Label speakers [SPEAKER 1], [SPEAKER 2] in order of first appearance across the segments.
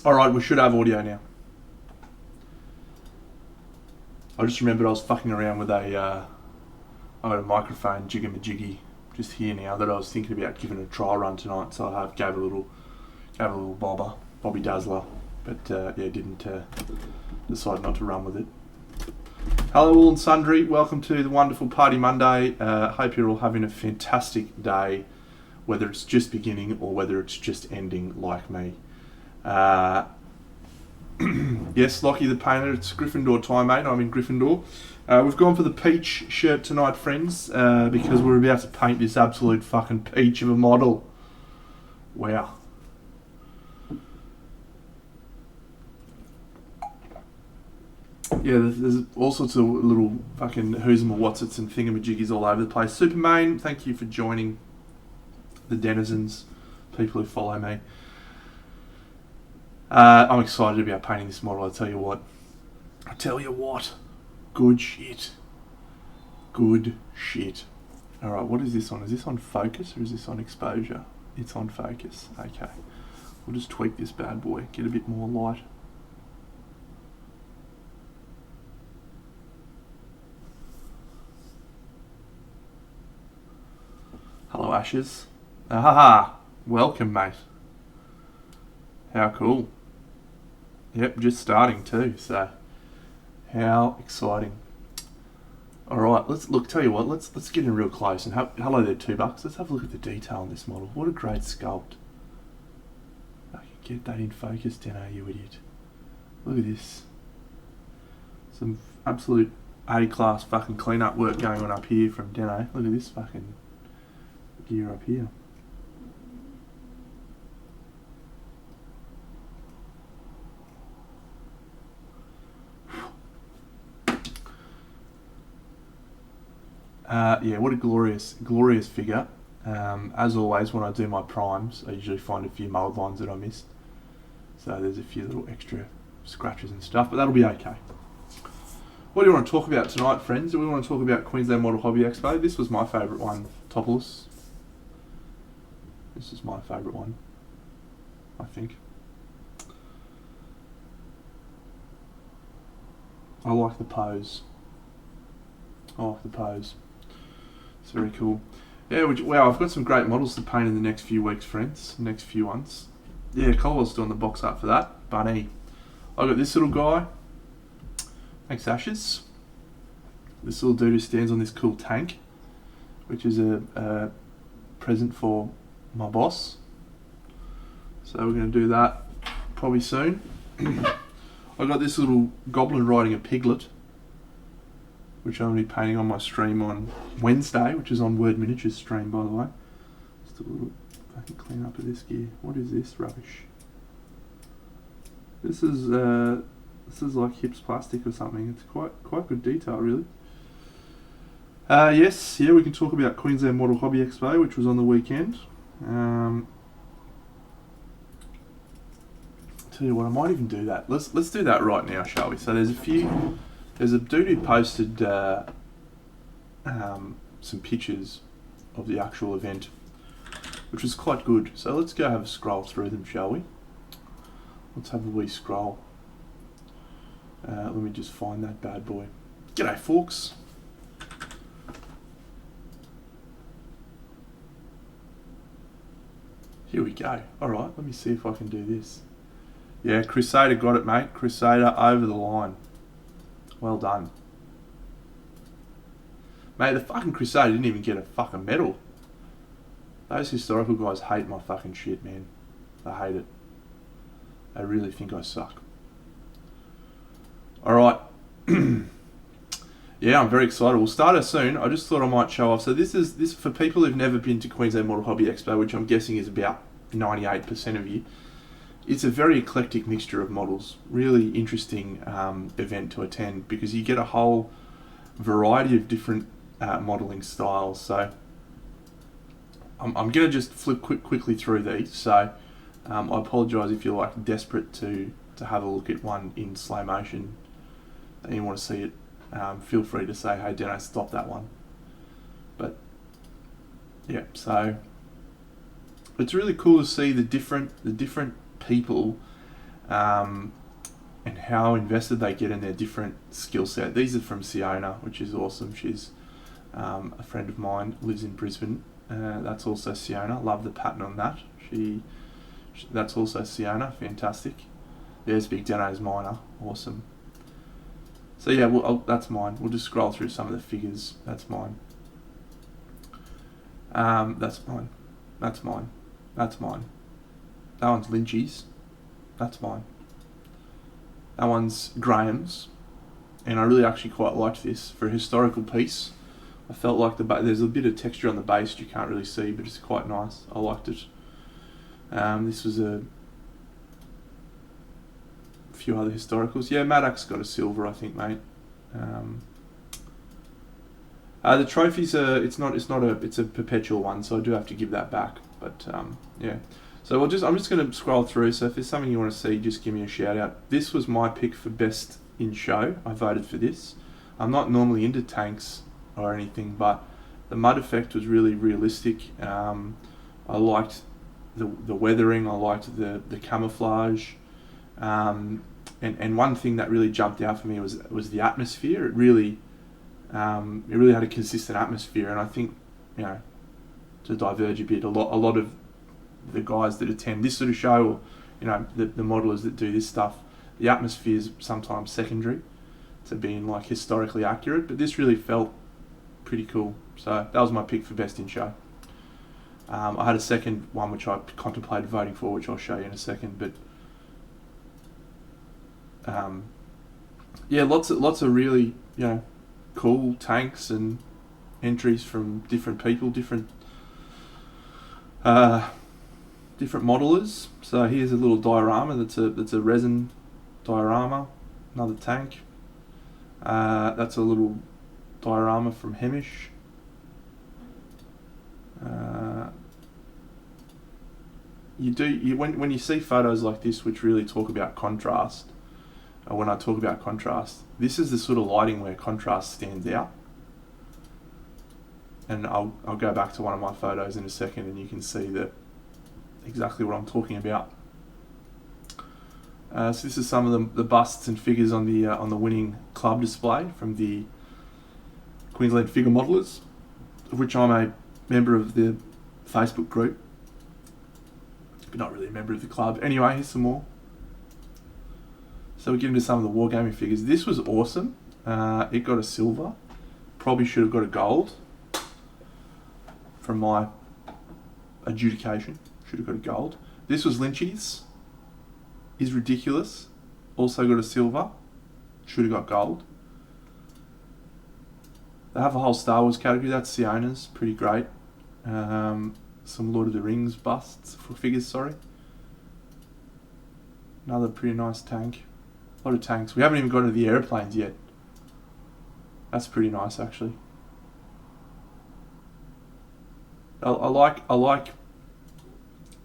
[SPEAKER 1] Alright, we should have audio now. I just remembered I was fucking around with I got a microphone jiggy just here now that I was thinking about giving a trial run tonight, so I gave a little Bobby Dazzler, but didn't decide not to run with it. Hello all and sundry, welcome to the wonderful Party Monday. Hope you're all having a fantastic day, whether it's just beginning or whether it's just ending like me. Yes, Lockie the Painter, it's Gryffindor time, mate. I'm in Gryffindor. We've gone for the peach shirt tonight, friends, because we're about to paint this absolute fucking peach of a model. Wow. Yeah, there's all sorts of little fucking who's and whatsits and thingamajiggies all over the place. Supermain, thank you for joining the denizens, people who follow me. I'm excited about painting this model, I tell you what. Good shit. Alright, what is this on? Is this on focus or is this on exposure? It's on focus. Okay. We'll just tweak this bad boy, get a bit more light. Hello, Ashes. Ahaha! Welcome, mate. How cool. Yep, just starting too, so how exciting. Alright, tell you what, let's get in real close and hello there, $2. Let's have a look at the detail on this model. What a great sculpt. I can get that in focus, Deno, you idiot. Look at this. Some absolute A-class fucking clean-up work going on up here from Deno. Look at this fucking gear up here. What a glorious figure. As always, when I do my primes, I usually find a few mould lines that I missed. So there's a few little extra scratches and stuff, but that'll be okay. What do you want to talk about tonight, friends? Do we want to talk about Queensland Model Hobby Expo? This was my favourite one, Topless. This is my favourite one, I think. I like the pose. It's very cool. Yeah, wow, I've got some great models to paint in the next few weeks, friends. Next few ones. Yeah, Colwell's doing the box art for that. Bunny. I got this little guy. Thanks, Ashes. This little dude who stands on this cool tank, which is a present for my boss. So we're going to do that probably soon. I got this little goblin riding a piglet, which I'm going to be painting on my stream on Wednesday, which is on Word Miniatures stream, by the way. Just a little fucking clean up of this gear. What is this rubbish? This is like Hips plastic or something. It's quite good detail, really. We can talk about Queensland Model Hobby Expo, which was on the weekend. Tell you what, I might even do that. Let's do that right now, shall we? So there's a dude who posted some pictures of the actual event, which was quite good. So let's go have a scroll through them, shall we? Let's have a wee scroll. Let me just find that bad boy. G'day, Forks. Here we go. Alright, let me see if I can do this. Yeah, Crusader got it, mate. Crusader over the line. Well done. Mate, the fucking Crusader didn't even get a fucking medal. Those historical guys hate my fucking shit, man. They hate it. They really think I suck. Alright. Yeah, I'm very excited. We'll start it soon. I just thought I might show off. So this for people who've never been to Queensland Model Hobby Expo, which I'm guessing is about 98% of you. It's a very eclectic mixture of models. Really interesting event to attend because you get a whole variety of different modelling styles. So I'm going to just flip quickly through these. So I apologise if you're like desperate to have a look at one in slow motion and you want to see it. Feel free to say, hey Deno, stop that one. But yeah, so it's really cool to see the different people and how invested they get in their different skill set. These are from Siona, which is awesome. She's a friend of mine, lives in Brisbane. That's also Siona. Love the pattern on that. That's also Siona. Fantastic. There's Big Dano's Miner. Awesome. So yeah, that's mine. We'll just scroll through some of the figures. That's mine. That's mine. That's mine. That's mine. That one's Lynchy's. That's mine. That one's Graham's, and I really actually quite liked this for a historical piece. I felt like there's a bit of texture on the base you can't really see, but it's quite nice. I liked it. This was a few other historicals. Yeah, Maddox got a silver, I think, mate. The trophies it's a perpetual one, so I do have to give that back. But yeah. So I'm just going to scroll through, so if there's something you want to see, just give me a shout out. This was my pick for best in show. I voted for this. I'm not normally into tanks or anything, but the mud effect was really realistic. I liked the weathering, I liked the camouflage. And one thing that really jumped out for me was the atmosphere. It really had a consistent atmosphere, and I think, to diverge a bit, a lot of the guys that attend this sort of show, or the modelers that do this stuff, the atmosphere is sometimes secondary to being like historically accurate, but this really felt pretty cool. So that was my pick for best in show. I had a second one which I contemplated voting for, which I'll show you in a second, but yeah, lots of really cool tanks and entries from different people, different modelers. So here's a little diorama that's a resin diorama, another tank. That's a little diorama from Hemish. When you see photos like this which really talk about contrast, or when I talk about contrast, this is the sort of lighting where contrast stands out. And I'll go back to one of my photos in a second, and you can see exactly what I'm talking about. So this is some of the busts and figures on the winning club display from the Queensland Figure Modelers, of which I'm a member of the Facebook group, but not really a member of the club. Anyway, here's some more. So we get into some of the Wargaming figures. This was awesome. It got a silver. Probably should have got a gold. From my adjudication, should have got a gold. This was Lynchy's. Is ridiculous. Also got a silver. Should have got gold. They have a whole Star Wars category. That's Siona's. Pretty great. Some Lord of the Rings busts for figures. Sorry. Another pretty nice tank. A lot of tanks. We haven't even got to the airplanes yet. That's pretty nice, actually. I like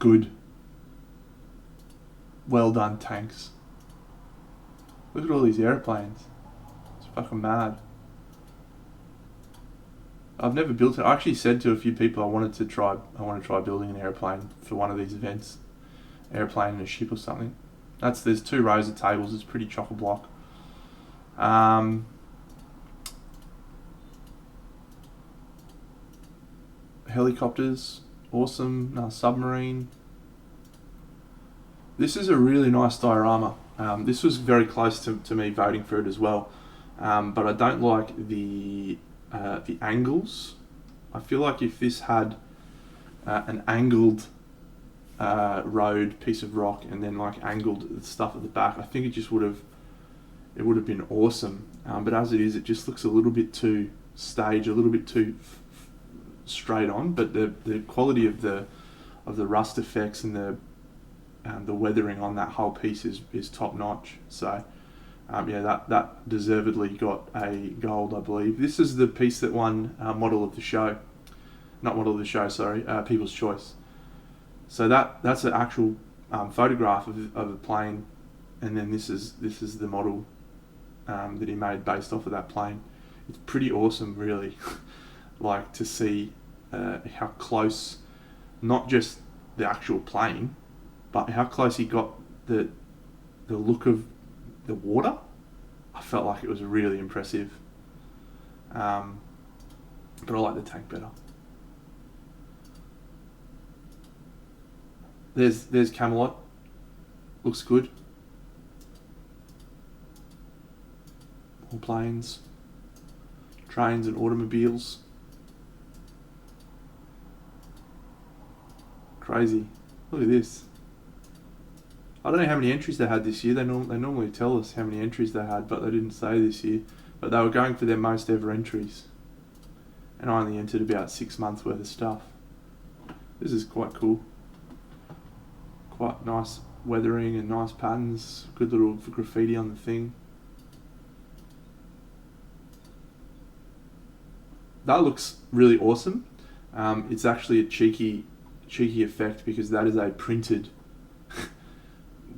[SPEAKER 1] good, well done tanks. Look at all these airplanes. It's fucking mad. I've never built it. I actually said to a few people I want to try building an airplane for one of these events. Airplane and a ship or something. There's 2 rows of tables. It's pretty chock-a-block. Helicopters, awesome. Submarine. This is a really nice diorama. This was very close to me voting for it as well, but I don't like the angles. I feel like if this had an angled road piece of rock and then like angled stuff at the back, I think it would have been awesome. But as it is, it just looks a little bit too staged, a little bit too straight on. But the quality of the rust effects and the weathering on that whole piece is top notch. So yeah, that deservedly got a gold, I believe. This is the piece that won People's Choice. So that's an actual photograph of a plane, and then this is the model that he made based off of that plane. It's pretty awesome, really. Like to see how close, not just the actual plane, but how close he got the the look of the water, I felt like it was really impressive. But I like the tank better. There's Camelot. Looks good. More planes, trains and automobiles. Crazy. Look at this. I don't know how many entries they had this year. They normally tell us how many entries they had, but they didn't say this year. But they were going for their most ever entries. And I only entered about 6 months worth of stuff. This is quite cool. Quite nice weathering and nice patterns. Good little graffiti on the thing. That looks really awesome. It's actually a cheeky effect because that is a printed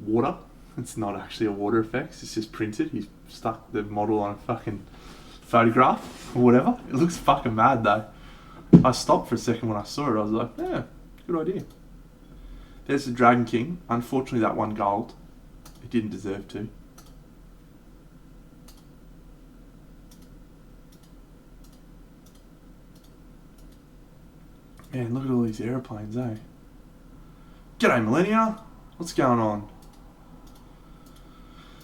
[SPEAKER 1] water. It's not actually a water effect. It's just printed. He's stuck the model on a fucking photograph or whatever. It looks fucking mad though. I stopped for a second when I saw it. I was like, yeah, good idea. There's the Dragon King. Unfortunately, that won gold. It didn't deserve to. Man, look at all these aeroplanes, eh? G'day, Millennia. What's going on?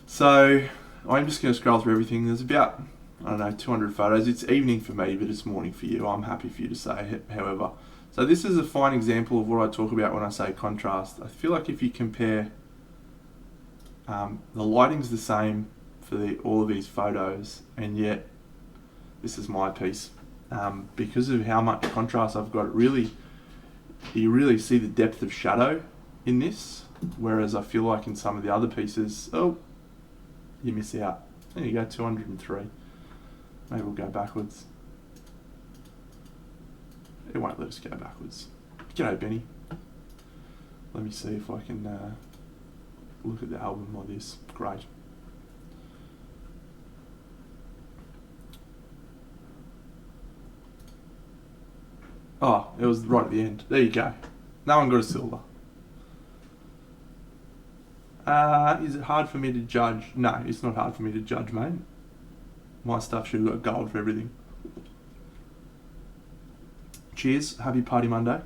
[SPEAKER 1] So, I'm just going to scroll through everything. There's about, I don't know, 200 photos. It's evening for me, but it's morning for you. I'm happy for you to say, however. So this is a fine example of what I talk about when I say contrast. I feel like if you compare, the lighting's the same for all of these photos, and yet this is my piece. Because of how much contrast I've got, you really see the depth of shadow in this, whereas I feel like in some of the other pieces, you miss out. There you go, 203. Maybe we'll go backwards. It won't let us go backwards. G'day, Benny. Let me see if I can look at the album like this. Great. Oh, it was right at the end. There you go. No one got a silver. Is it hard for me to judge? No, it's not hard for me to judge, mate. My stuff should have got gold for everything. Cheers. Happy Party Monday.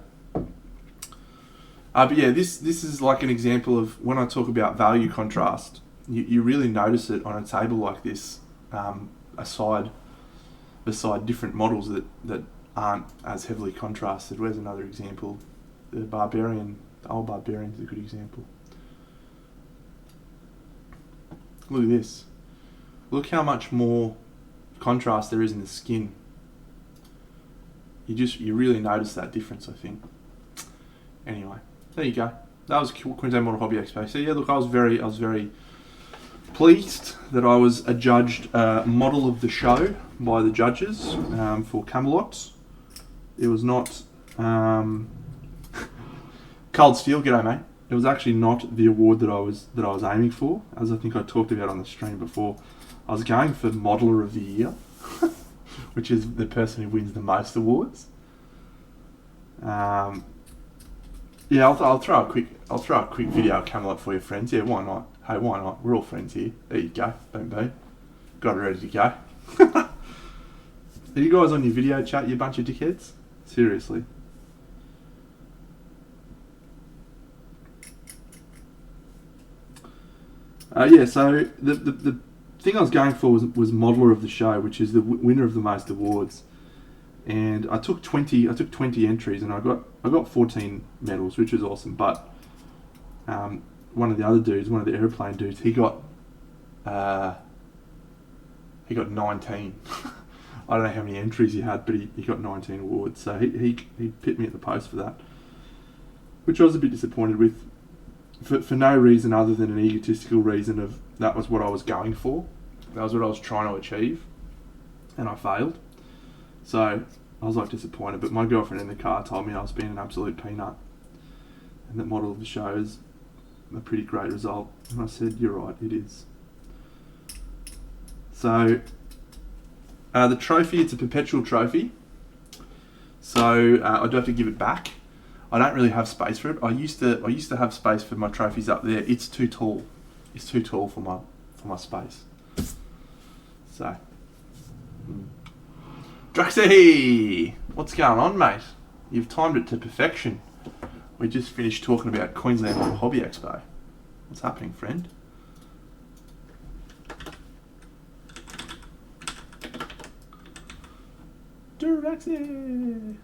[SPEAKER 1] But yeah, this is like an example of when I talk about value contrast. You really notice it on a table like this, beside different models that aren't as heavily contrasted. Where's another example? The old Barbarian is a good example. Look at this. Look how much more contrast there is in the skin. You really notice that difference, I think. Anyway, there you go. That was Queensland Model Hobby Expo. So yeah, look, I was very pleased that I was adjudged model of the show by the judges for Camelot. It was not Cold Steel. G'day, mate. It was actually not the award that I was aiming for, as I think I talked about on the stream before. I was going for Modeler of the Year, which is the person who wins the most awards. Yeah, I'll throw a quick video of Camelot for you, friends. Yeah, why not? Hey, why not? We're all friends here. There you go. Boom, boom. Got it ready to go. Are you guys on your video chat, you bunch of dickheads? Seriously. Yeah, so the thing I was going for was Modeler of the Show, which is the winner of the most awards. And I took 20 entries, and I got 14 medals, which is awesome. But one of the other dudes, one of the airplane dudes, he got 19. I don't know how many entries he had, but he got 19 awards. So he picked me at the post for that, which I was a bit disappointed with, for no reason other than an egotistical reason of that was what I was going for. That was what I was trying to achieve, and I failed. So I was like disappointed, but my girlfriend in the car told me I was being an absolute peanut, and that Model of the Show is a pretty great result. And I said, you're right, it is. So the trophy, it's a perpetual trophy. So I do have to give it back. I don't really have space for it. I used to have space for my trophies up there. It's too tall. is too tall for my space. So, Draxy, what's going on, mate? You've timed it to perfection. We just finished talking about Queensland Hobby Expo. What's happening, friend? Draxy.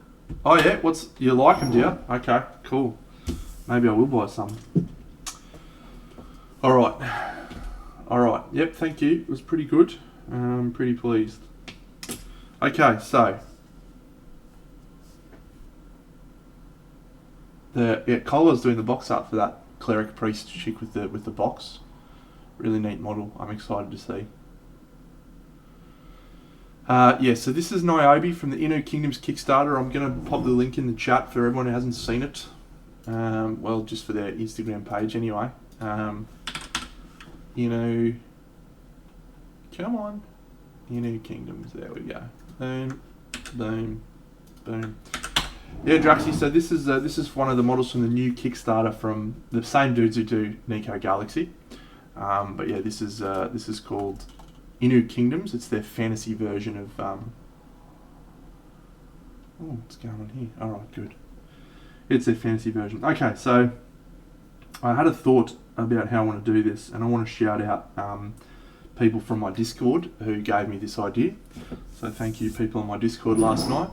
[SPEAKER 1] Oh yeah, you like them, do you? Okay, cool. Maybe I will buy some. All right. Yep, thank you. It was pretty good. I'm pretty pleased. Okay, so Cola's doing the box art for that cleric priest chick with the box. Really neat model. I'm excited to see. So this is Niobe from the INU Kingdoms Kickstarter. I'm going to pop the link in the chat for everyone who hasn't seen it. Well, just for their Instagram page anyway. Come on. INU Kingdoms, there we go. Boom, boom, boom. Yeah, Draxy, so this is one of the models from the new Kickstarter from the same dudes who do Nico Galaxy. But yeah, this is called INU Kingdoms. It's their fantasy version of what's going on here? Alright, good. It's their fantasy version. Okay, so I had a thought about how I want to do this, and I want to shout out people from my Discord who gave me this idea. So thank you, people on my Discord last night.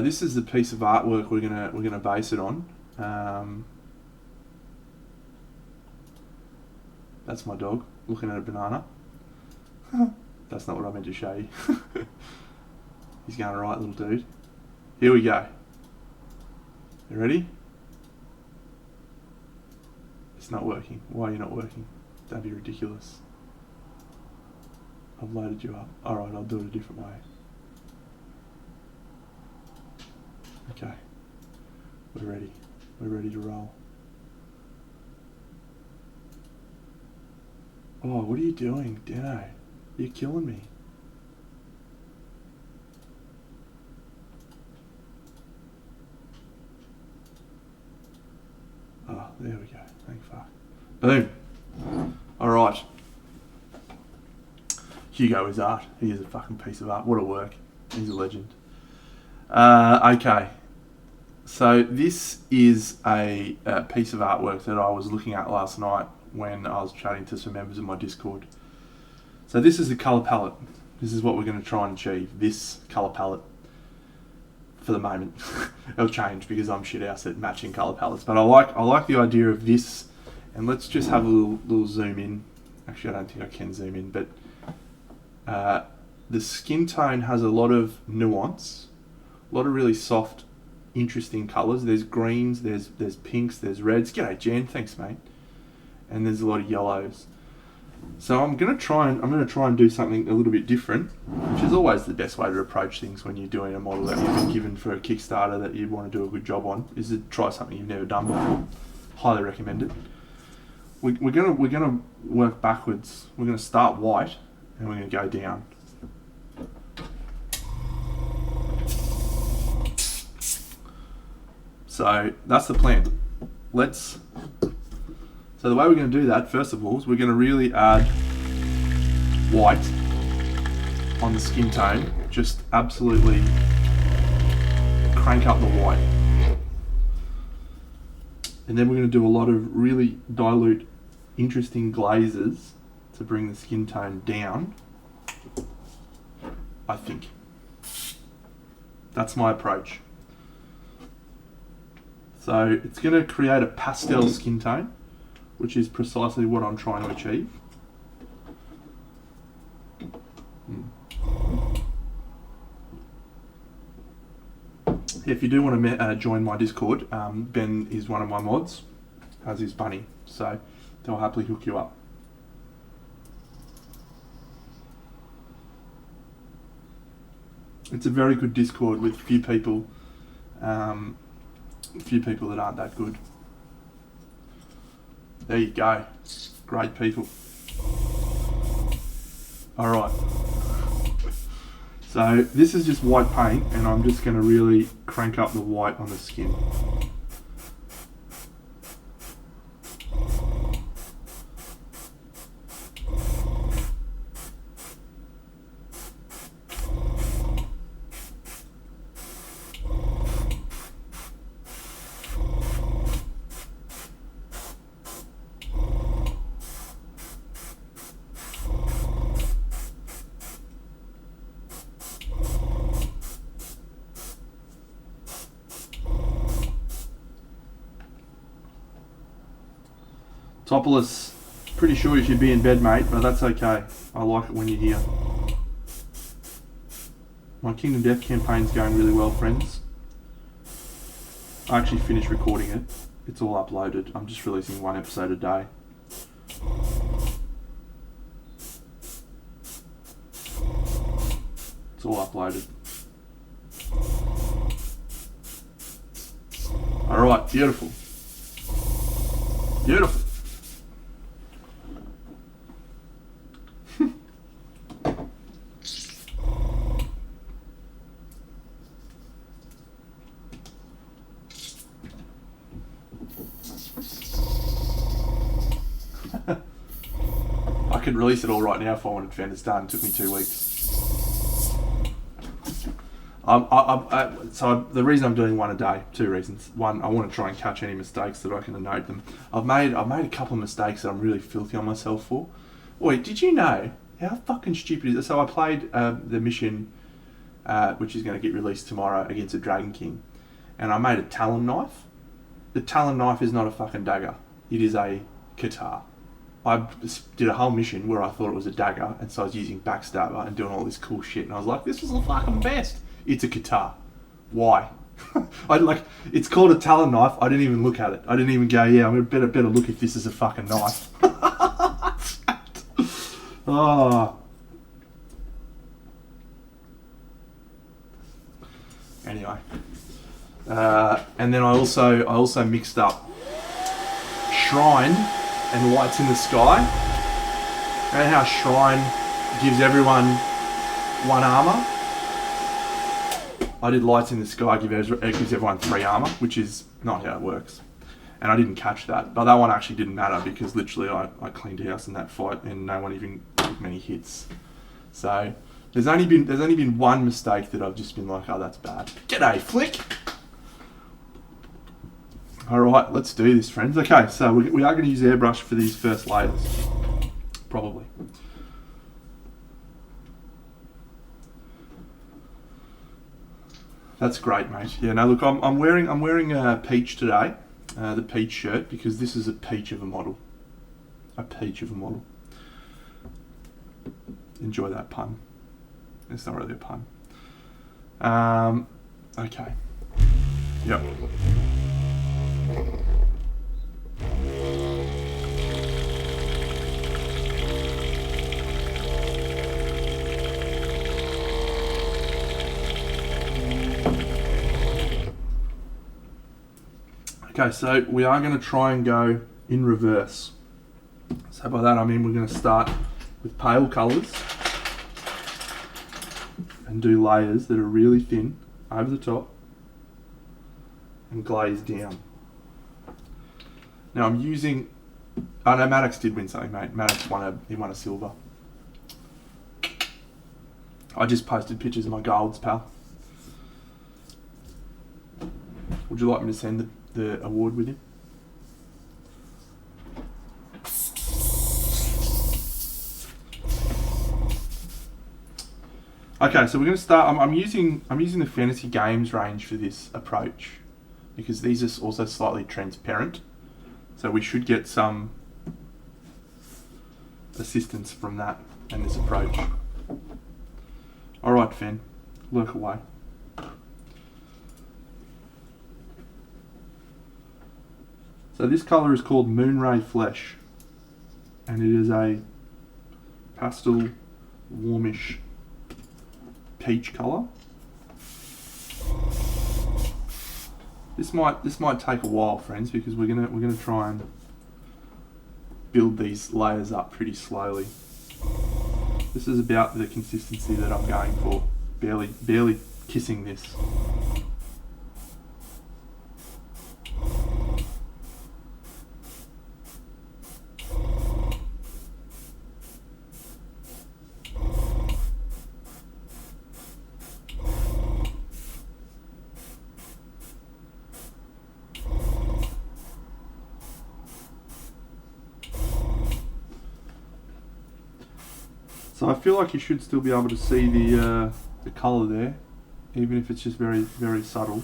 [SPEAKER 1] This is the piece of artwork we're gonna base it on. That's my dog looking at a banana. That's not what I meant to show you. He's going alright, little dude. Here we go. You ready? It's not working. Why are you not working? That'd be ridiculous. I've loaded you up. Alright, I'll do it a different way. Okay. We're ready. We're ready to roll. Oh, what are you doing, Dano? You're killing me. Oh, there we go. Thank fuck. Boom. Alright. Hugo is art. He is a fucking piece of art. What a work. He's a legend. Okay. So this is a piece of artwork that I was looking at last night when I was chatting to some members of my Discord. So this is the colour palette. This is what we're going to try and achieve. This colour palette. For the moment. It'll change because I'm shit house at matching colour palettes. But I like the idea of this. And let's just have a little zoom in. Actually, I don't think I can zoom in. But the skin tone has a lot of nuance. A lot of really soft, interesting colours. There's greens, there's pinks, there's reds. G'day, Jan. Thanks, mate. And there's a lot of yellows. So I'm gonna try and do something a little bit different, which is always the best way to approach things when you're doing a model that you've been given for a Kickstarter that you want to do a good job on, is to try something you've never done before. Highly recommend it. We're gonna work backwards. We're gonna start white and we're gonna go down. So that's the plan. So the way we're going to do that, first of all, is we're going to really add white on the skin tone. Just absolutely crank up the white. And then we're going to do a lot of really dilute, interesting glazes to bring the skin tone down, I think. That's my approach. So it's going to create a pastel skin tone, which is precisely what I'm trying to achieve. If you do want to join my Discord, Ben is one of my mods, as is Bunny, so they'll happily hook you up. It's a very good Discord with a few people that aren't that good. There you go. Great people. Alright. So this is just white paint, and I'm just going to really crank up the white on the skin. Topolis, pretty sure you should be in bed, mate, but that's okay. I like it when you're here. My Kingdom Death campaign's going really well, friends. I actually finished recording it. It's all uploaded. I'm just releasing one episode a day. It's all uploaded. Alright, beautiful. Beautiful. I could release it all right now if I wanted, Fan. It's done. It took me 2 weeks. So the reason I'm doing one a day, 2 reasons. One, I want to try and catch any mistakes so that I can note them. I've made a couple of mistakes that I'm really filthy on myself for. Wait, did you know how fucking stupid is it? So I played the mission, which is going to get released tomorrow, against a Dragon King, and I made a Talon knife. The Talon knife is not a fucking dagger. It is a guitar. I did a whole mission where I thought it was a dagger, and so I was using Backstabber and doing all this cool shit, and I was like, this is the fucking best. It's a guitar. Why? It's called a Talon knife. I didn't even look at it. I didn't even go, yeah, I'm gonna better look if this is a fucking knife. Oh. Anyway. And then I also mixed up Shrine and Lights in the Sky. You know how Shrine gives everyone 1 armor? I did Lights in the Sky, gives everyone 3 armor, which is not how it works. And I didn't catch that, but that one actually didn't matter because literally I cleaned house in that fight and no one even took many hits. So there's only been one mistake that I've just been like, oh, that's bad. G'day, Flick. All right, let's do this, friends. Okay, so we are going to use airbrush for these first layers, probably. That's great, mate. Yeah, no, look, I'm wearing a peach today, the peach shirt, because this is a peach of a model. A peach of a model. Enjoy that pun. It's not really a pun. Okay. Yep. Okay, so we are going to try and go in reverse. So by that I mean we're going to start with pale colours and do layers that are really thin over the top and glaze down. Now I'm using... Oh no, Maddox did win something, mate. Maddox won a silver. I just posted pictures of my golds, pal. Would you like me to send the award with you? Okay, so we're going to start. I'm using the fantasy games range for this approach because these are also slightly transparent, so we should get some assistance from that and this approach. All right, Fen, work away. So this colour is called Moonray Flesh, and it is a pastel, warmish peach colour. This might take a while, friends, because we're gonna try and build these layers up pretty slowly. This is about the consistency that I'm going for, barely kissing this. So I feel like you should still be able to see the colour there, even if it's just very, very subtle.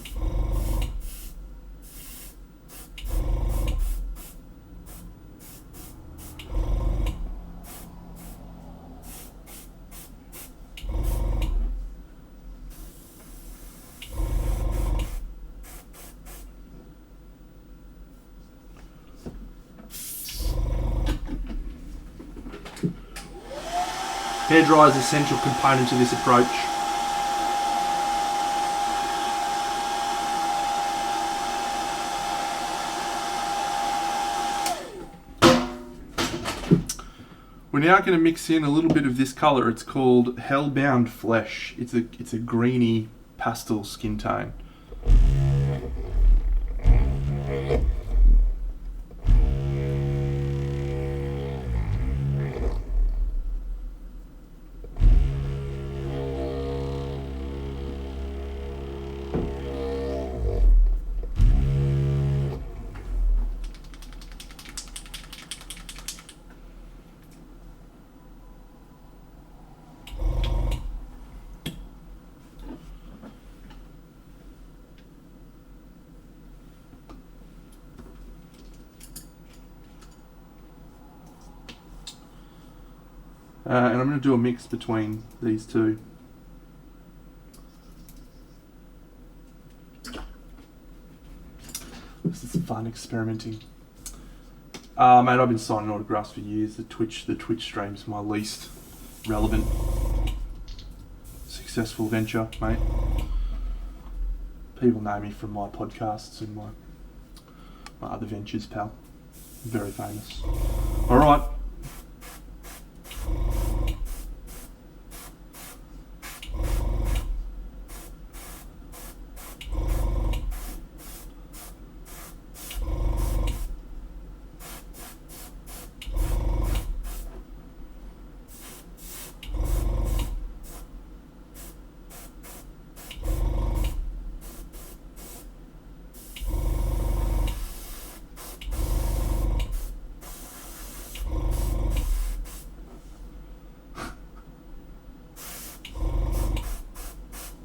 [SPEAKER 1] Hairdryer is an essential component to this approach. We're now going to mix in a little bit of this colour. It's called Hellbound Flesh. It's a greeny pastel skin tone. And I'm going to do a mix between these two. This is fun experimenting. Mate, I've been signing autographs for years. The Twitch stream's my least relevant successful venture, mate. People know me from my podcasts and my other ventures, pal. Very famous. Alright.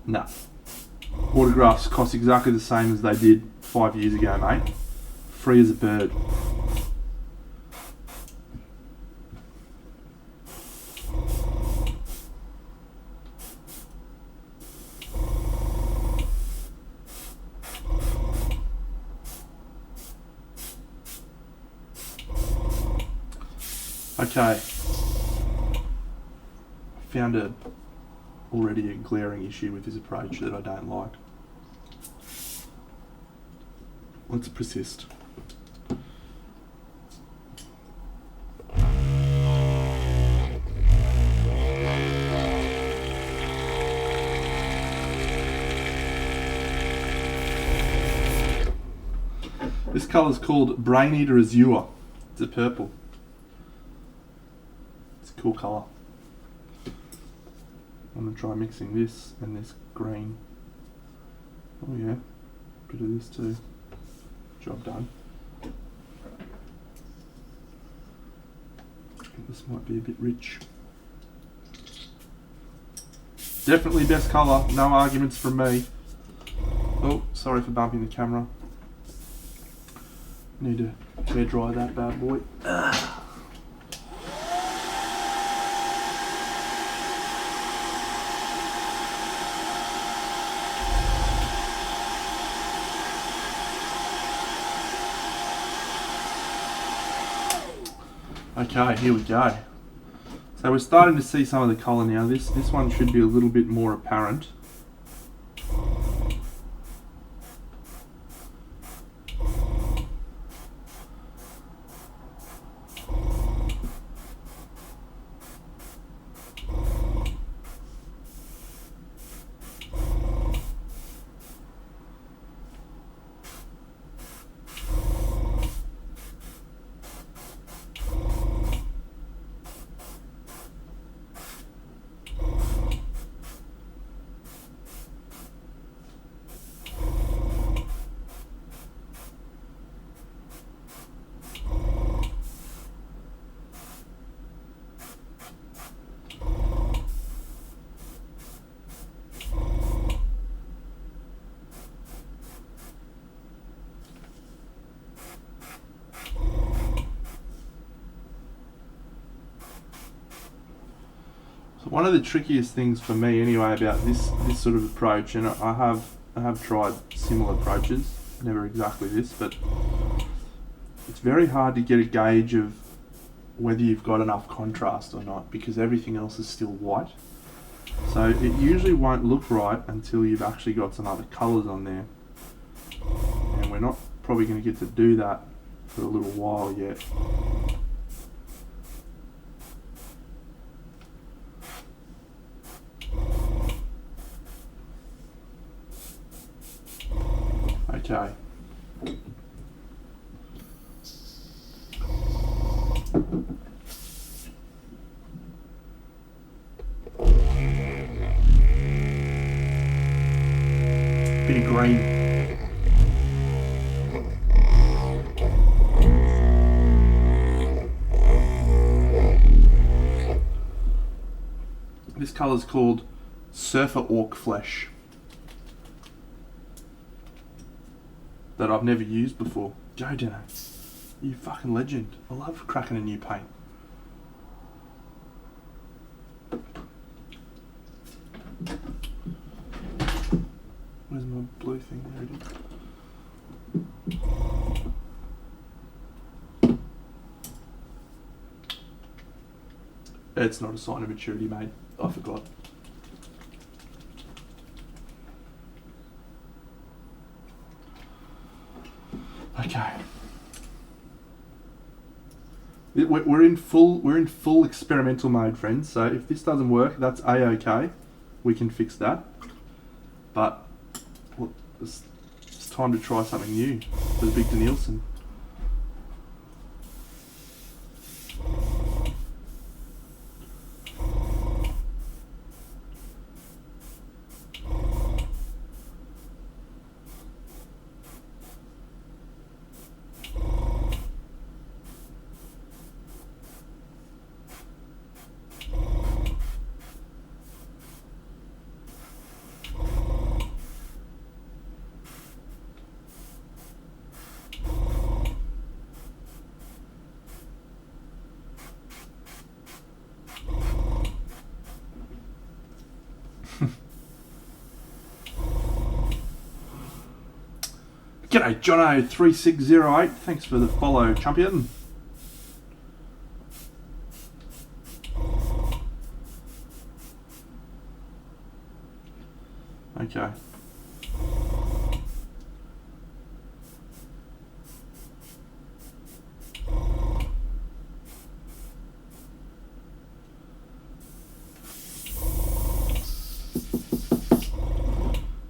[SPEAKER 1] No. Autographs cost exactly the same as they did 5 years ago, mate. Free as a bird. Okay. Found already a glaring issue with this approach that I don't like. Let's persist. This colour is called Brain Eater Azure. It's a purple. It's a cool colour. I'm going to try mixing this and this green. Oh yeah, bit of this too. Job done. I think this might be a bit rich. Definitely best colour, no arguments from me. Oh, sorry for bumping the camera. Need to hair dry that bad boy. Okay, here we go. So we're starting to see some of the colour now. This one should be a little bit more apparent. One of the trickiest things for me anyway about this sort of approach, and I have tried similar approaches, never exactly this, but it's very hard to get a gauge of whether you've got enough contrast or not, because everything else is still white. So it usually won't look right until you've actually got some other colours on there. And we're not probably going to get to do that for a little while yet. Okay. Bit of green. This colour is called Surfer Orc Flesh, that I've never used before. Go, Dino. You fucking legend. I love cracking a new paint. Where's my blue thing? There it is. It's not a sign of maturity, mate. I forgot. Okay. We're in full experimental mode, friends. So if this doesn't work, that's a-okay. We can fix that. But well, it's time to try something new for the Victor Nielsen. G'day Jono3608, thanks for the follow, champion. Okay.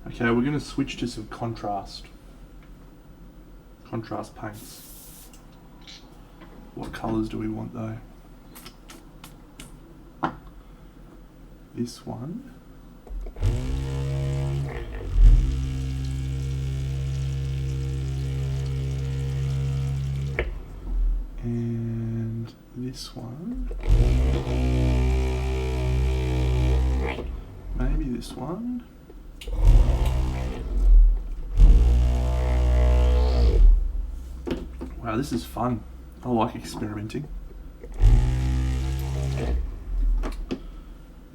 [SPEAKER 1] Okay, we're going to switch to some contrast paints. What colours do we want though? This one. And this one. Maybe this one. Wow, this is fun. I like experimenting.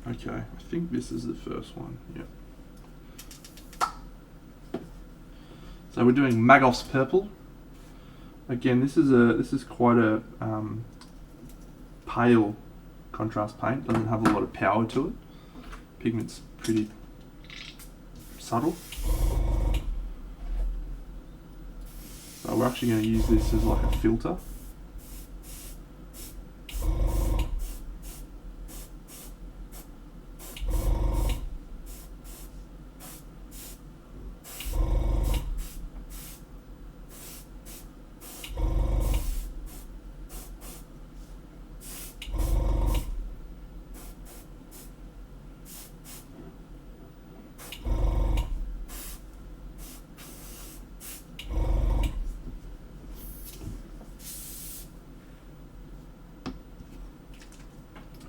[SPEAKER 1] Okay, I think this is the first one. Yep. So we're doing Magos Purple. Again, this is quite a pale contrast paint. Doesn't have a lot of power to it. Pigment's pretty subtle. So we're actually going to use this as like a filter.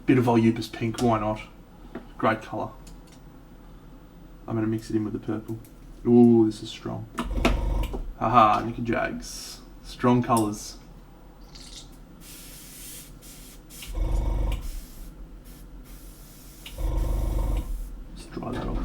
[SPEAKER 1] Bit of Volupus pink, why not? Great colour. I'm going to mix it in with the purple. Ooh, this is strong. Haha, Nicky Jags. Strong colours. Let's dry that off.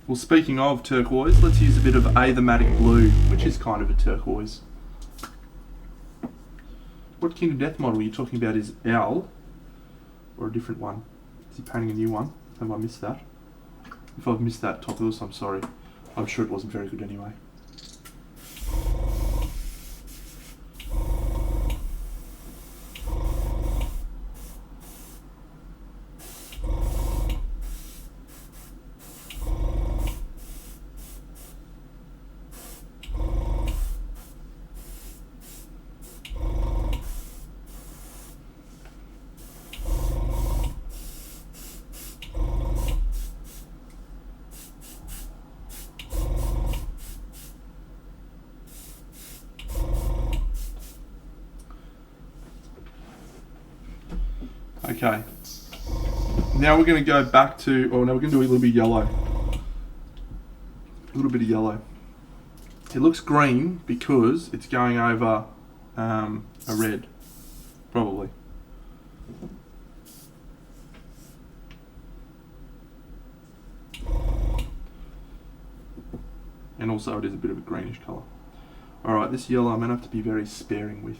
[SPEAKER 1] Well, speaking of turquoise, let's use a bit of Athematic Blue, which is kind of a turquoise. What King of Death model are you talking about? Is Al or a different one? Is he painting a new one? Have I missed that? If I've missed that, top of this, I'm sorry. I'm sure it wasn't very good anyway. Okay. Now we're going to go back to, now we're going to do a little bit of yellow. A little bit of yellow. It looks green because it's going over a red, probably. And also it is a bit of a greenish colour. Alright, this yellow I'm going to have to be very sparing with.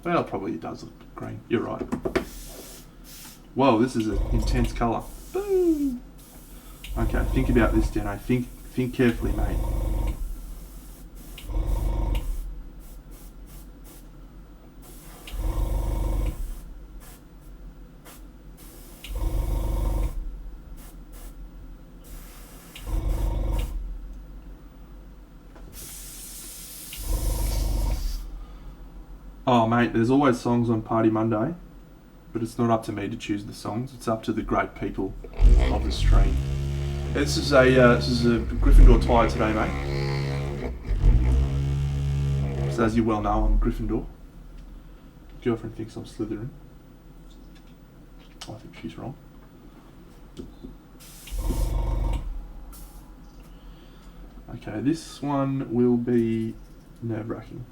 [SPEAKER 1] Well, probably it does look green. You're right. Whoa, this is an intense colour. Boom! Okay, think about this, Deno. Think carefully, mate. Oh, mate, there's always songs on Party Monday, but it's not up to me to choose the songs. It's up to the great people of the stream. This is a Gryffindor tie today, mate. So as you well know, I'm Gryffindor. Girlfriend thinks I'm Slytherin. I think she's wrong. Okay, this one will be nerve-wracking.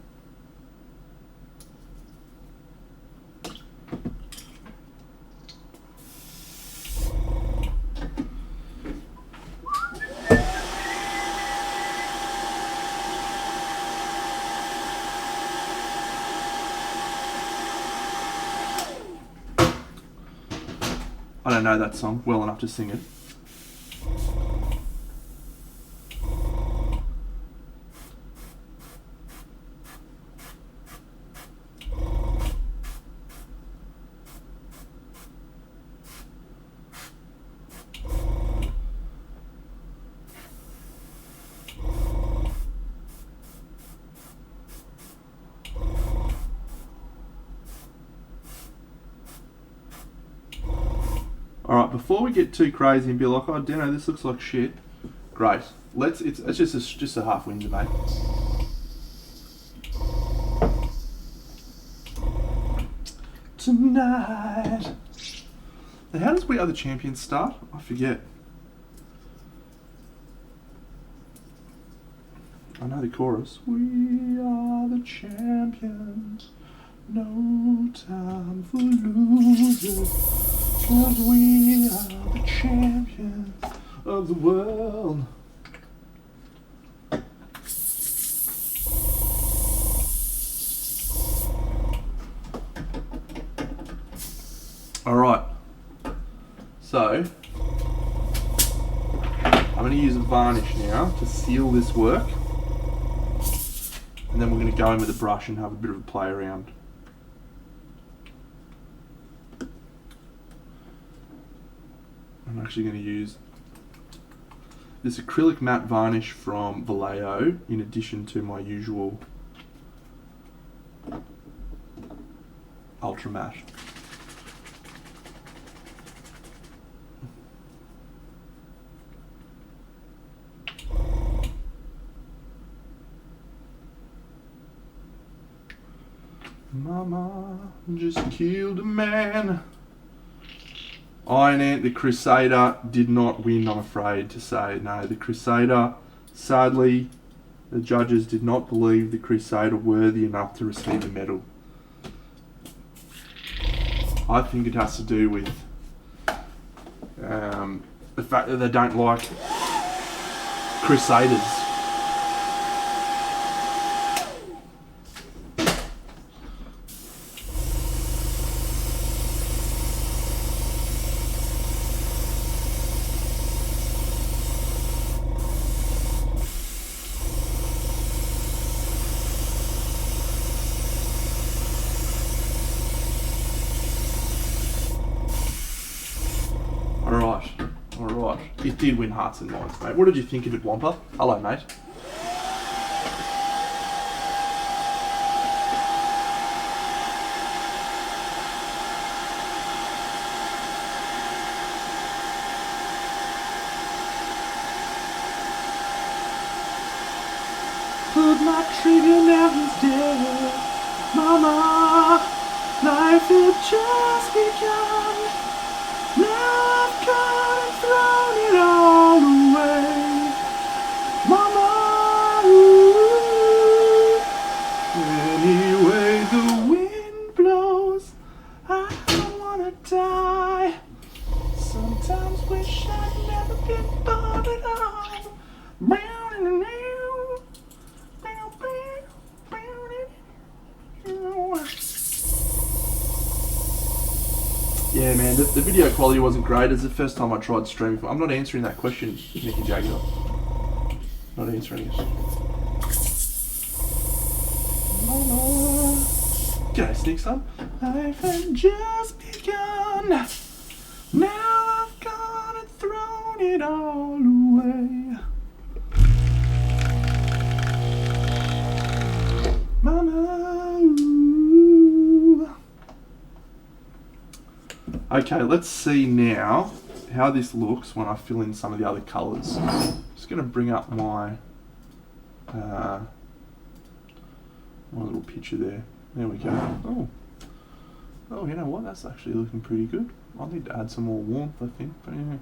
[SPEAKER 1] I don't know that song well enough to sing it. Alright, before we get too crazy and be like, oh, Deno, this looks like shit. Great. It's just a half windsor, mate. Tonight. Now, how does We Are the Champions start? I forget. I know the chorus. We are the champions. No time for losers. 'Cause we are the champions of the world. Alright, so I'm going to use a varnish now to seal this work, and then we're going to go in with a brush and have a bit of a play around. I'm actually going to use this acrylic matte varnish from Vallejo in addition to my usual ultra matte. Mama just killed a man. Iron Ant, the Crusader, did not win, I'm afraid to say. No, the Crusader, sadly, the judges did not believe the Crusader worthy enough to receive the medal. I think it has to do with the fact that they don't like Crusaders. Alright. It did win hearts and minds, mate. What did you think of it, Wampa? Hello, mate. Put my trigger, now he's dead. Mama, life had just begun. Now I've gone and thrown it all away. Mama, ooh. Anyway the wind blows, I don't wanna die. Sometimes wish I'd never been born at all. Brown and new. Yeah, man, the video quality wasn't great. It's the first time I tried streaming. I'm not answering that question, Nicky Jaguar. Not answering it. G'day, Sneak Son. Life had just begun. Now I've gone and thrown it all away. Mama, ooh. Okay, let's see now how this looks when I fill in some of the other colours. Just going to bring up my my little picture there. There we go. Oh, you know what? That's actually looking pretty good. I'll need to add some more warmth, I think. But yeah,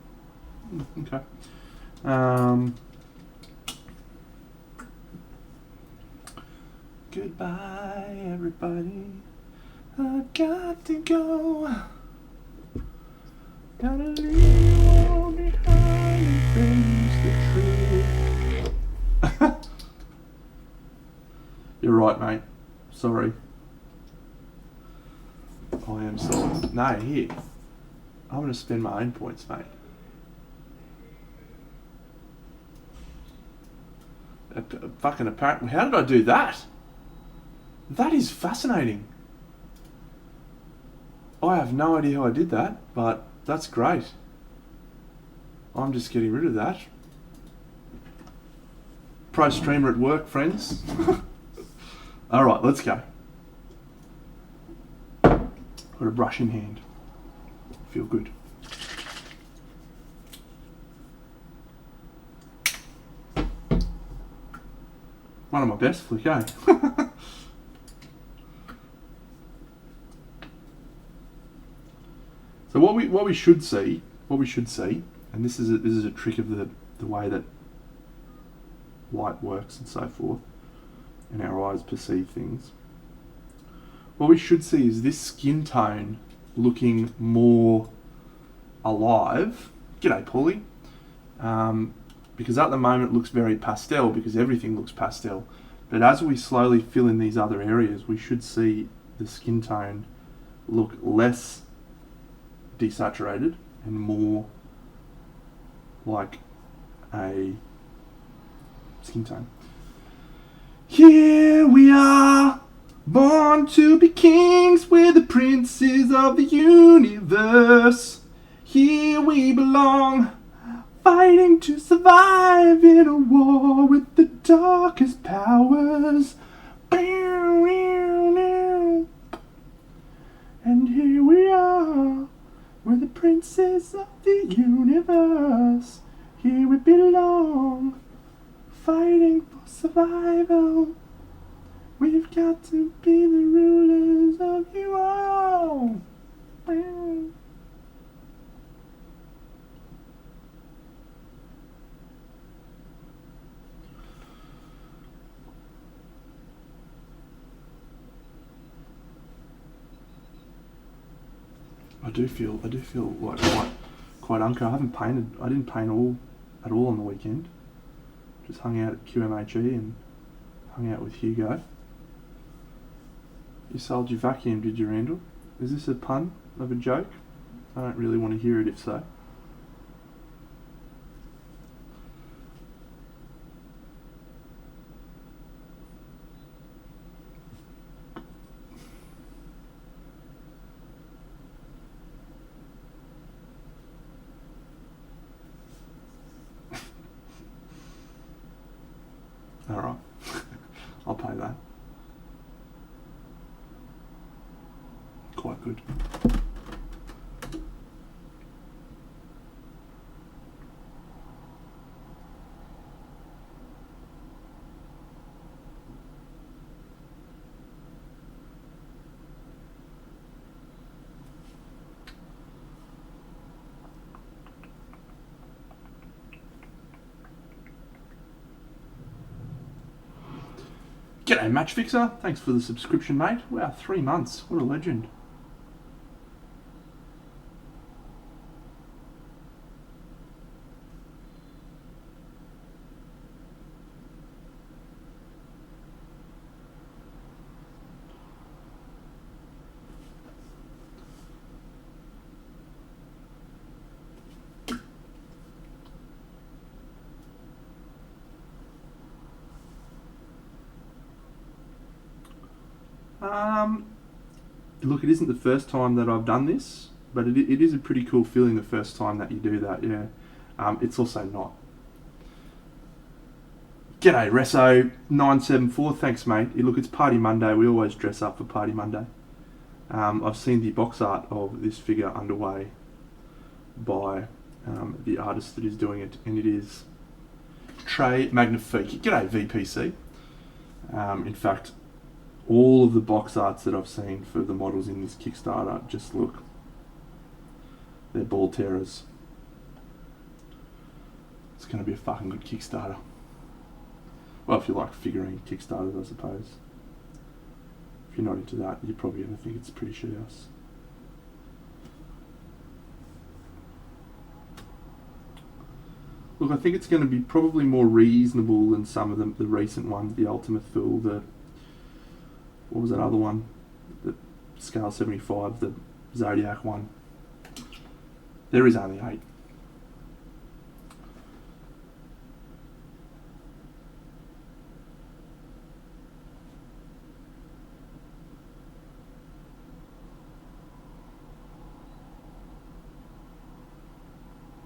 [SPEAKER 1] okay. Goodbye, everybody. I got to go. Gotta leave you all behind and face the truth. You're right, mate. Sorry. I am sorry. No, here. I'm going to spend my own points, mate. Fucking apparently. How did I do that? That is fascinating. I have no idea how I did that, but that's great. I'm just getting rid of that. Pro streamer at work, friends. Alright, let's go. Got a brush in hand. Feel good. One of my best flick, eh? So what we should see, and this is a trick of the way that light works and so forth, and our eyes perceive things. What we should see is this skin tone looking more alive. G'day, Paulie. Because at the moment it looks very pastel because everything looks pastel. But as we slowly fill in these other areas, we should see the skin tone look less desaturated and more like a skin tone. Here we are, born to be kings, we're the princes of the universe. Here we belong, fighting to survive in a war with the darkest powers. And here we are, we're the princes of the universe. Here we belong, fighting for survival. We've got to be the rulers of you all. I do feel like quite unco. I didn't paint at all on the weekend. Just hung out at QMHE and hung out with Hugo. You sold your vacuum, did you, Randall? Is this a pun of a joke? I don't really want to hear it if so. Alright, I'll pay that. Quite good. G'day Match Fixer, thanks for the subscription, mate. Wow, 3 months, what a legend. Look, it isn't the first time that I've done this, but it is a pretty cool feeling the first time that you do that, yeah. It's also not. G'day Resso974, thanks mate. Look, it's Party Monday, we always dress up for Party Monday. I've seen the box art of this figure underway by the artist that is doing it, and it is Très Magnifique. G'day VPC. In fact, all of the box arts that I've seen for the models in this Kickstarter just look, they're ball terrors. It's going to be a fucking good Kickstarter. Well, if you like figurine Kickstarters, I suppose. If you're not into that, you're probably going to think it's pretty shit house. Look, I think it's going to be probably more reasonable than some of the recent ones, the Ultimate Thule, what was that other one? The Scale 75, the Zodiac one. There is only 8.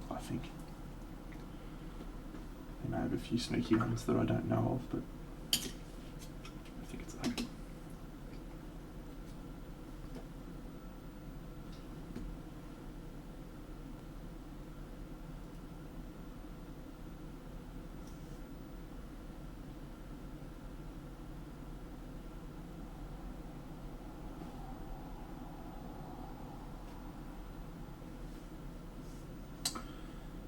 [SPEAKER 1] I think. They may have a few sneaky ones that I don't know of, but I think it's 8.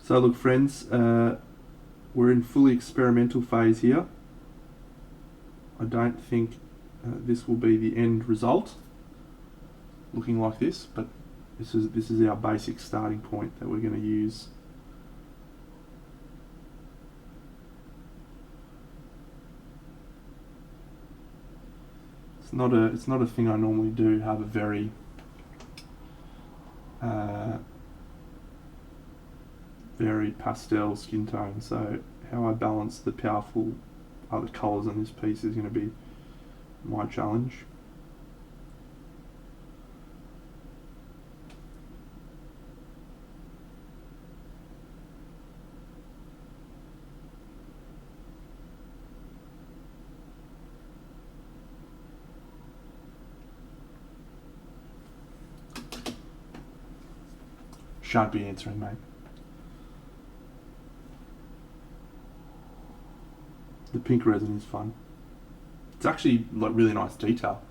[SPEAKER 1] So look friends, we're in fully experimental phase here. I don't think this will be the end result, looking like this, but this is our basic starting point that we're going to use. It's not a thing I normally do, have a very very pastel skin tone, so how I balance the powerful other colours on this piece is going to be my challenge. Shan't be answering, mate. The pink resin is fun. It's actually like really nice detail.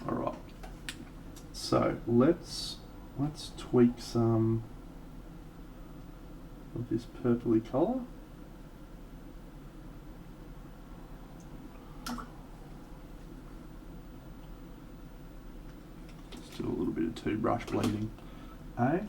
[SPEAKER 1] All right. So let's tweak some of this purpley colour. two brush bleeding. Eh?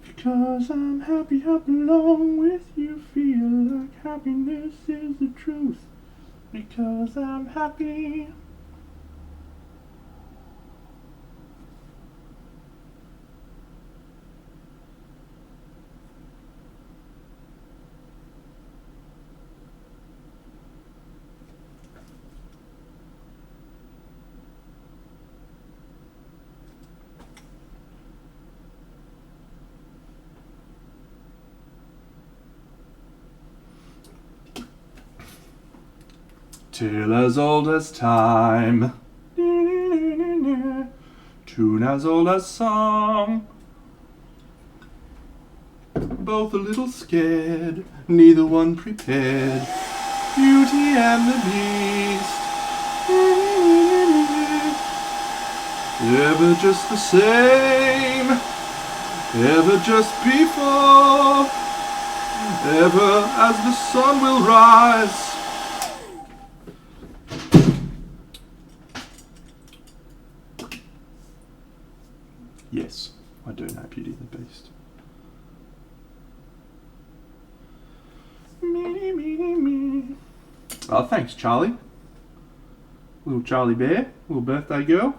[SPEAKER 1] Because I'm happy, I belong with you, feel like happiness is the truth. Because I'm happy. Tale as old as time, tune as old as song. Both a little scared, neither one prepared. Beauty and the Beast. Ever just the same, ever just before, ever as the sun will rise. Yes, I do know Beauty and the Beast. Me. Oh, thanks, Charlie. Little Charlie Bear, little birthday girl.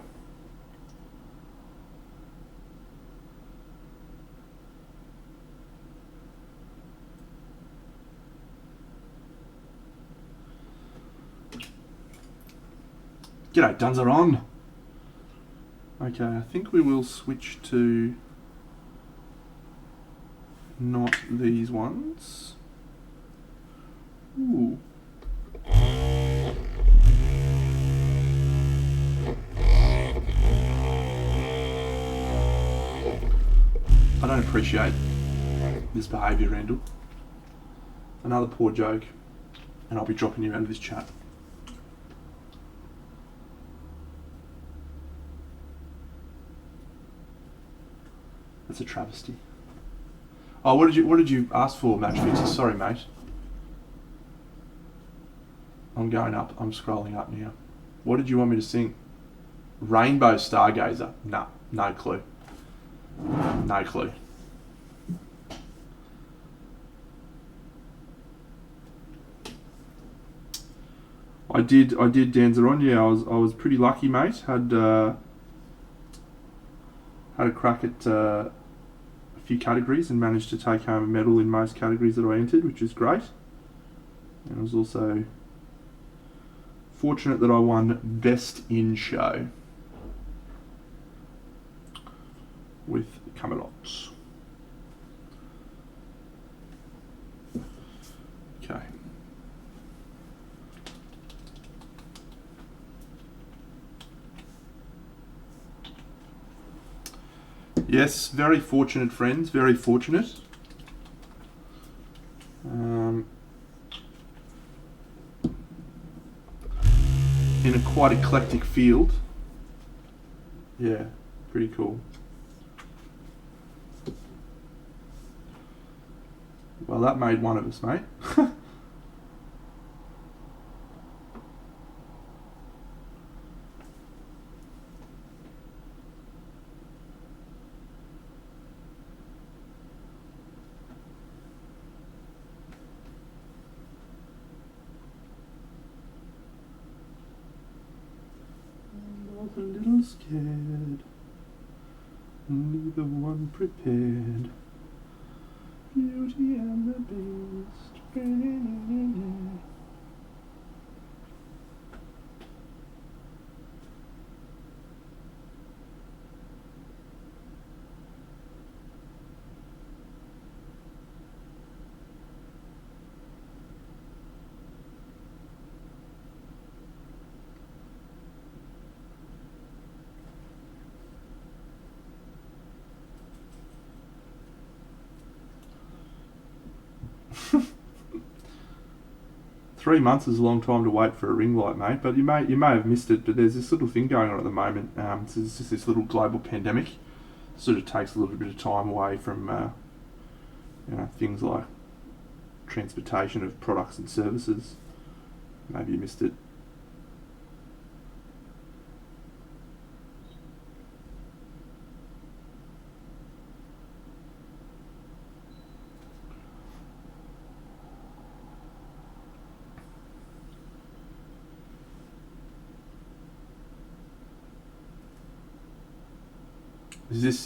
[SPEAKER 1] G'day, Duns are on. Okay, I think we will switch to not these ones. Ooh. I don't appreciate this behaviour, Randall. Another poor joke, and I'll be dropping you out of this chat. That's a travesty. Oh, what did you ask for, Match Fixes? Sorry, mate. I'm going up. I'm scrolling up now. What did you want me to sing? Rainbow Stargazer. Nah, no clue. No clue. I did Danzeron. Yeah, I was pretty lucky, mate. Had a crack at a few categories and managed to take home a medal in most categories that I entered, which is great. And I was also fortunate that I won Best in Show with Camelot. Okay. Yes, very fortunate, friends. Very fortunate. In a quite eclectic field. Yeah, pretty cool. Well, that made one of us, mate. A little scared, neither one prepared. Beauty and the Beast. 3 months is a long time to wait for a ring light, mate. But you may have missed it. But there's this little thing going on at the moment. So it's just this little global pandemic. Sort of takes a little bit of time away from things like transportation of products and services. Maybe you missed it.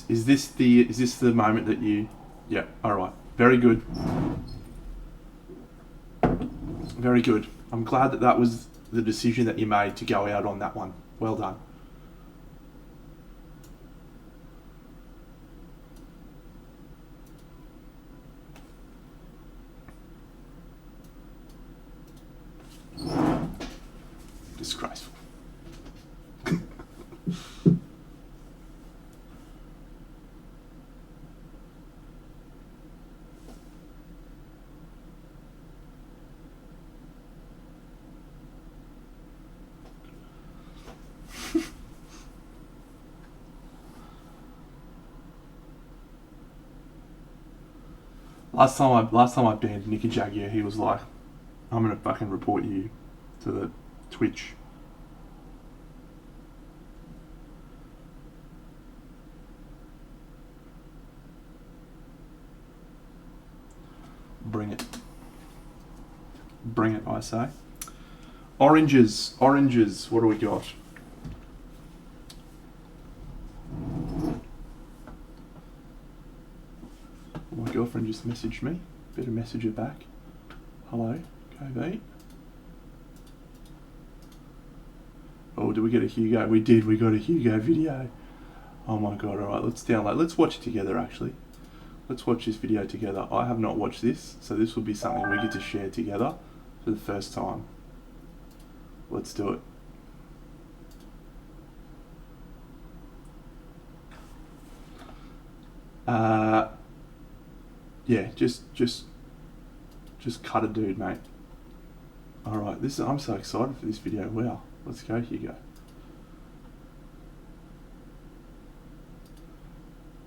[SPEAKER 1] Is this the moment that you? Yeah. All right. Very good. Very good. I'm glad that was the decision that you made to go out on that one. Well done. Disgraceful. Last time I banned Nicky Jaguar, he was like, "I'm gonna fucking report you to the Twitch." Bring it. Bring it, I say. Oranges. What do we got? My girlfriend just messaged me. Better message her back. Hello, KB. Oh, did we get a Hugo? We did. We got a Hugo video. Oh my god! All right, let's download. Let's watch it together. Actually, let's watch this video together. I have not watched this, so this will be something we get to share together for the first time. Let's do it. Yeah, just cut a dude, mate. All right, I'm so excited for this video. Wow, let's go, Hugo.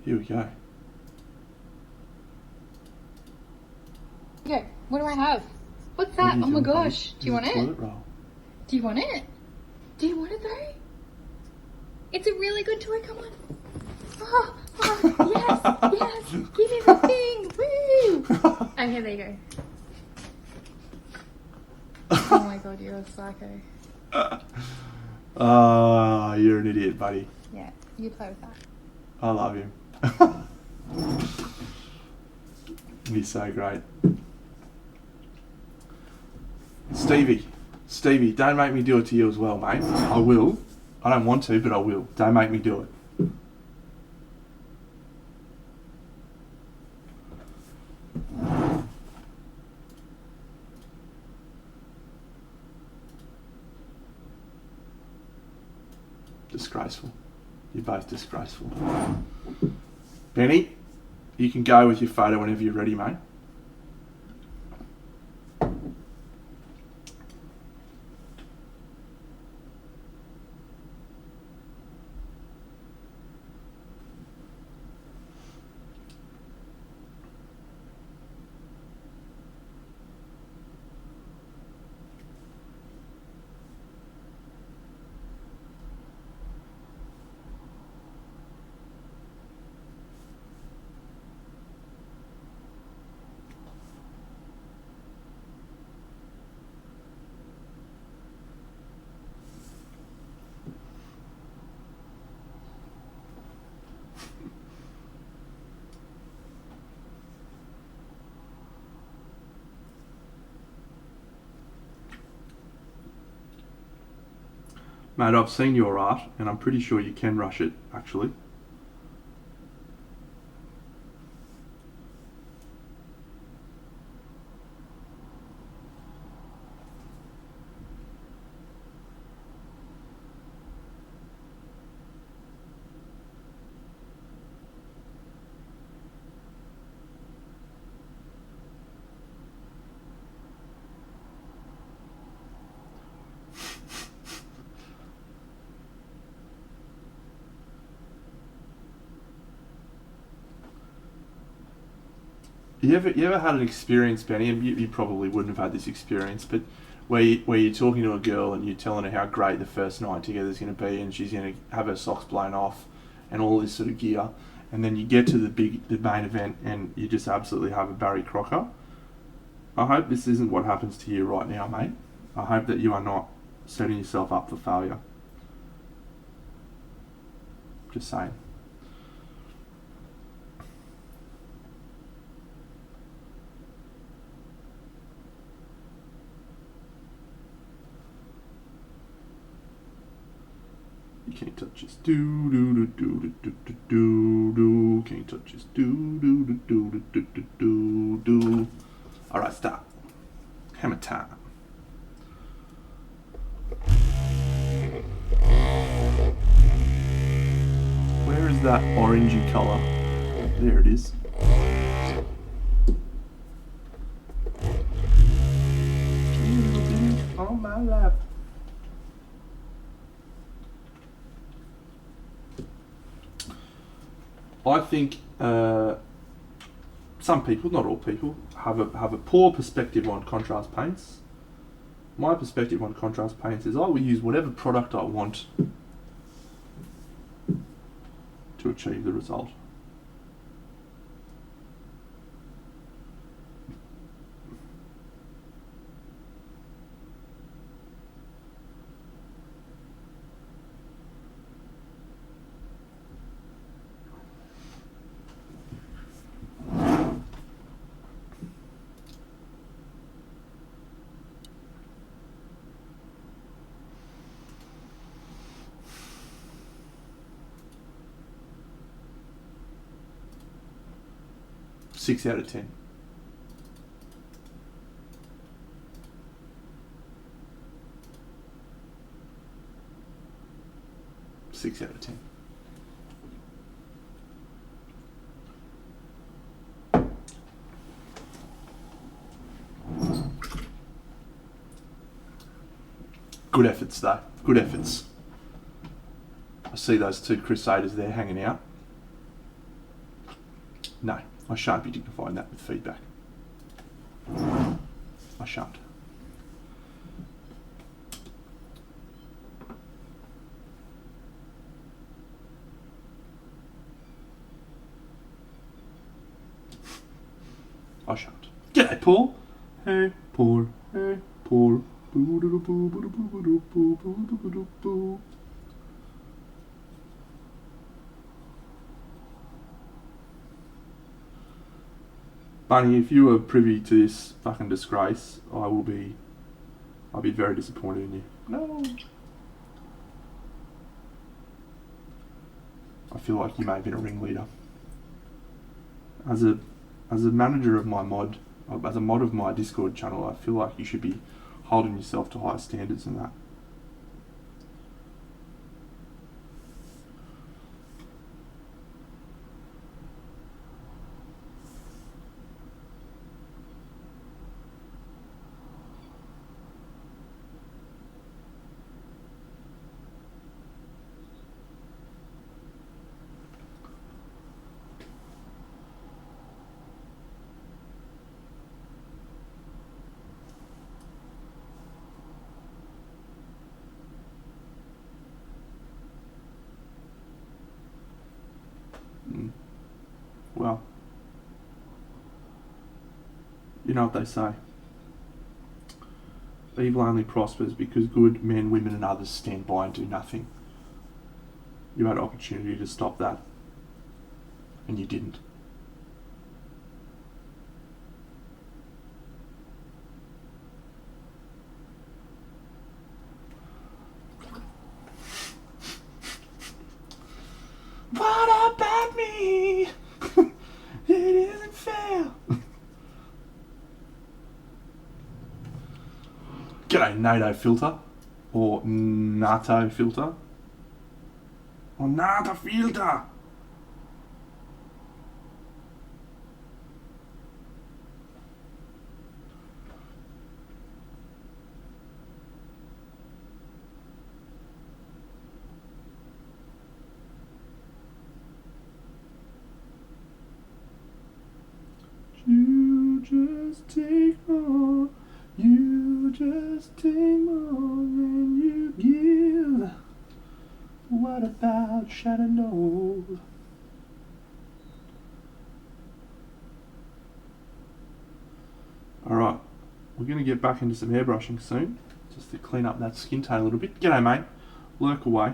[SPEAKER 1] Here we go.
[SPEAKER 2] Okay, what do I have? What's that? Oh my gosh. Do you want it?
[SPEAKER 1] Toilet roll.
[SPEAKER 2] Do you want it? Do you want it though? It's a really good toy, come on. Oh, yes, give me the thing, woo! Okay, there you go. Oh my god, you're a psycho.
[SPEAKER 1] You're an idiot, buddy.
[SPEAKER 2] Yeah, you play with that.
[SPEAKER 1] I love him. He's so great. Stevie, don't make me do it to you as well, mate. I will. I don't want to, but I will. Don't make me do it. Disgraceful. You're both disgraceful. Benny, you can go with your photo whenever you're ready, mate. Mate, I've seen your art, and I'm pretty sure you can rush it, actually. You ever had an experience, Benny, and you probably wouldn't have had this experience, but where you're talking to a girl and you're telling her how great the first night together is going to be, and she's going to have her socks blown off, and all this sort of gear, and then you get to the main event and you just absolutely have a Barry Crocker. I hope this isn't what happens to you right now, mate. I hope that you are not setting yourself up for failure. Just saying. You can't touch us. Do do do do do do do do. Can't touch us. Do do do do do do do do. All right, stop. Hammer time. Where is that orangey colour? There it is. On my lap. I think some people, not all people, have a poor perspective on contrast paints. My perspective on contrast paints is I will use whatever product I want to achieve the result. Six out of 10. Six out of 10. Good efforts though. Good efforts. I see those two crusaders there hanging out. No, I shan't be dignifying that with feedback. I shan't. I shan't. G'day, Paul. Hey, Paul. Hey, Paul. Bunny, if you were privy to this fucking disgrace, I'll be very disappointed in you. No. I feel like you may have been a ringleader. As a manager of my mod, as a mod of my Discord channel, I feel like you should be holding yourself to higher standards than that. Well, you know what they say. Evil only prospers because good men, women and others stand by and do nothing. You had opportunity to stop that, and you didn't. What about me? It isn't fair. G'day, NATO filter. Or NATO filter. Or NATO filter. just take more. You just take more than you give. What about Shadow Knoll? Alright, we're going to get back into some airbrushing soon, just to clean up that skin tone a little bit. G'day mate, lurk away.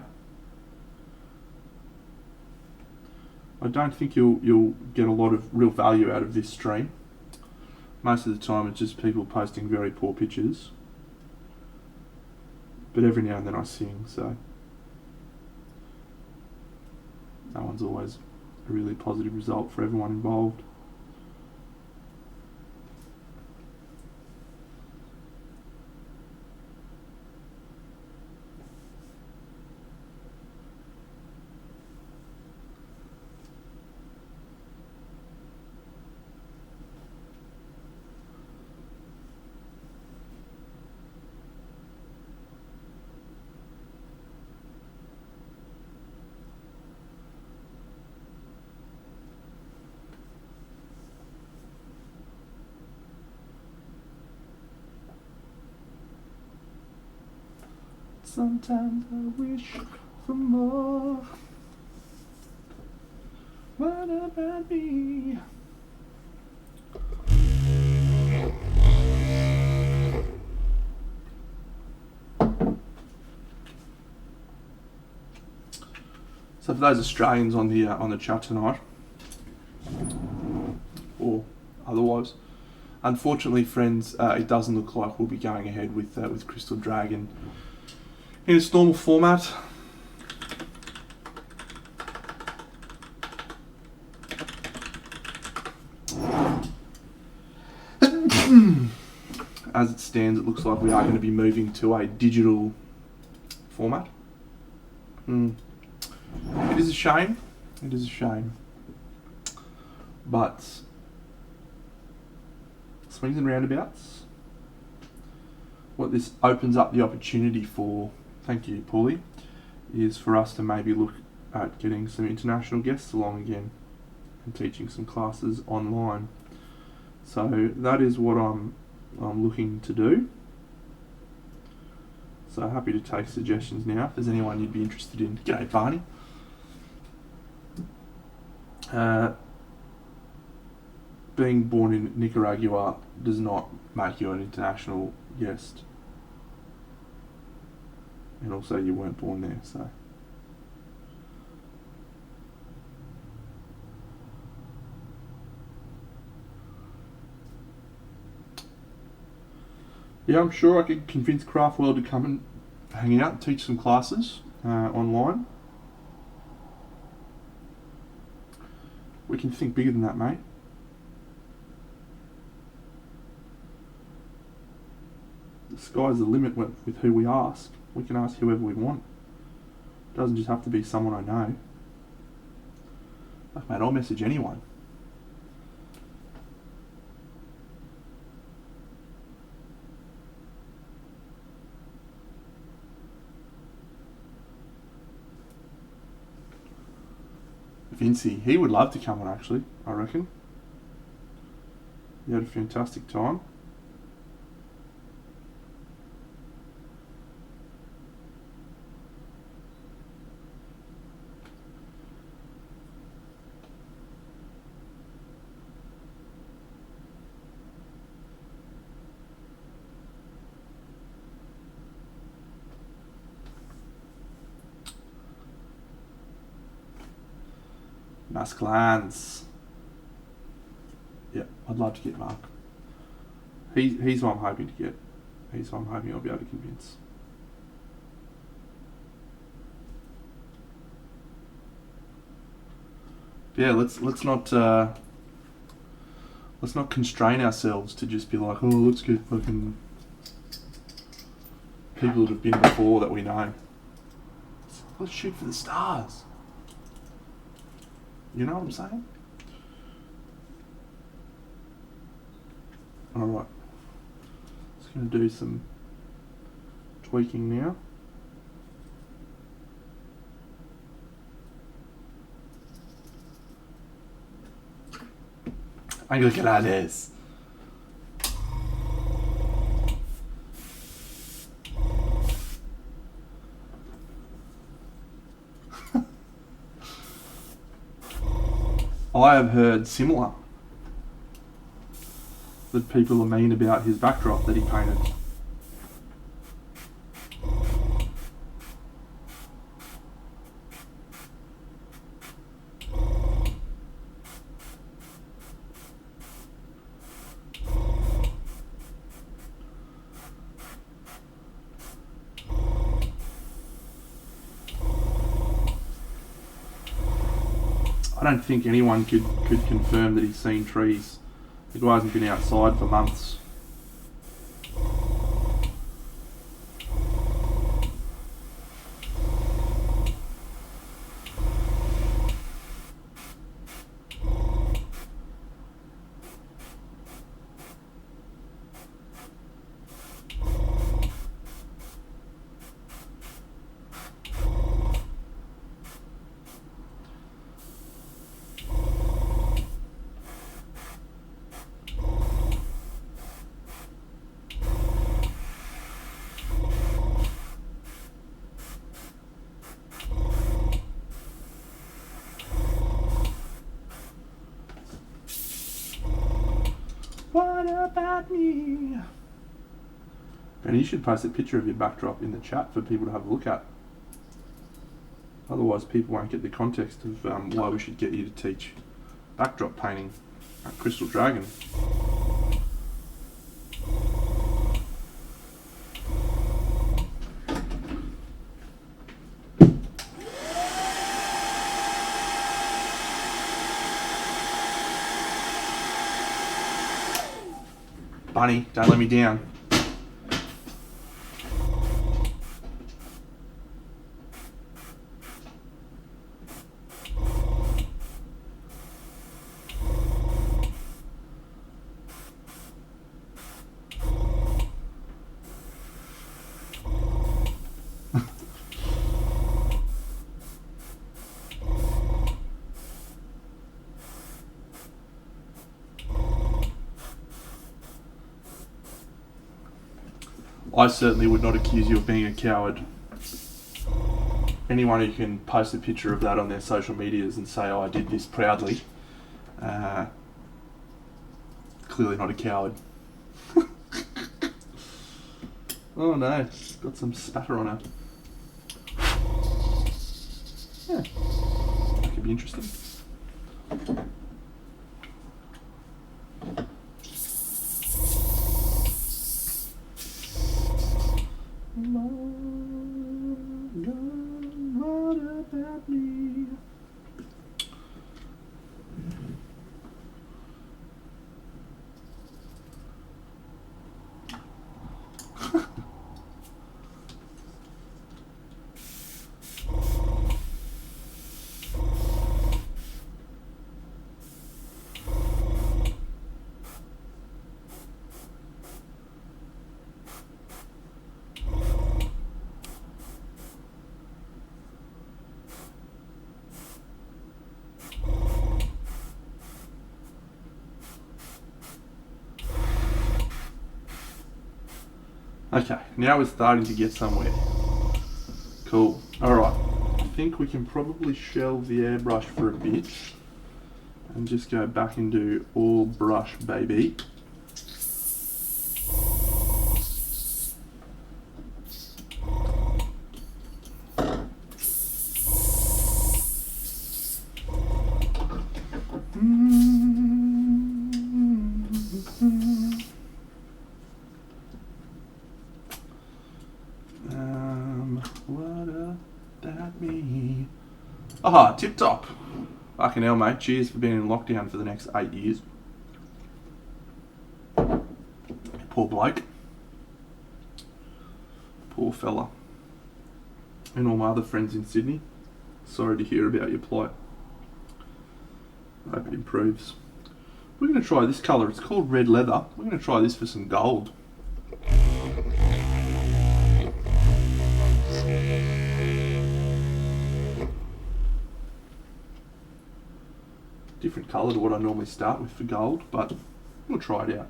[SPEAKER 1] I don't think you'll get a lot of real value out of this stream. Most of the time it's just people posting very poor pictures. But every now and then I sing, so that one's always a really positive result for everyone involved. Sometimes I wish for more. What about me? So for those Australians on the chat tonight, or otherwise, unfortunately, friends, it doesn't look like we'll be going ahead with Crystal Dragon in its normal format. As it stands, it looks like we are going to be moving to a digital format. It is a shame. It is a shame. But swings and roundabouts. What this opens up the opportunity for, thank you, Paulie, is for us to maybe look at getting some international guests along again and teaching some classes online. So that is what I'm looking to do. So happy to take suggestions now if there's anyone you'd be interested in. G'day, Barney. Being born in Nicaragua does not make you an international guest. And also you weren't born there, so. Yeah, I'm sure I could convince Craftworld to come and hang out and teach some classes online. We can think bigger than that, mate. The sky's the limit with who we ask. We can ask whoever we want. It doesn't just have to be someone I know. Like, mate, I'll message anyone. Vincey, he would love to come on actually, I reckon. He had a fantastic time. Masclans. Yeah, I'd love to get Mark. He's what I'm hoping to get. He's what I'm hoping I'll be able to convince. Yeah, let's not constrain ourselves to just be like, oh, let's get fucking people that have been before that we know. Let's shoot for the stars. You know what I'm saying? Alright. Just going to do some tweaking now. Anglicales. I have heard similar. That people are mean about his backdrop that he painted. I don't think anyone could confirm that he's seen trees. The guy hasn't been outside for months. What about me? And you should post a picture of your backdrop in the chat for people to have a look at. Otherwise people won't get the context of why we should get you to teach backdrop painting at Crystal Dragon. Bunny, don't let me down. I certainly would not accuse you of being a coward. Anyone who can post a picture of that on their social medias and say, oh, I did this proudly, clearly not a coward. Oh no, got some spatter on her. Yeah, that could be interesting. What about me? Okay, now we're starting to get somewhere. Cool. Alright, I think we can probably shelve the airbrush for a bit and just go back and do all brush, baby. What about me? Aha, tip top. Fucking hell, mate. Cheers for being in lockdown for the next 8 years. Poor bloke. Poor fella. And all my other friends in Sydney. Sorry to hear about your plight. I hope it improves. We're going to try this colour. It's called red leather. We're going to try this for some gold. Different colour to what I normally start with for gold, but we'll try it out.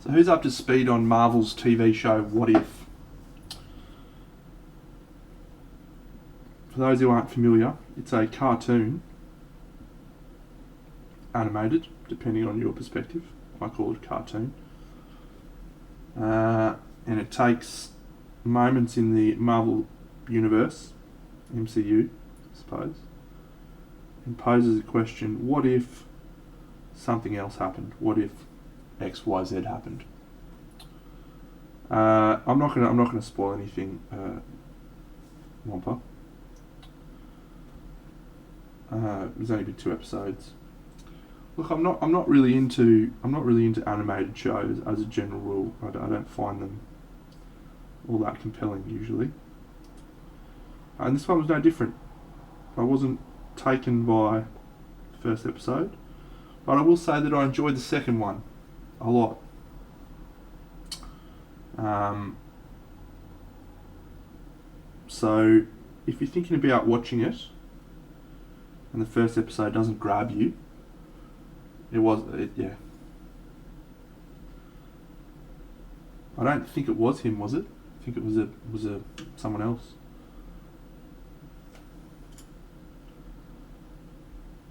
[SPEAKER 1] So who's up to speed on Marvel's TV show What If? For those who aren't familiar, it's a cartoon, animated, depending on your perspective. I call it a cartoon. And it takes moments in the Marvel universe, MCU, I suppose, and poses a question: what if something else happened? What if X, Y, Z happened? I'm not gonna spoil anything, Wampa. There's only been 2 episodes. Look, I'm not really into animated shows as a general rule. I don't find them all that compelling usually. And this one was no different. I wasn't taken by the first episode, but I will say that I enjoyed the second one a lot. So if you're thinking about watching it and the first episode doesn't grab you, yeah. I don't think it was him, was it? I think it was someone else.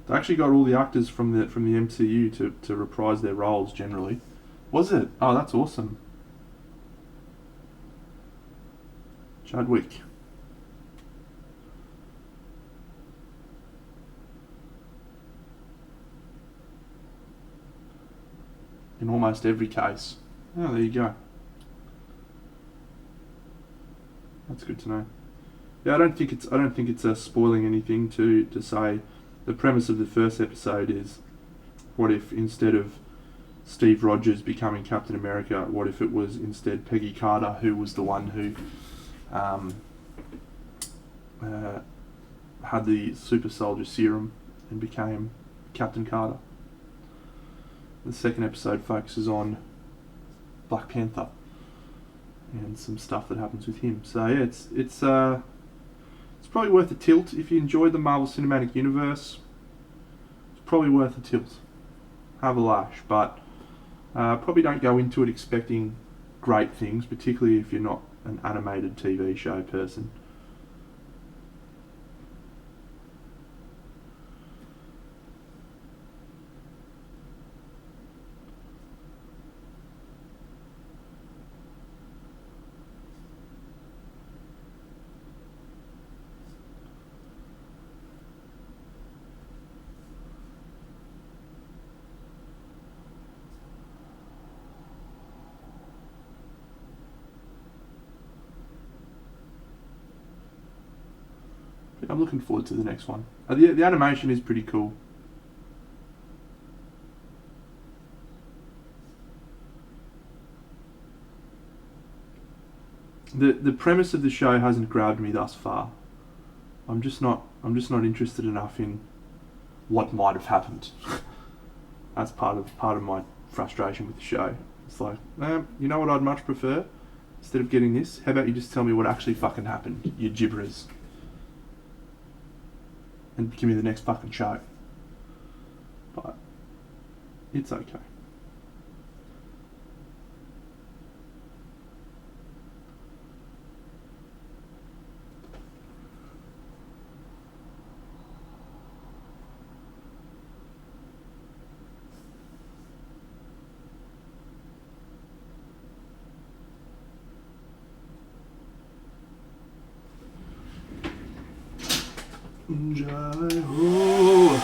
[SPEAKER 1] They actually got all the actors from the MCU to reprise their roles generally. Was it? Oh, that's awesome. Chadwick. In almost every case. Oh, there you go. That's good to know. Yeah, I don't think it's spoiling anything to say the premise of the first episode is, what if instead of Steve Rogers becoming Captain America, what if it was instead Peggy Carter who was the one who had the super soldier serum and became Captain Carter. The second episode focuses on Black Panther and some stuff that happens with him. So yeah, it's probably worth a tilt if you enjoyed the Marvel Cinematic Universe. It's probably worth a tilt. Have a lash, but probably don't go into it expecting great things, particularly if you're not an animated TV show person. I'm looking forward to the next one. The animation is pretty cool. The premise of the show hasn't grabbed me thus far. I'm just not interested enough in what might have happened. That's part of my frustration with the show. It's like, you know what I'd much prefer? Instead of getting this, how about you just tell me what actually fucking happened, you gibberers? And give me the next fucking show. But it's okay. Jai ho,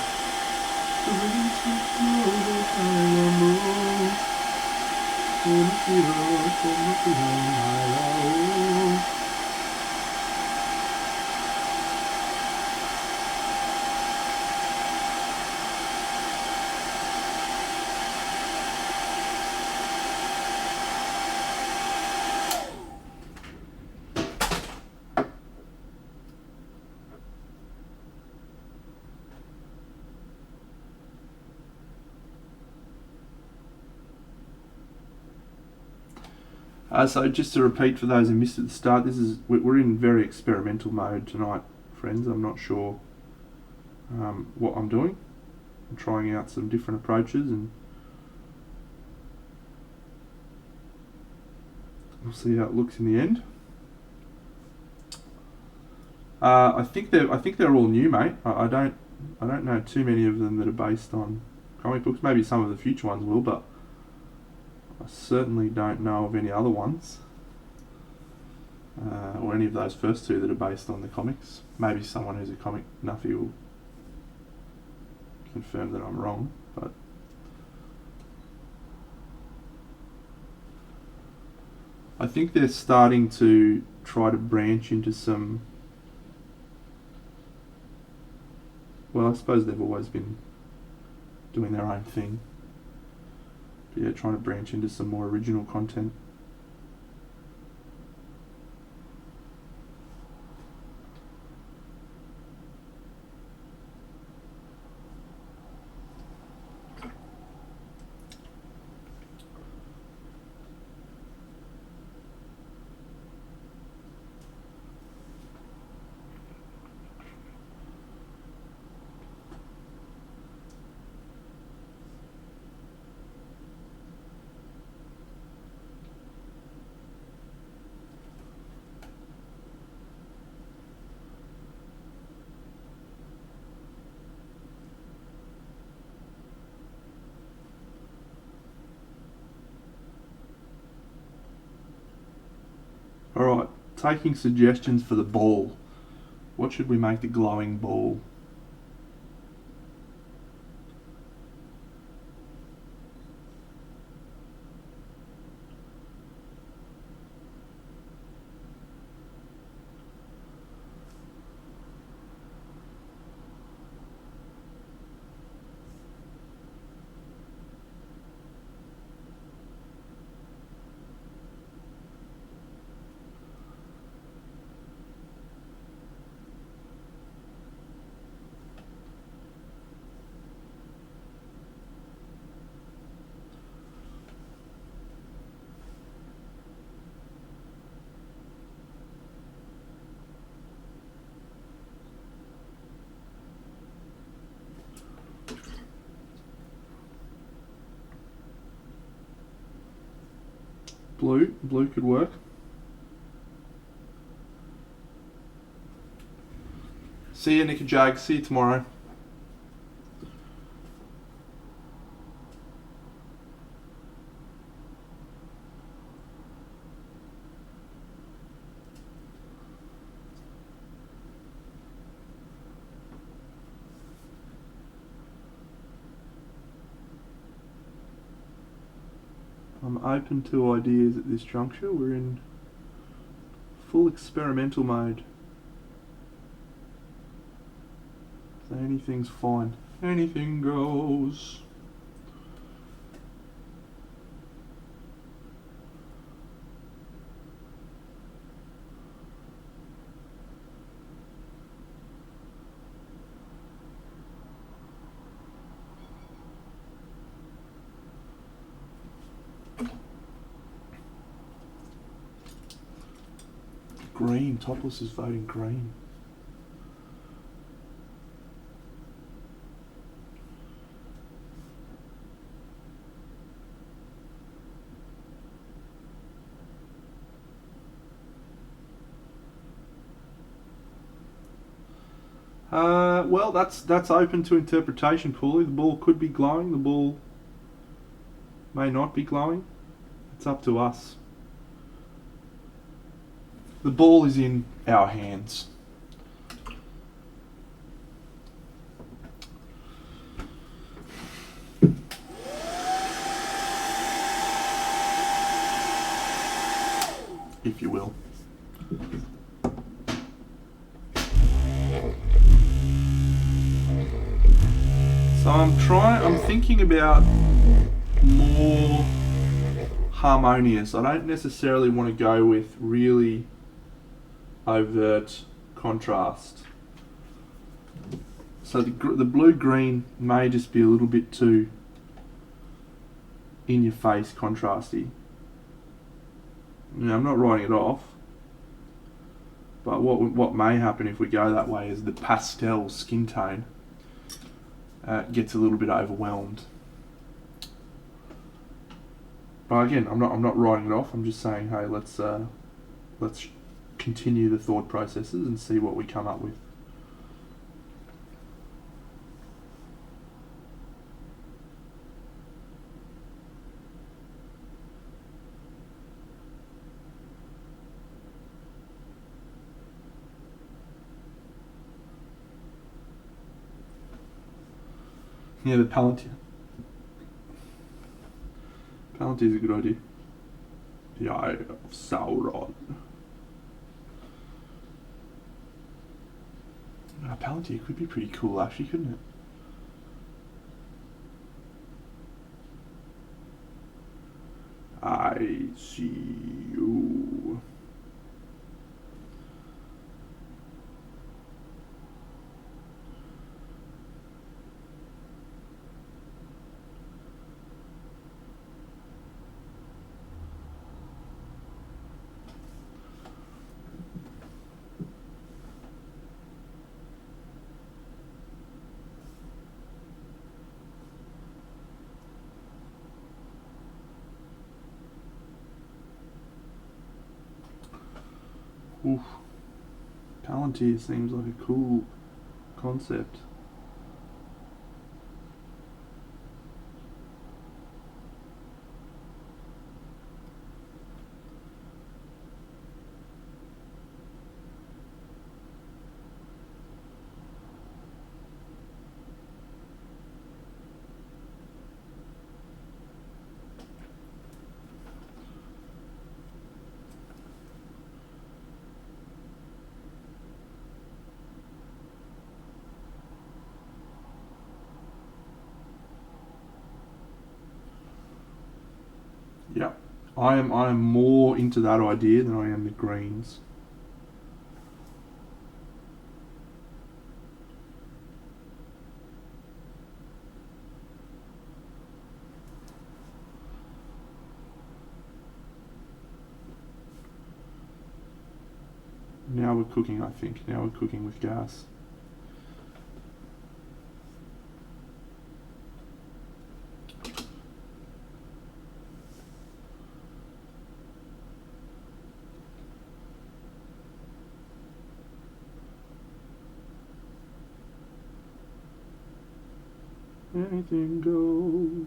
[SPEAKER 1] so just to repeat for those who missed at the start, we're in very experimental mode tonight, friends. I'm not sure what I'm doing. I'm trying out some different approaches, and We'll see how it looks in the end. I think they're all new, mate. I don't know too many of them that are based on comic books. Maybe some of the future ones will, but I certainly don't know of any other ones. Or any of those first two that are based on the comics. Maybe someone who's a comic nuffy will confirm that I'm wrong, but I think they're starting to try to branch into some... Well, I suppose they've always been doing their own thing. But yeah, trying to branch into some more original content. Alright, taking suggestions for the ball. What should we make the glowing ball? Blue could work. See you, Nick and Jag. See you tomorrow. I'm open to ideas at this juncture. We're in full experimental mode. So anything's fine. Anything goes. Green. Topless is voting green. Well, that's open to interpretation, Paulie. The ball could be glowing. The ball may not be glowing. It's up to us. The ball is in our hands. If you will. So I'm thinking about more harmonious. I don't necessarily want to go with really overt contrast. So the blue-green may just be a little bit too in-your-face contrasty. I'm not writing it off, but what may happen if we go that way is the pastel skin tone gets a little bit overwhelmed. But again, I'm not writing it off. I'm just saying, hey, let's continue the thought processes and see what we come up with. Yeah, the Palantir. Palantir is a good idea. The Eye of Sauron. Palantir could be pretty cool, actually, couldn't it? I see you. Oof. Palantir seems like a cool concept. Yeah, I am more into that idea than I am the greens. Now we're cooking, I think. Now we're cooking with gas. Anything goes.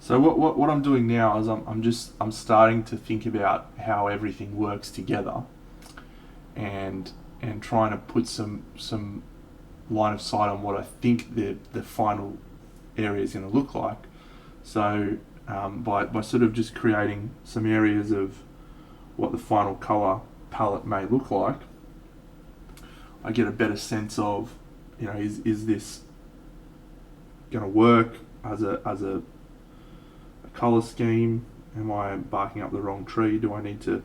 [SPEAKER 1] So what I'm doing now is I'm starting to think about how everything works together, and trying to put some line of sight on what I think the final area is going to look like. So by sort of just creating some areas of what the final colour palette may look like, I get a better sense of, is this going to work as a colour scheme? Am I barking up the wrong tree? Do I need to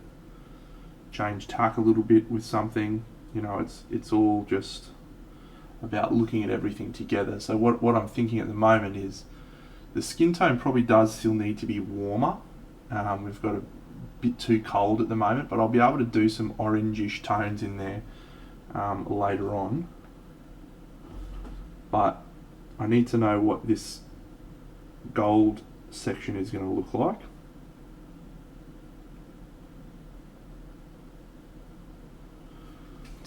[SPEAKER 1] change tack a little bit with something? It's all just about looking at everything together. So what I'm thinking at the moment is the skin tone probably does still need to be warmer. We've got a bit too cold at the moment, but I'll be able to do some orangish tones in there later on. But I need to know what this gold section is going to look like.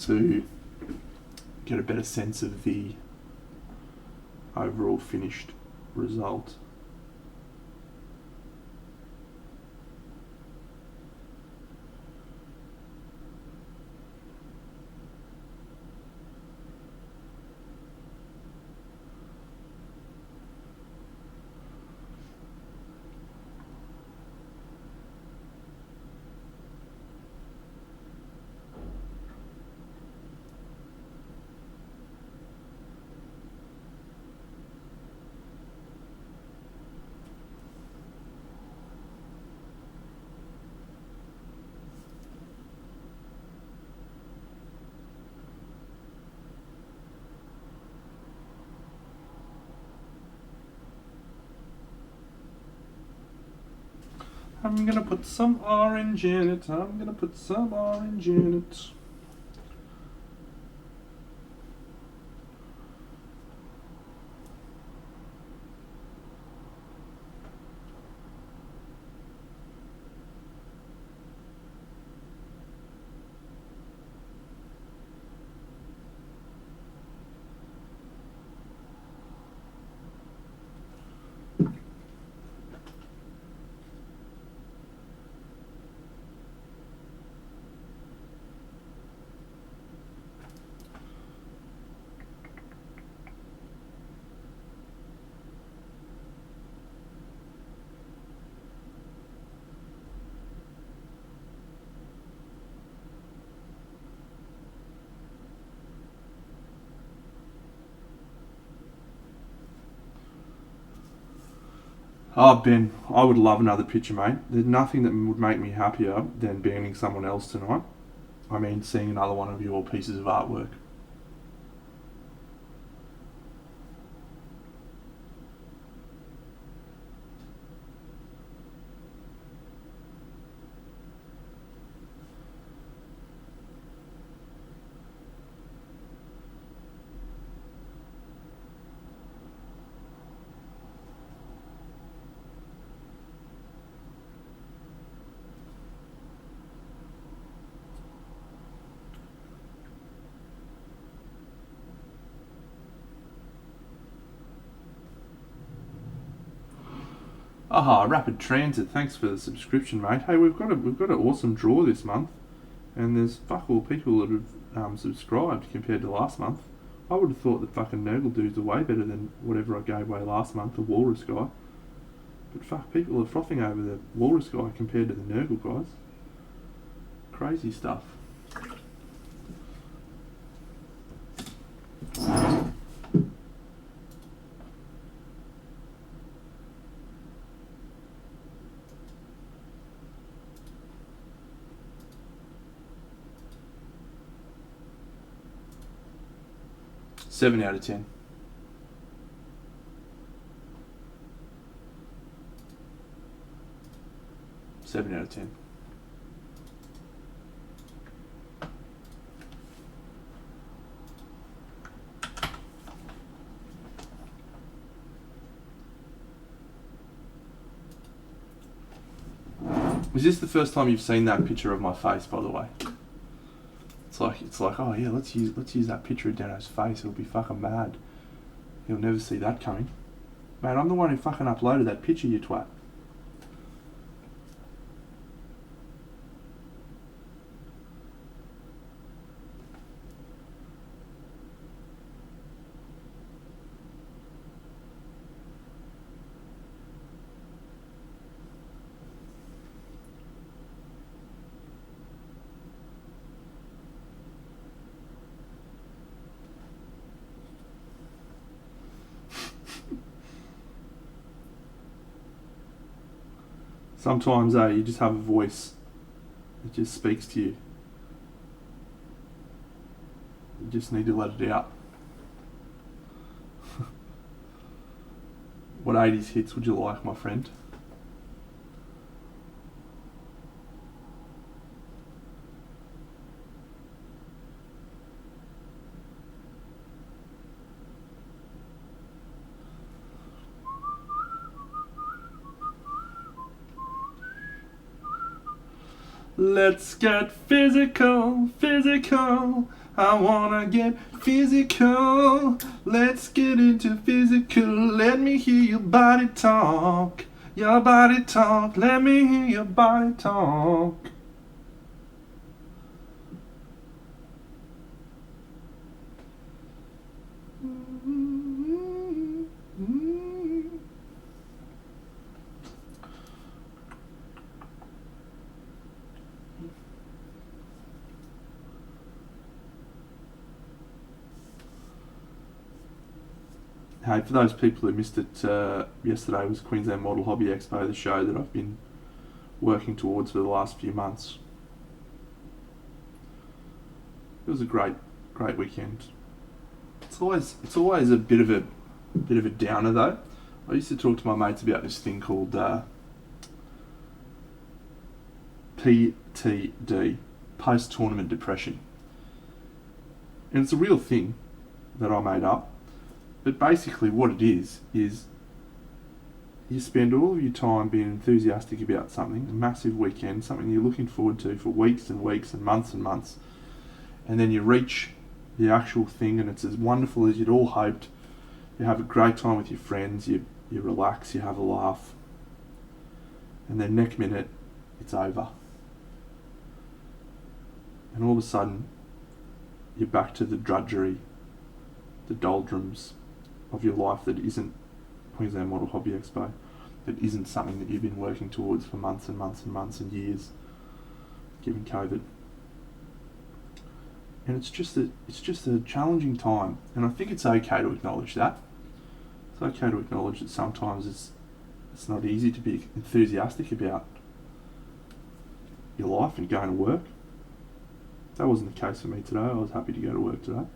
[SPEAKER 1] To get a better sense of the overall finished result. I'm gonna put some orange in it. I'm gonna put some orange in it. Oh, Ben, I would love another picture, mate. There's nothing that would make me happier than banning someone else tonight. I mean, seeing another one of your pieces of artwork. Aha, Rapid Transit. Thanks for the subscription, mate. Hey, we've got an awesome draw this month, and there's fuck all people that have subscribed compared to last month. I would have thought the fucking Nurgle dudes are way better than whatever I gave away last month, the Walrus guy. But fuck, people are frothing over the Walrus guy compared to the Nurgle guys. Crazy stuff. Seven out of 10. Seven out of 10. Was this the first time you've seen that picture of my face, by the way? It's like, oh yeah, let's use that picture of Dano's face. It'll be fucking mad. He'll never see that coming. Man, I'm the one who fucking uploaded that picture, you twat. Sometimes, you just have a voice that just speaks to you. You just need to let it out. What 80s hits would you like, my friend? Let's get physical, physical. I wanna get physical. Let's get into physical. Let me hear your body talk. Your body talk. Let me hear your body talk. Hey, for those people who missed it, yesterday was Queensland Model Hobby Expo, the show that I've been working towards for the last few months. It was a great weekend. It's always a bit of a downer though. I used to talk to my mates about this thing called PTD, post-tournament depression. And it's a real thing that I made up. But basically what it is you spend all of your time being enthusiastic about something, a massive weekend, something you're looking forward to for weeks and weeks and months, and then you reach the actual thing and it's as wonderful as you'd all hoped. You have a great time with your friends, you relax, you have a laugh, and then next minute it's over. And all of a sudden you're back to the drudgery, the doldrums of your life that isn't Queensland Model Hobby Expo, that isn't something that you've been working towards for months and months and months and years, given COVID. And it's just a challenging time, and I think it's okay to acknowledge that. It's okay to acknowledge that sometimes it's not easy to be enthusiastic about your life and going to work. That wasn't the case for me today. I was happy to go to work today.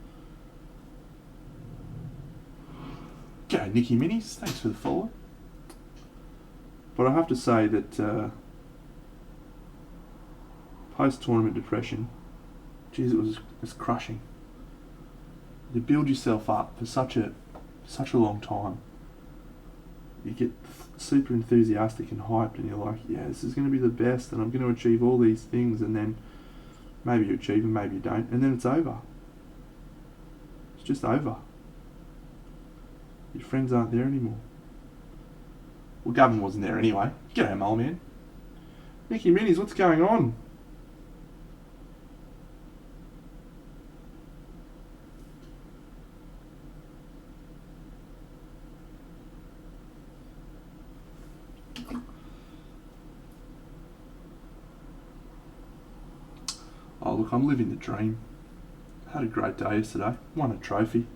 [SPEAKER 1] Go Nicky Minis, thanks for the follow. But I have to say that post-tournament depression, geez, it was crushing. You build yourself up for such a long time. You get super enthusiastic and hyped and you're like, yeah, this is going to be the best and I'm going to achieve all these things, and then maybe you achieve them, maybe you don't, and then it's over. It's just over. Your friends aren't there anymore. Well, Gavin wasn't there anyway. G'day, mole man. Nicky Minis, what's going on? Oh, look, I'm living the dream. Had a great day yesterday. Won a trophy.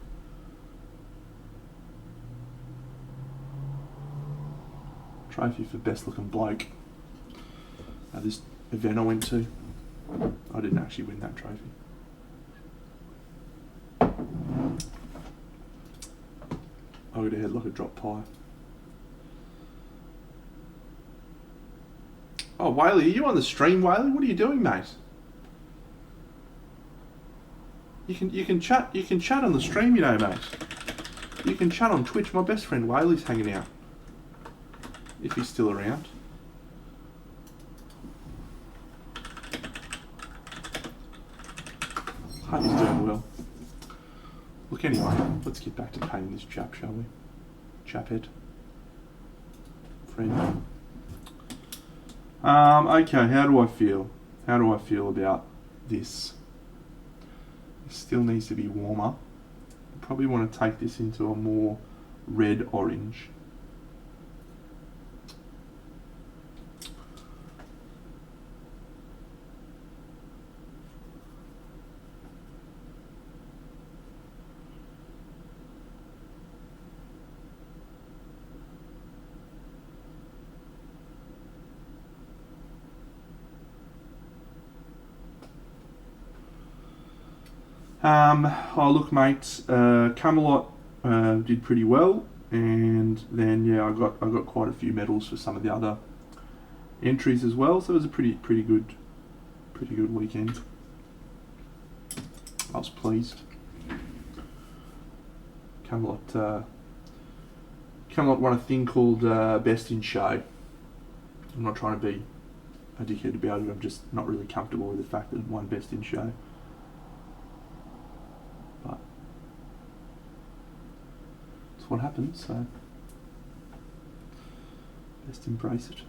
[SPEAKER 1] Trophy for best looking bloke. This event I went to, I didn't actually win that trophy. I got a head like a drop pie. Oh, Whaley, are you on the stream, Whaley? What are you doing, mate? You can chat on the stream, you know, mate. You can chat on Twitch. My best friend Whaley's hanging out. If he's still around. Hope he's doing well. Look, anyway, let's get back to painting this chap, shall we? Chaphead. Friend. Okay, how do I feel? How do I feel about this? It still needs to be warmer. I probably want to take this into a more red-orange. Oh look, mate, Camelot did pretty well, and then yeah, I got quite a few medals for some of the other entries as well. So it was a pretty good weekend. I was pleased. Camelot won a thing called Best in Show. I'm not trying to be a dickhead about it. I'm just not really comfortable with the fact that it won Best in Show. But it's what happens, so best embrace it.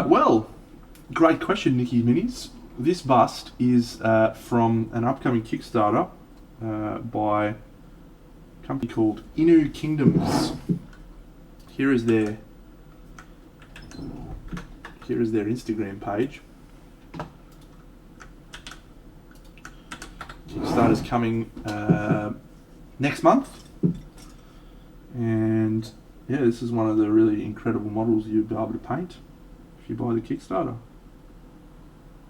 [SPEAKER 1] Well, great question, Nicky Minis. This bust is from an upcoming Kickstarter by a company called INU Kingdoms. Here is their here is their Instagram page. Kickstarter's coming next month, and yeah, this is one of the really incredible models you'll be able to paint if you buy the Kickstarter,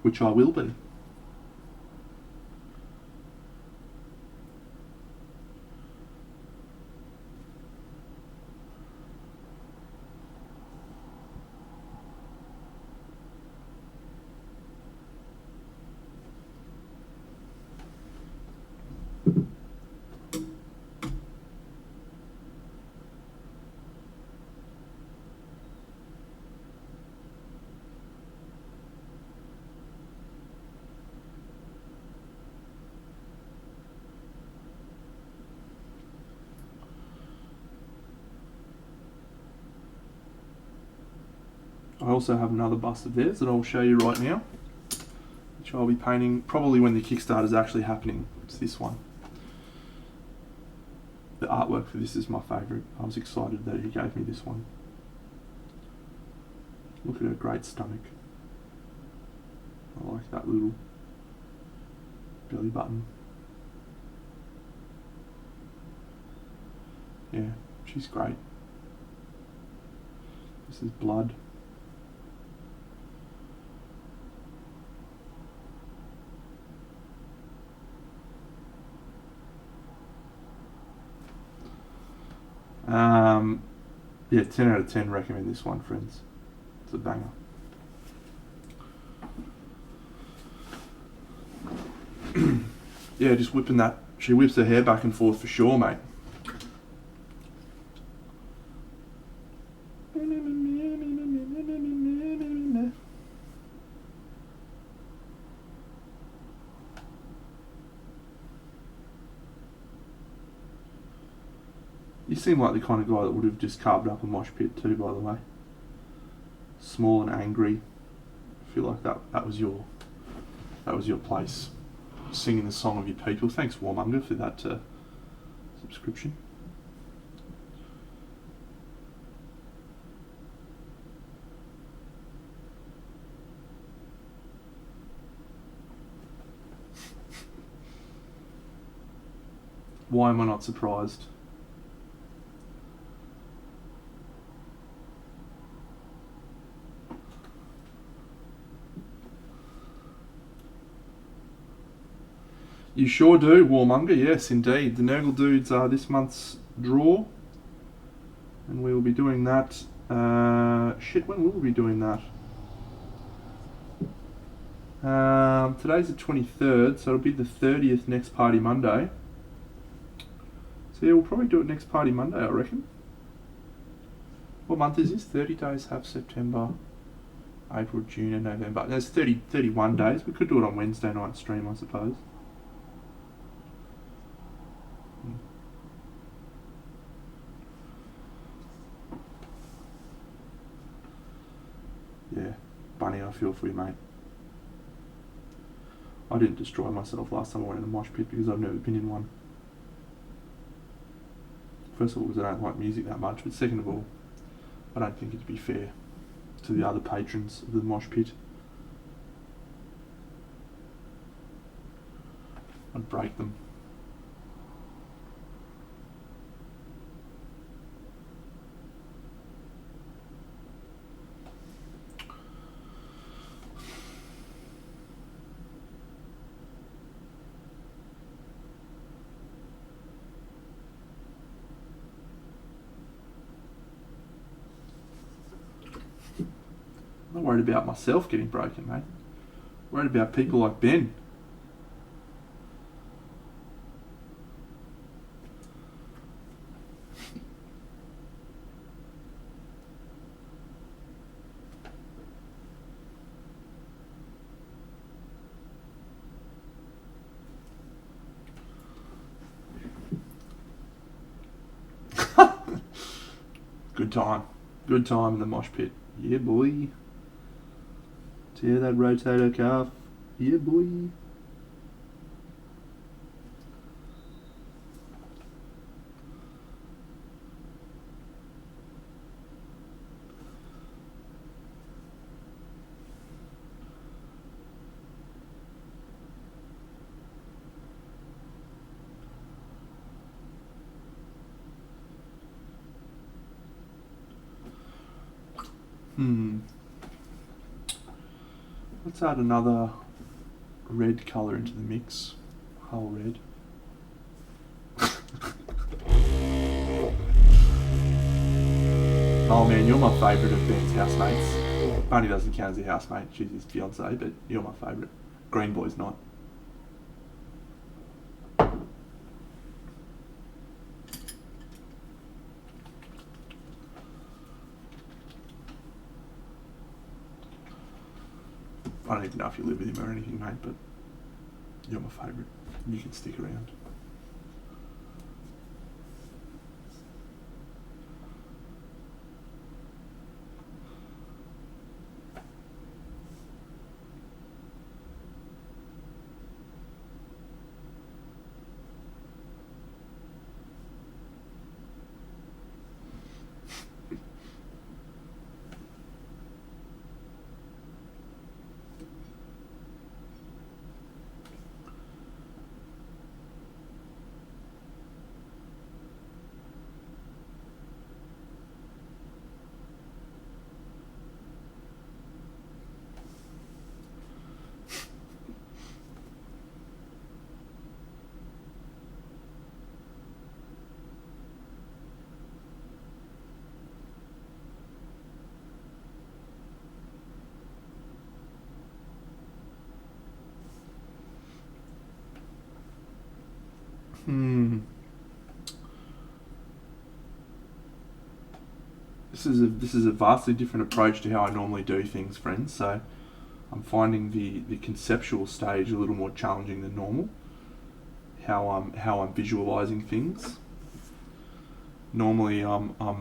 [SPEAKER 1] which I will be. I also have another bust of theirs that I'll show you right now, which I'll be painting probably when the Kickstarter is actually happening. It's this one. The artwork for this is my favourite. I was excited that he gave me this one. Look at her great stomach. I like that little belly button. Yeah, she's great. This is blood. Yeah, 10 out of 10 recommend this one, friends. It's a banger. Yeah, just whipping that. She whips her hair back and forth for sure, mate. You seem like the kind of guy that would have just carved up a mosh pit too, by the way. Small and angry. I feel like that was your place. Singing the song of your people. Thanks, Warmonger, for that subscription. Why am I not surprised? You sure do, Warmonger. Yes, indeed. The Nurgle Dudes are this month's draw, and we will be doing that. When will we be doing that? Today's the 23rd, so it'll be the 30th next Party Monday. So yeah, we'll probably do it next Party Monday, I reckon. What month is this? 30 days have September, April, June and November. There's 31 days. We could do it on Wednesday night stream, I suppose. Yeah, Bunny, I feel for you, mate. I didn't destroy myself last time I went in a mosh pit because I've never been in one. First of all, because I don't like music that much, but second of all, I don't think it'd be fair to the other patrons of the mosh pit. I'd break them. I'm not worried about myself getting broken, mate. I'm worried about people like Ben. Good time. Good time in the mosh pit. Yeah, boy. Tear that rotator cuff. Yeah, boy. Let's add another red colour into the mix. Whole red. Oh man, you're my favourite of Ben's housemates. Bunny doesn't count as a housemate, she's his fiancée, but you're my favourite. Green Boy's not. I don't even know if you live with him or anything, mate, but you're my favourite. You can stick around. This is a vastly different approach to how I normally do things, friends. So I'm finding the conceptual stage a little more challenging than normal. How I'm visualizing things. Normally I'm a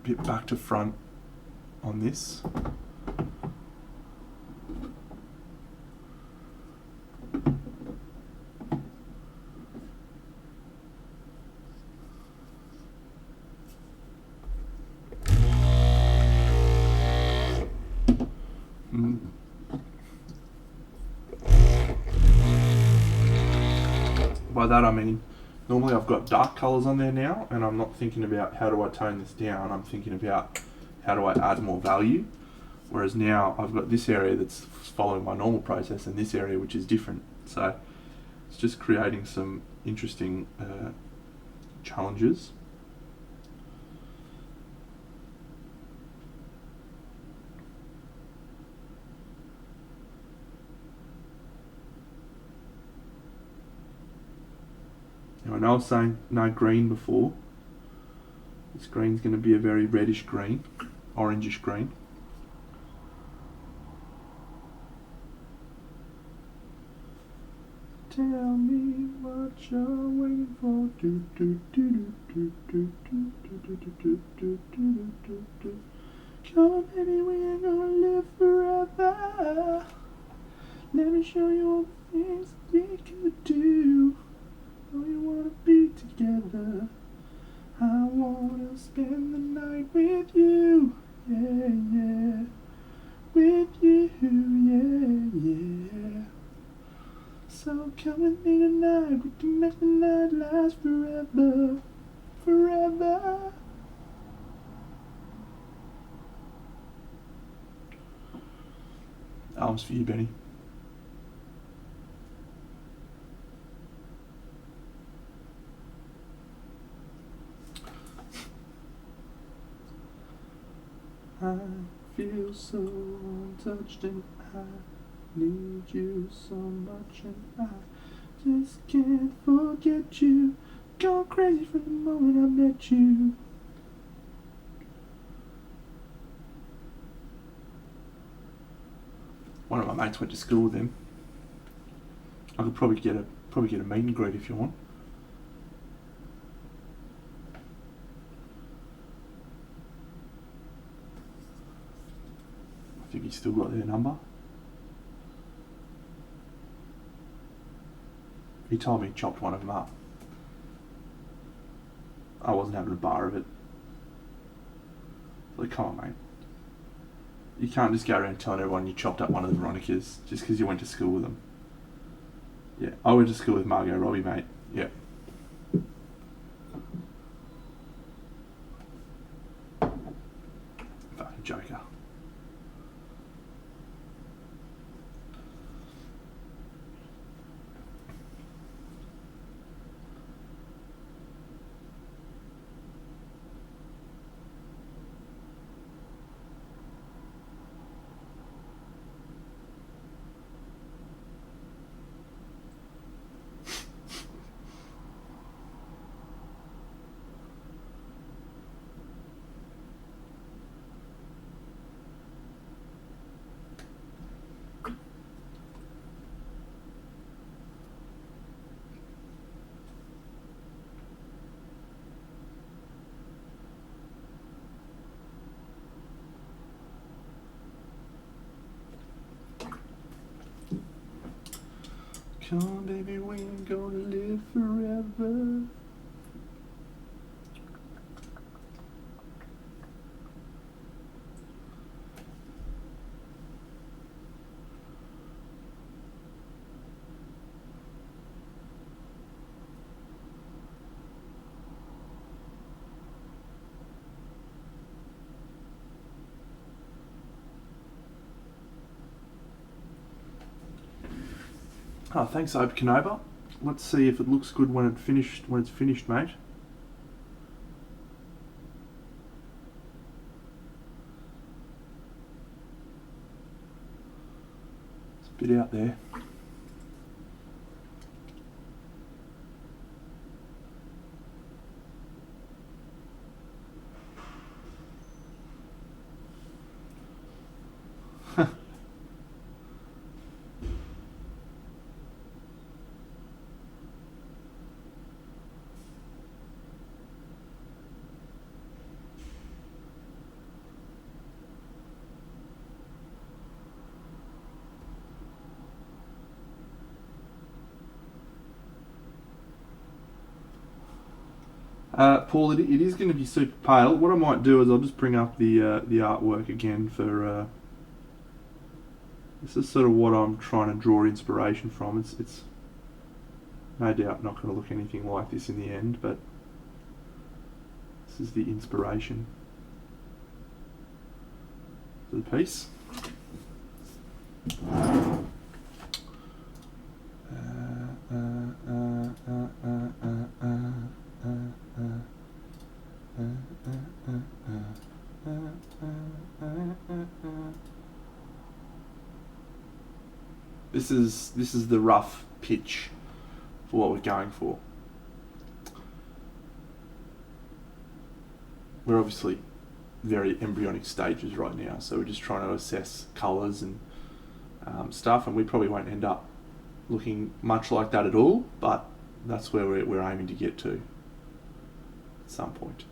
[SPEAKER 1] bit back to front on this. By that I mean, normally I've got dark colours on there now, and I'm not thinking about how do I tone this down, I'm thinking about how do I add more value. Whereas now I've got this area that's following my normal process and this area which is different. So it's just creating some interesting challenges. Now I know I was saying no green before. This green's going to be a very reddish green, orangish green. Tell me what you're waiting for. Come on, baby, we ain't gonna live forever. Let me show you all the things we could do. Oh, you wanna be together. I wanna spend the night with you. Yeah, yeah. With you, yeah, yeah. So come with me tonight, we can make the night last forever, forever. Arms for you, Benny. I feel so untouched and I need you so much and I just can't forget you. Gone crazy from the moment I met you. One of my mates went to school with him. I could probably get a meet and greet if you want. I think he's still got their number. He told me he chopped one of them up. I wasn't having a bar of it. Like, come on, mate. You can't just go around telling everyone you chopped up one of the Veronicas just because you went to school with them. Yeah, I went to school with Margot Robbie, mate. Yeah. Fucking joking. Come on, baby, we ain't gonna live forever. Oh, thanks, Ope Canova. Let's see if it looks good when it's finished, mate. It's a bit out there. Paul, it is going to be super pale. What I might do is I'll just bring up the artwork again for. This is sort of what I'm trying to draw inspiration from. It's no doubt not going to look anything like this in the end, but this is the inspiration for the piece. This is the rough pitch for what we're going for. We're obviously very embryonic stages right now, so we're just trying to assess colours and stuff, and we probably won't end up looking much like that at all, but that's where we're aiming to get to at some point.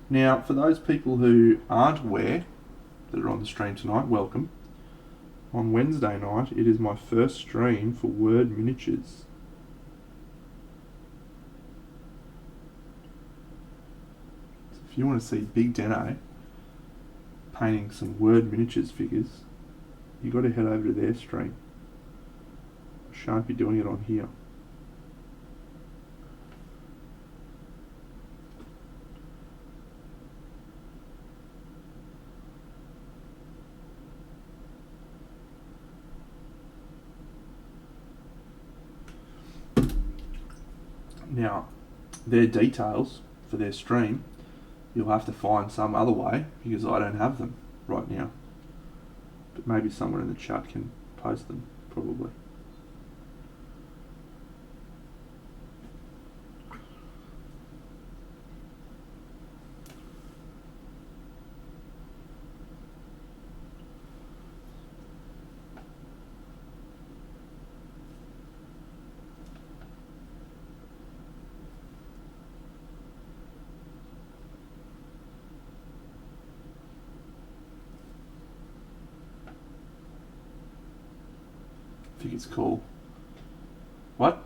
[SPEAKER 1] Now, for those people who aren't aware that are on the stream tonight, welcome. On Wednesday night, it is my first stream for Word Miniatures. So if you want to see Big Deno painting some Word Miniatures figures, you've got to head over to their stream. I shan't be doing it on here. Now, their details for their stream, you'll have to find some other way because I don't have them right now. But maybe someone in the chat can post them, probably. I think it's cool. What?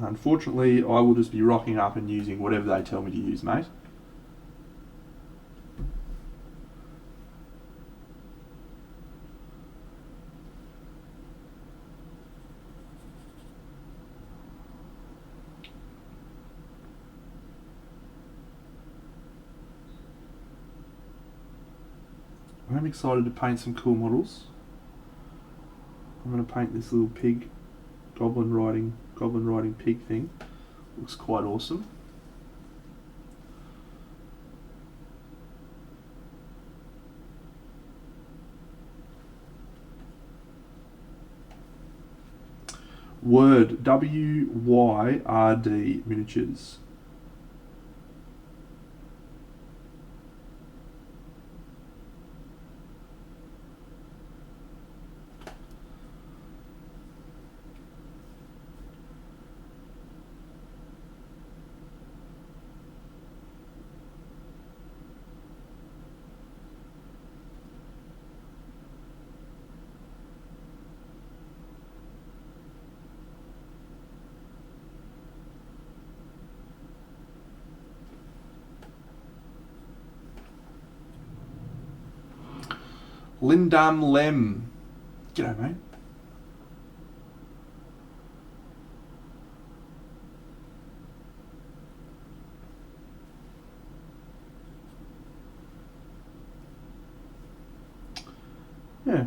[SPEAKER 1] Unfortunately, I will just be rocking up and using whatever they tell me to use, mate. I'm excited to paint some cool models. I'm going to paint this little pig, goblin riding pig thing. Looks quite awesome. Word, WYRD Miniatures. Lindam Lem. G'day, mate. Yeah.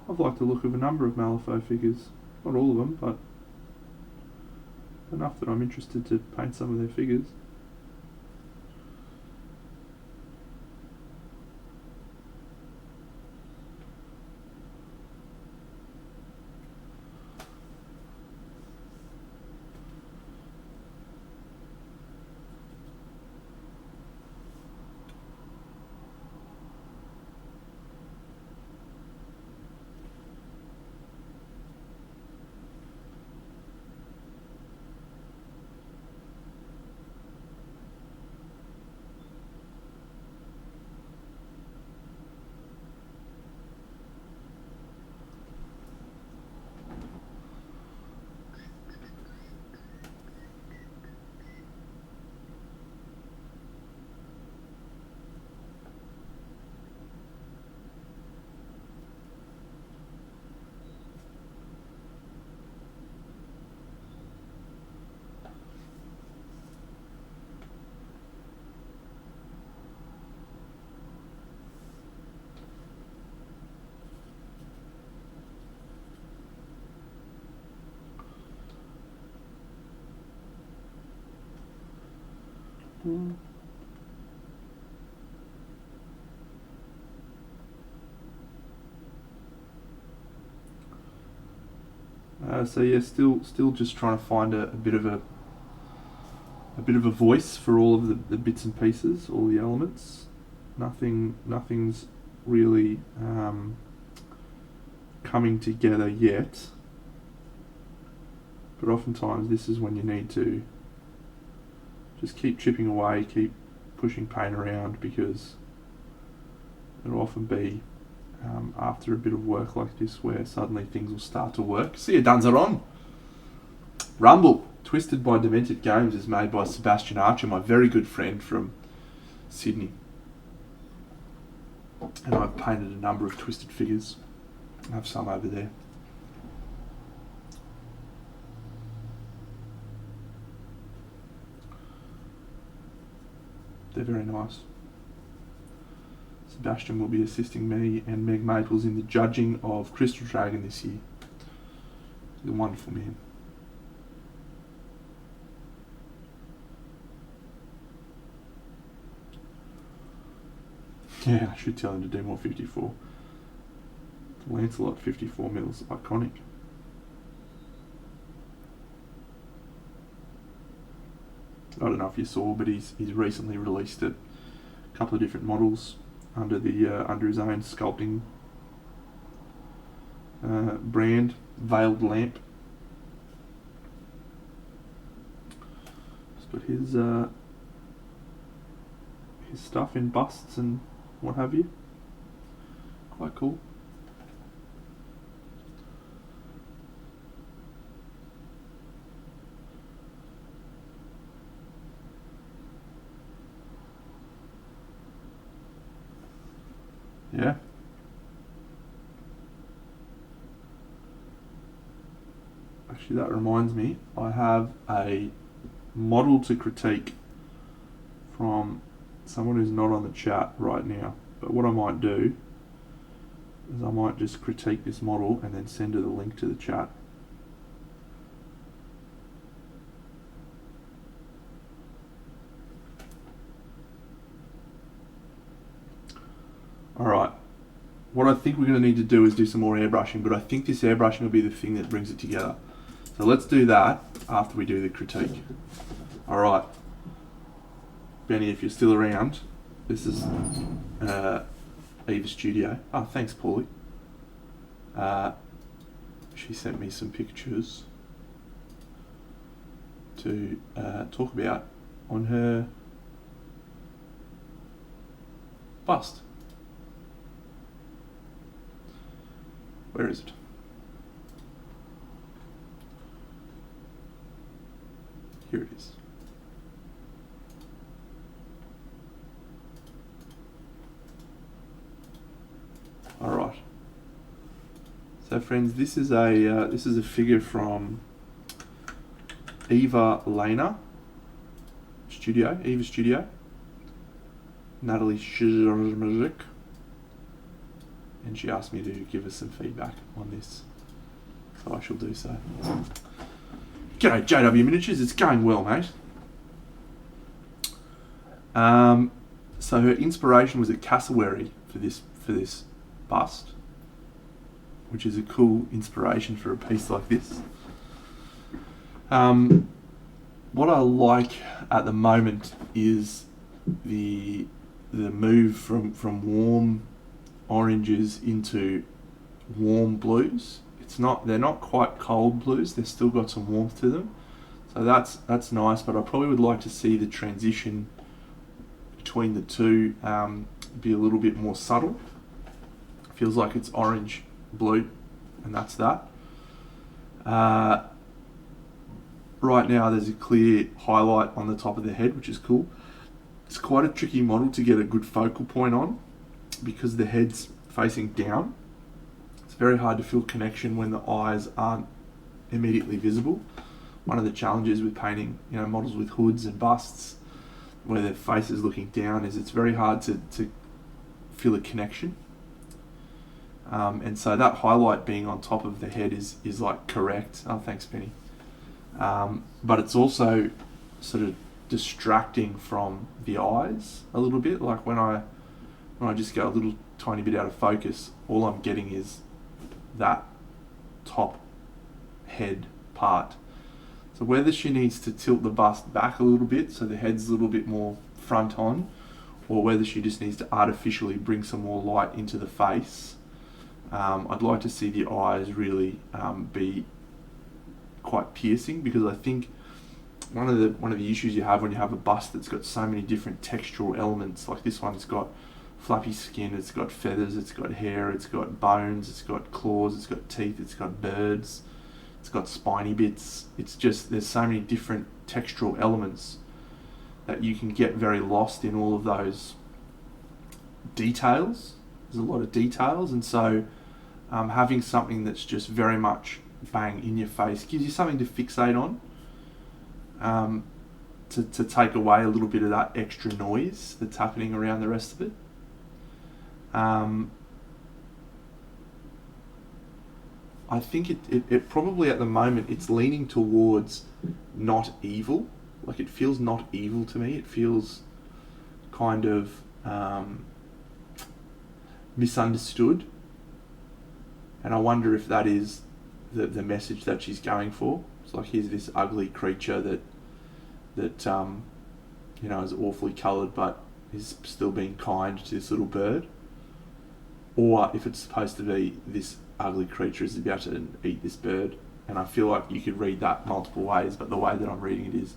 [SPEAKER 1] I've liked the look of a number of Malifaux figures. Not all of them, but enough that I'm interested to paint some of their figures. So yeah, still just trying to find a bit of a voice for all of the bits and pieces, all the elements. Nothing's really coming together yet. But oftentimes this is when you need to just keep chipping away, keep pushing paint around, because it'll often be after a bit of work like this where suddenly things will start to work. See you, Dunzeron. Rumble, Twisted by Demented Games, is made by Sebastian Archer, my very good friend from Sydney. And I've painted a number of Twisted figures. I have some over there. They're very nice. Sebastian will be assisting me, and Meg Maples in the judging of Crystal Dragon this year. He's a wonderful man. Yeah, I should tell him to do more 54. The Lancelot 54 mils, iconic. I don't know if you saw, but he's recently released a couple of different models under his own sculpting brand, Veiled Lamp. He's got his stuff in busts and what have you. Quite cool. Yeah. Actually, that reminds me, I have a model to critique from someone who's not on the chat right now. But what I might do is I might just critique this model and then send her the link to the chat. Alright, what I think we're going to need to do is do some more airbrushing, but I think this airbrushing will be the thing that brings it together. So let's do that after we do the critique. Alright, Benny, if you're still around, this is Eva Studio. Oh, thanks, Paulie. She sent me some pictures to talk about on her bust. Where is it? Here it is. So friends, this is a figure from Eva Studio, Natalie Shizmazik, and she asked me to give us some feedback on this, so I shall do so. G'day JW Miniatures, it's going well, mate. So her inspiration was a cassowary for this bust, which is a cool inspiration for a piece like this. What I like at the moment is the move from warm oranges into warm blues. They're not quite cold blues, they've still got some warmth to them. So that's nice, but I probably would like to see the transition between the two be a little bit more subtle. Feels like it's orange, blue, and that's that. Right now there's a clear highlight on the top of the head, which is cool. It's quite a tricky model to get a good focal point on because the head's facing down. It's very hard to feel connection when the eyes aren't immediately visible. One of the challenges with painting, models with hoods and busts where their face is looking down is it's very hard to feel a connection. And so that highlight being on top of the head is like correct. Oh, thanks, Penny. But it's also sort of distracting from the eyes a little bit. Like when I just go a little tiny bit out of focus, all I'm getting is that top head part. So whether she needs to tilt the bust back a little bit so the head's a little bit more front on, or whether she just needs to artificially bring some more light into the face, I'd like to see the eyes really be quite piercing, because I think one of the issues you have when you have a bust that's got so many different textural elements, like this one's got flappy skin, it's got feathers, it's got hair, it's got bones, it's got claws, it's got teeth, it's got birds, it's got spiny bits. It's just, there's so many different textural elements that you can get very lost in all of those details. There's a lot of details, and so having something that's just very much bang in your face gives you something to fixate on, to take away a little bit of that extra noise that's happening around the rest of it. I think it probably at the moment it's leaning towards not evil. Like it feels not evil to me. It feels kind of misunderstood, and I wonder if that is the message that she's going for. It's like, here's this ugly creature that is awfully coloured but is still being kind to this little bird. Or if it's supposed to be this ugly creature is about to eat this bird. And I feel like you could read that multiple ways, but the way that I'm reading it is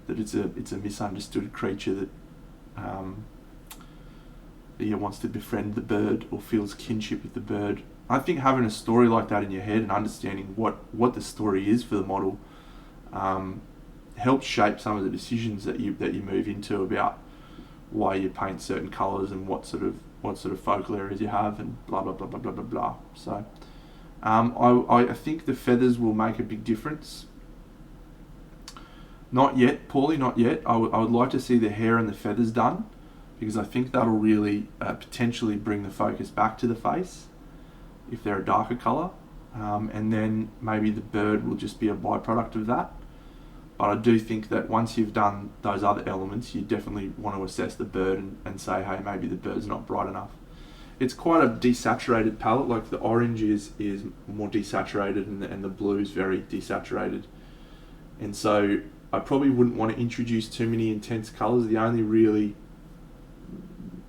[SPEAKER 1] that it's a misunderstood creature that wants to befriend the bird or feels kinship with the bird. I think having a story like that in your head and understanding what the story is for the model helps shape some of the decisions that you move into about why you paint certain colours and what sort of focal areas you have and blah blah blah blah blah blah blah. So I think the feathers will make a big difference. Not yet, Paulie, not yet. I would like to see the hair and the feathers done, because I think that'll really potentially bring the focus back to the face if they're a darker colour, and then maybe the bird will just be a byproduct of that. But I do think that once you've done those other elements, you definitely want to assess the bird and say, hey, maybe the bird's not bright enough. It's quite a desaturated palette. Like the orange is more desaturated and the blue is very desaturated. And so I probably wouldn't want to introduce too many intense colours. The only really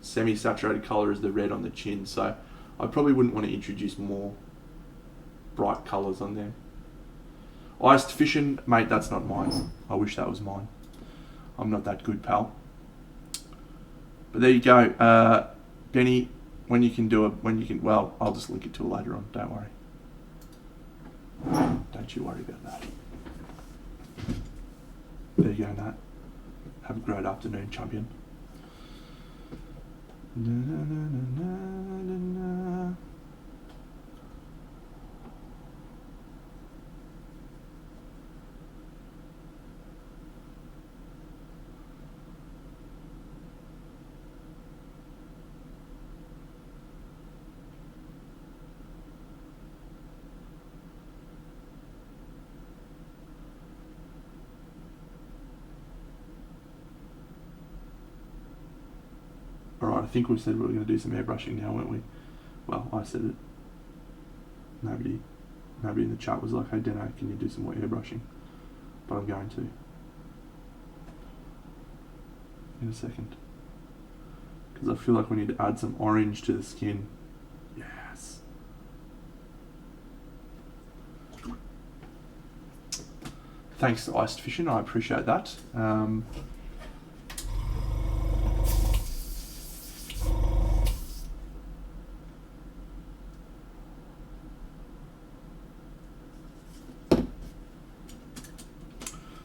[SPEAKER 1] semi-saturated colour is the red on the chin. So I probably wouldn't want to introduce more bright colours on there. Iced fishing, mate, that's not mine. I wish that was mine. I'm not that good, pal. But there you go. Benny, when you can do it, well, I'll just link it to it later on, don't worry. Don't you worry about that. There you go, Nat. Have a great afternoon, champion. I think we said we were going to do some airbrushing now, weren't we? Well, I said it. Nobody in the chat was like, hey Deno, can you do some more airbrushing? But I'm going to. In a second. Because I feel like we need to add some orange to the skin. Yes. Thanks to Iced Fishing, I appreciate that.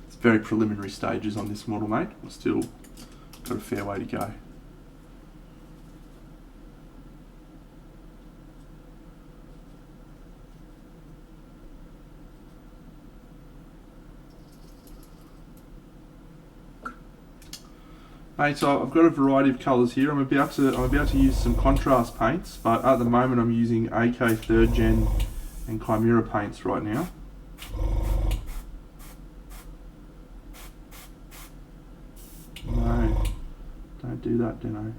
[SPEAKER 1] It's very preliminary stages on this model, mate. We've still got a fair way to go. Mate, so I've got a variety of colours here. I'm about to use some contrast paints, but at the moment I'm using AK 3rd Gen and Chimera paints right now. No, don't do that, Deno.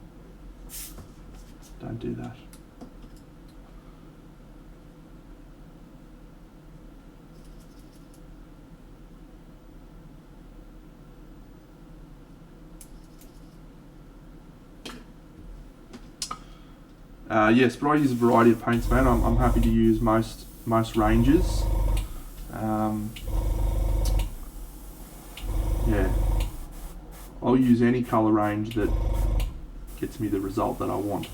[SPEAKER 1] Don't do that. Yes, but I use a variety of paints, mate. I'm happy to use most ranges. Yeah, I'll use any colour range that gets me the result that I want.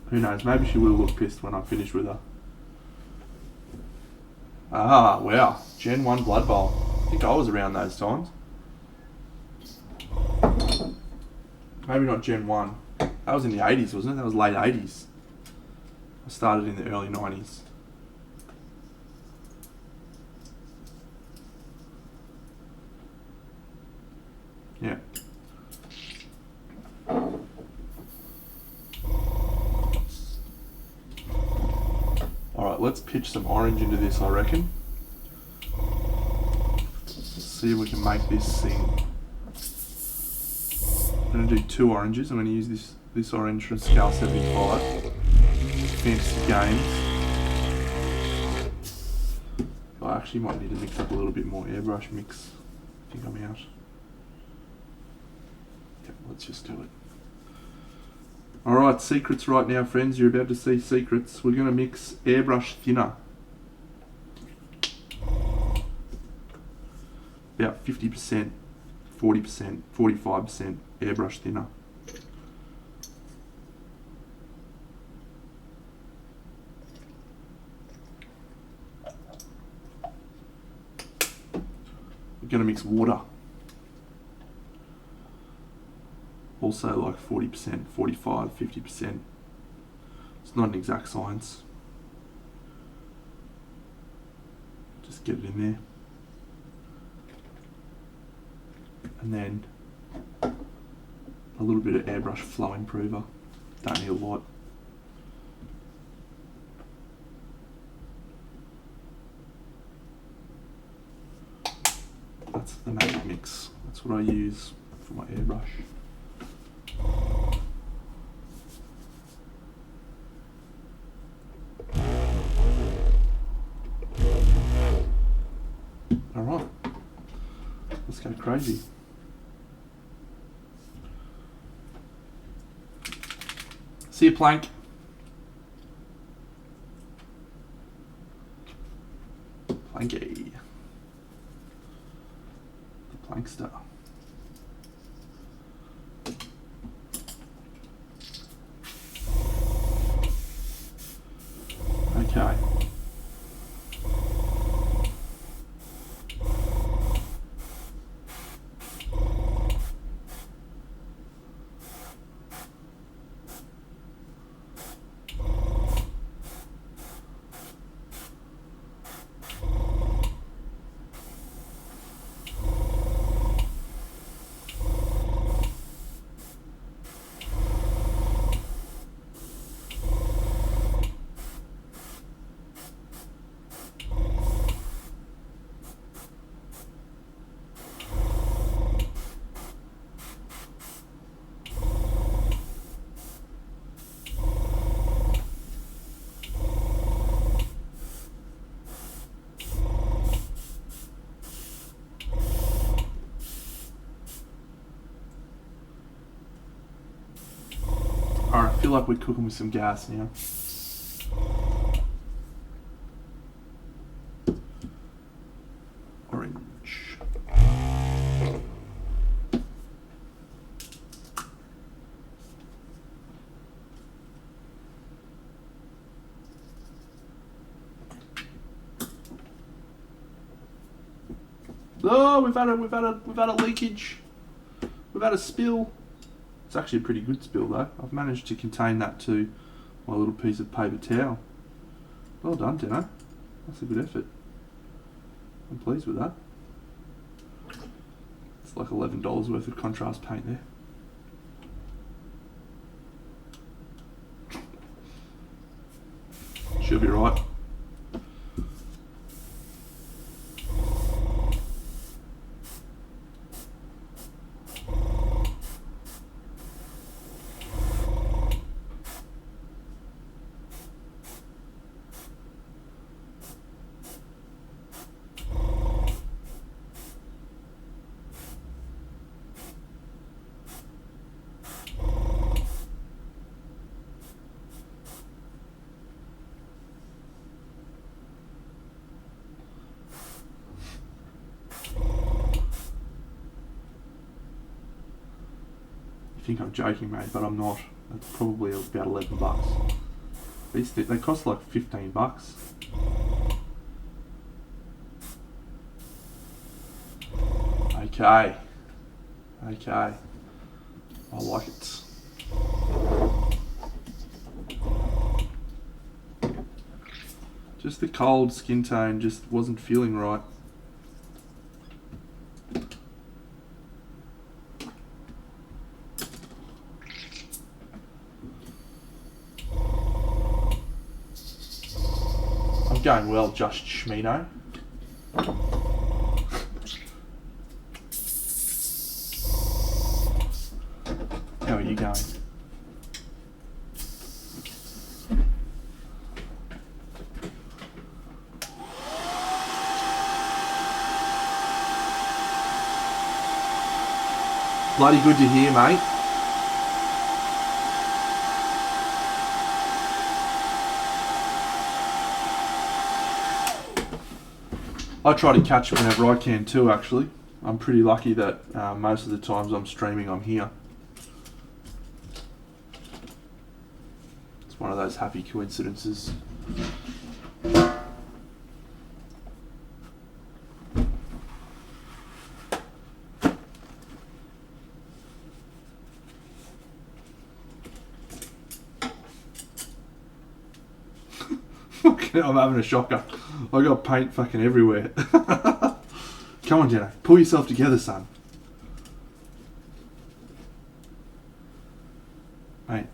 [SPEAKER 1] Who knows, maybe she will look pissed when I finish with her. Ah, wow. Gen 1 Blood Bowl. I think I was around those times. Maybe not Gen 1. That was in the 80s, wasn't it? That was late 80s. I started in the early 90s. Yeah. Alright, let's pitch some orange into this, I reckon. Let's see if we can make this thing. I'm going to do 2 oranges. I'm going to use this orange from Scale 75. Fantasy Games. I actually might need to mix up a little bit more airbrush mix. I think I'm out. Yep, let's just do it. Alright, secrets right now, friends. You're about to see secrets. We're going to mix airbrush thinner. About 50%, 40%, 45% airbrush thinner. We're going to mix water. Also like 40%, 45, 50%. It's not an exact science. Just get it in there. And then a little bit of airbrush flow improver. Don't need a lot. That's the magic mix. That's what I use for my airbrush. Alright, let's go crazy. See you, Plank. Planky. The Plankster. Okay. feel like we're cooking with some gas now. Orange. Oh, we've had a leakage. We've had a spill. It's actually a pretty good spill though. I've managed to contain that to my little piece of paper towel. Well done, Dino. That's a good effort. I'm pleased with that. It's like $11 worth of contrast paint there. Should be right. You think I'm joking, mate, but I'm not. That's probably about $11. They cost like $15. Okay. Okay. I like it. Just the cold skin tone just wasn't feeling right. I'm going well, just Schmino. How are you going? Bloody good to hear, mate. I try to catch it whenever I can too, actually. I'm pretty lucky that most of the times I'm streaming, I'm here. It's one of those happy coincidences. I'm having a shocker. I got paint fucking everywhere. Come on, Jenna. Pull yourself together, son. Mate,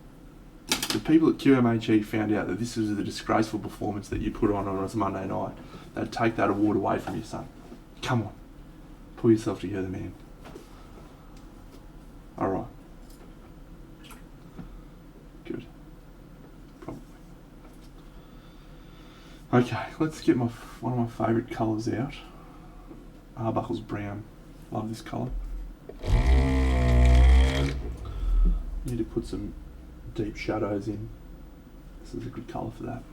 [SPEAKER 1] the people at QMHE found out that this was a disgraceful performance that you put on a Monday night. They'd take that award away from you, son. Come on. Pull yourself together, man. Alright. Good. Probably. Okay, let's get one of my favourite colours out. Arbuckle's brown. Love this colour. Need to put some deep shadows in. This is a good colour for that.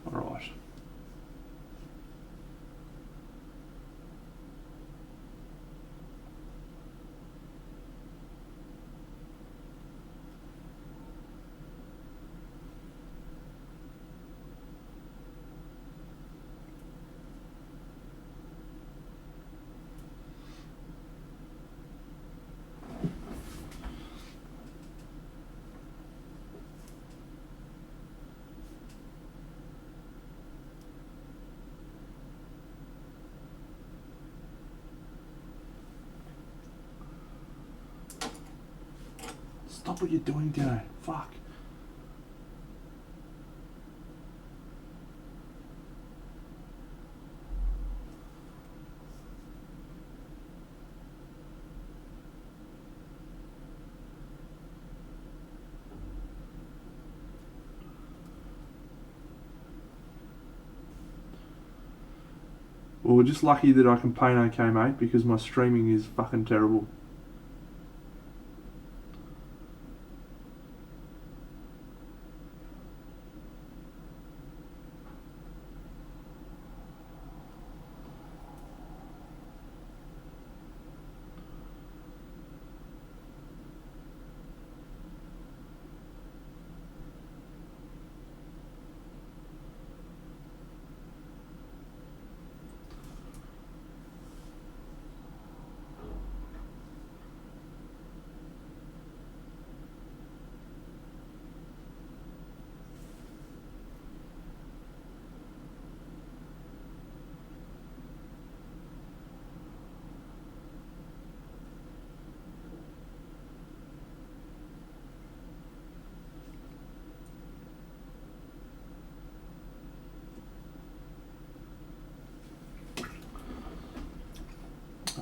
[SPEAKER 1] Alright. Stop what you're doing, Dino. Fuck. Well, we're just lucky that I can paint okay, mate, because my streaming is fucking terrible.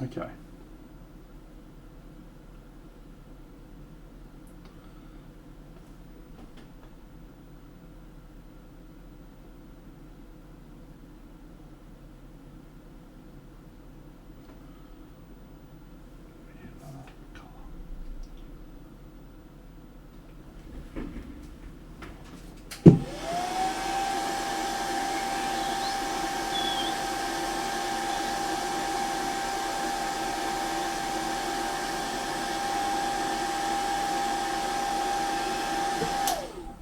[SPEAKER 1] Okay.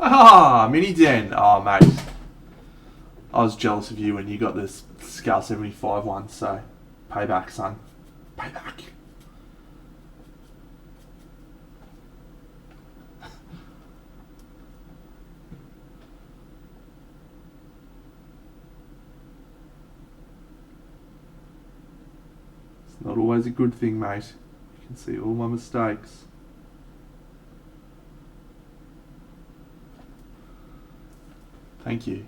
[SPEAKER 1] Ah, Mini Den. Oh, mate. I was jealous of you when you got this Scar 75 one, so payback, son. Payback. It's not always a good thing, mate. You can see all my mistakes. Thank you.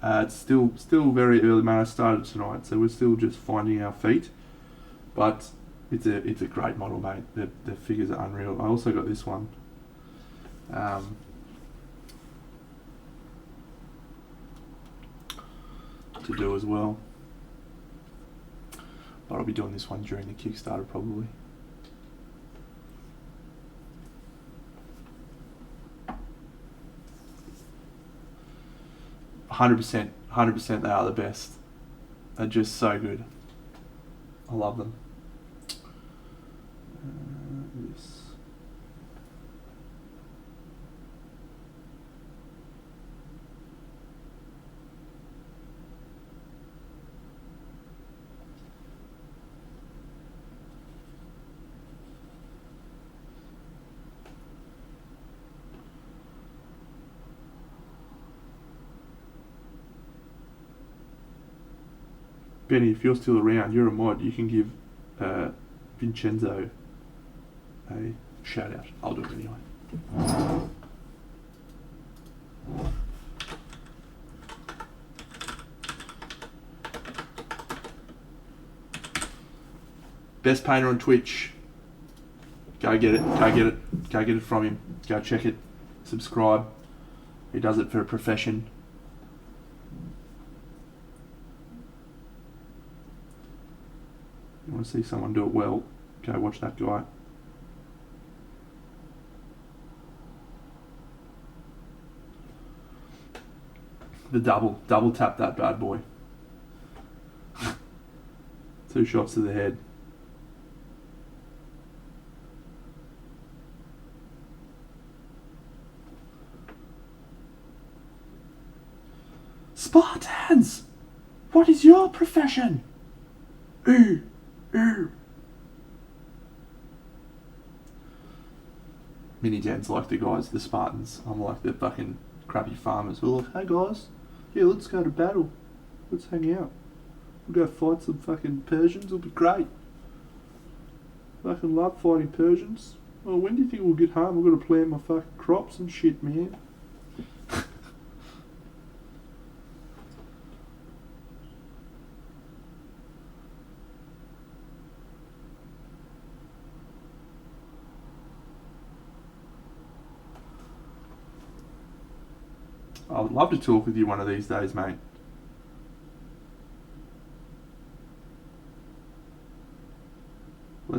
[SPEAKER 1] It's still very early, man. I started tonight, so we're still just finding our feet. But it's a great model, mate. The figures are unreal. I also got this one. To do as well. But I'll be doing this one during the Kickstarter probably. Hundred percent, they are the best. They're just so good. I love them. This. Benny, if you're still around, you're a mod, you can give Vincenzo a shout out. I'll do it anyway. Best painter on Twitch. Go get it. Go get it. Go get it from him. Go check it. Subscribe. He does it for a profession. You want to see someone do it well, go watch that guy. The double tap that bad boy. 2 shots to the head. Spartans! What is your profession? Ooh. Mini Dan's like the guys, the Spartans. I'm like the fucking crappy farmers. We're like, hey guys, yeah, let's go to battle. Let's hang out. We'll go fight some fucking Persians. It'll be great. Fucking love fighting Persians. Well, when do you think we'll get home? We've got to plant my fucking crops and shit, man. I would love to talk with you one of these days, mate.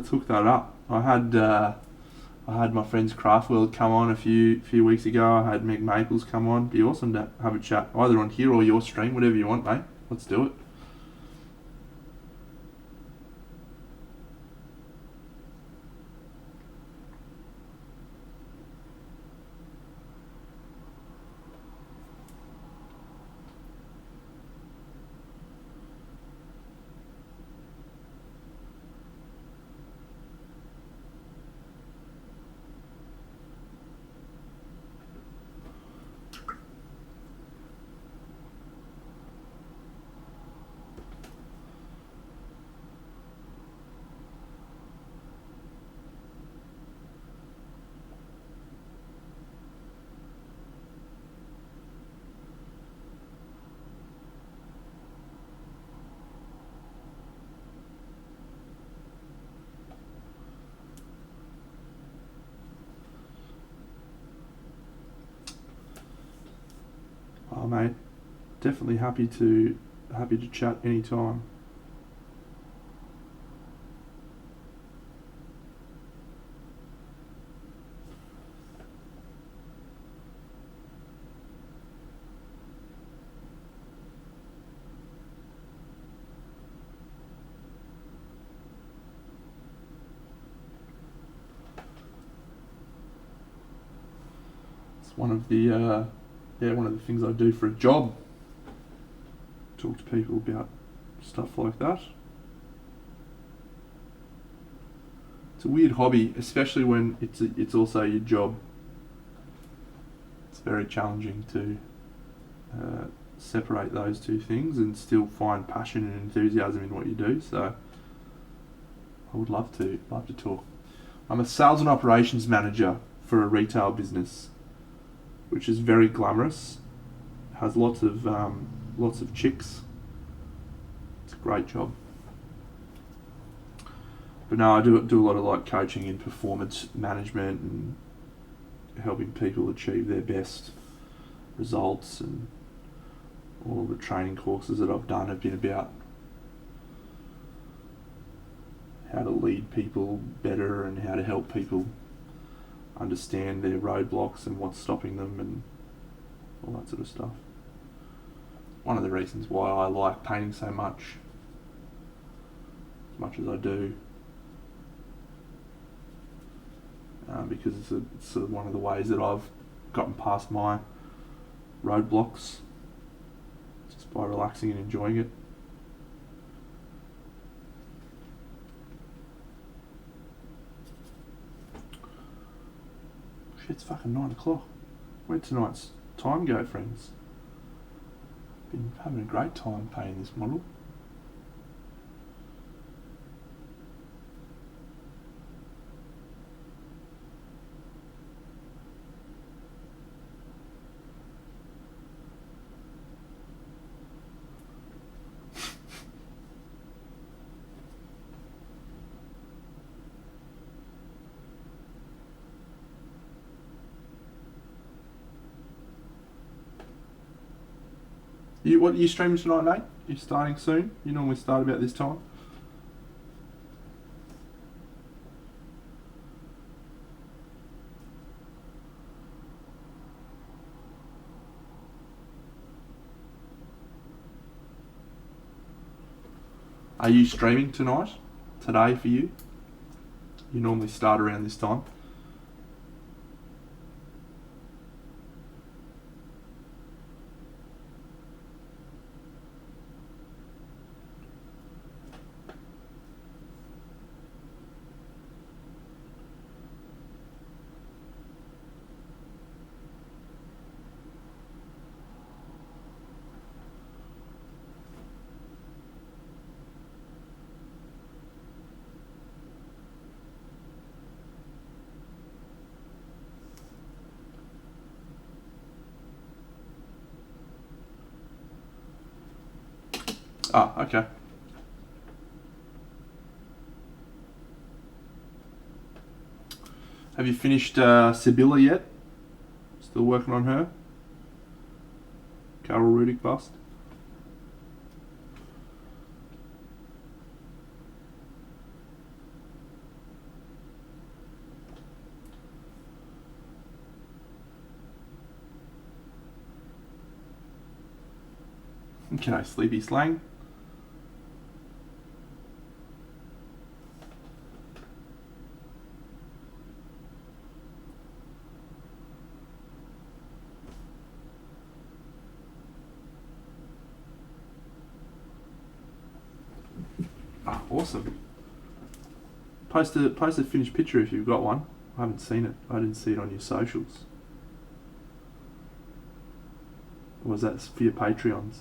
[SPEAKER 1] let's hook that up. I had my friends Craft World come on a few weeks ago. I had Meg Maples come on. Be awesome to have a chat either on here or your stream, whatever you want, mate. Let's do it. Oh, mate, definitely happy to chat anytime. It's one of the things I do for a job. Talk to people about stuff like that. It's a weird hobby, especially when it's also your job. It's very challenging to separate those two things and still find passion and enthusiasm in what you do. So I would love to talk. I'm a sales and operations manager for a retail business, which is very glamorous. Has lots of chicks. It's a great job. But no, I do a lot of like coaching in performance management and helping people achieve their best results, and all the training courses that I've done have been about how to lead people better and how to help people understand their roadblocks and what's stopping them and all that sort of stuff. One of the reasons why I like painting so much as I do, because it's sort of one of the ways that I've gotten past my roadblocks, just by relaxing and enjoying it. Shit, it's fucking 9 o'clock. Where'd tonight's time go, friends? Been having a great time painting this model. What are you streaming tonight, mate? You're starting soon? You normally start about this time? Are you streaming tonight? Today for you? You normally start around this time? Ah, okay. Have you finished Sibylla yet? Still working on her? Carol Rudick bust? Okay, Sleepy Slang. Ah, awesome. Post a finished picture if you've got one. I haven't seen it. I didn't see it on your socials. Or was that for your Patreons?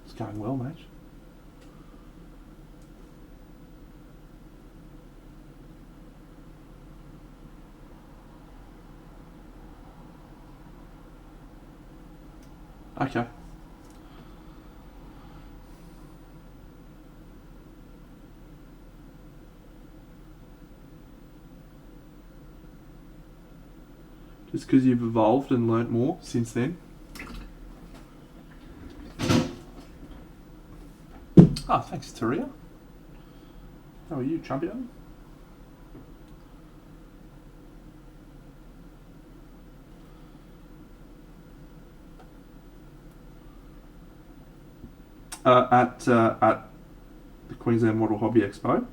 [SPEAKER 1] It's going well, mate. Okay. Just because you've evolved and learnt more since then. Ah, thanks, Taria. How are you, champion? At the Queensland Model Hobby Expo.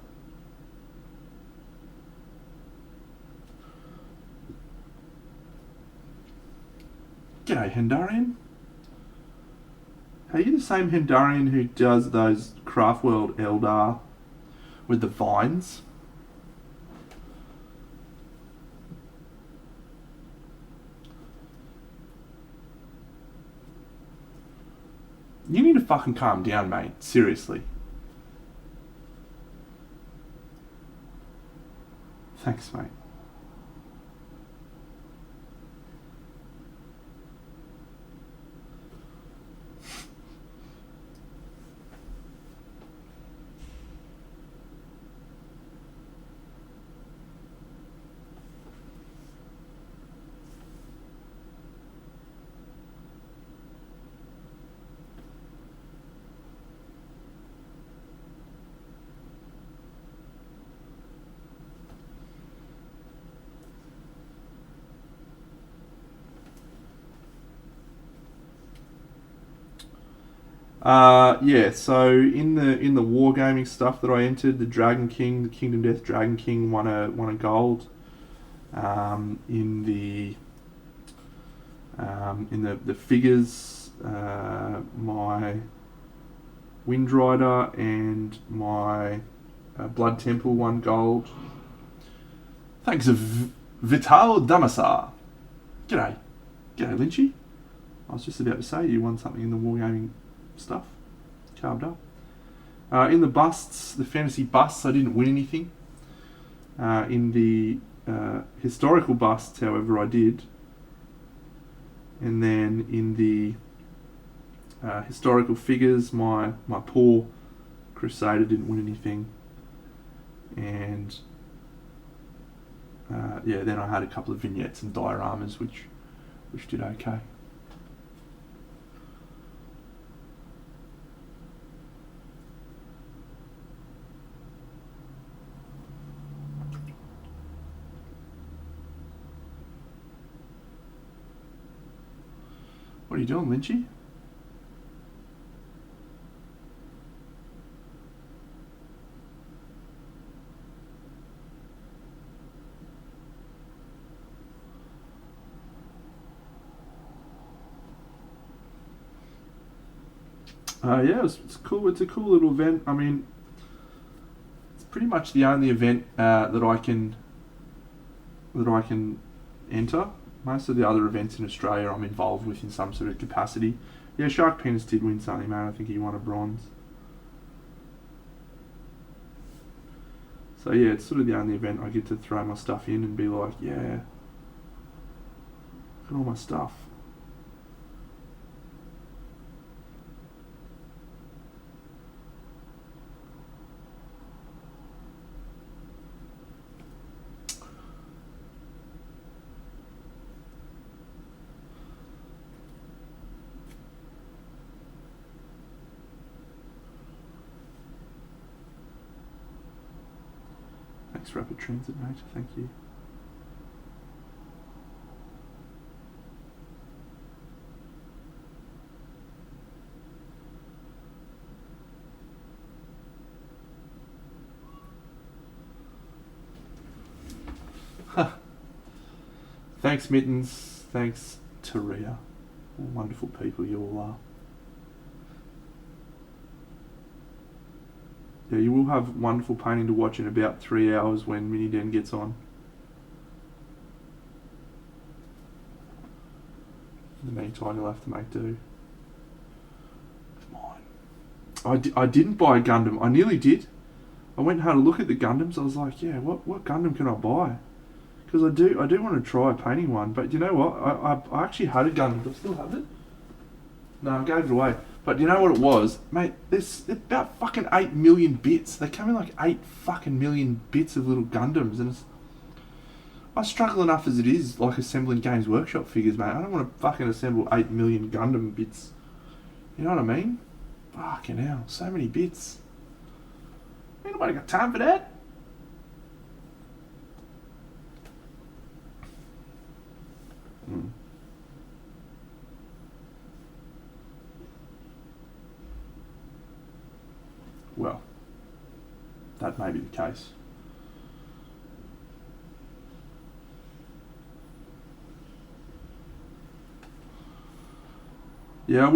[SPEAKER 1] G'day, Hendarian. Are you the same Hendarian who does those Craft World Eldar with the vines? You need to fucking calm down, mate. Seriously. Thanks, mate. Yeah, so in the wargaming stuff that I entered, the Dragon King, the Kingdom Death Dragon King won a gold. In the figures, my Wind Rider and my Blood Temple won gold. Thanks, Vital Damasar. G'day, Lynchy. I was just about to say you won something in the wargaming stuff, carved up. In the busts, the fantasy busts, I didn't win anything. In the historical busts, however, I did. And then in the historical figures, my poor Crusader didn't win anything. And then I had a couple of vignettes and dioramas which did okay. What are you doing, Lynchy? It's cool. It's a cool little event. I mean, it's pretty much the only event that I can enter. Most of the other events in Australia I'm involved with in some sort of capacity. Yeah, Shark Penis did win something, man. I think he won a bronze. So yeah, it's sort of the only event I get to throw my stuff in and be like, yeah, look at all my stuff. Thanks, Rapid Transit, mate. Thank you. Thanks, Mittens. Thanks, Taria. Wonderful people you all are. Yeah, you will have wonderful painting to watch in about 3 hours when Mini Den gets on. In the meantime, you'll have to make do. Come on. I didn't buy a Gundam. I nearly did. I went and had a look at the Gundams. I was like, yeah, what Gundam can I buy? Because I do want to try painting one. But you know what? I actually had a Gundam. Do I still have it? No, I gave it away. But you know what it was? Mate, there's about fucking 8 million bits. They come in like 8 fucking million bits of little Gundams. And I struggle enough as it is, like assembling Games Workshop figures, mate. I don't want to fucking assemble 8 million Gundam bits. You know what I mean? Fucking hell, so many bits. Ain't nobody got time for that. Well, that may be the case. Yeah, I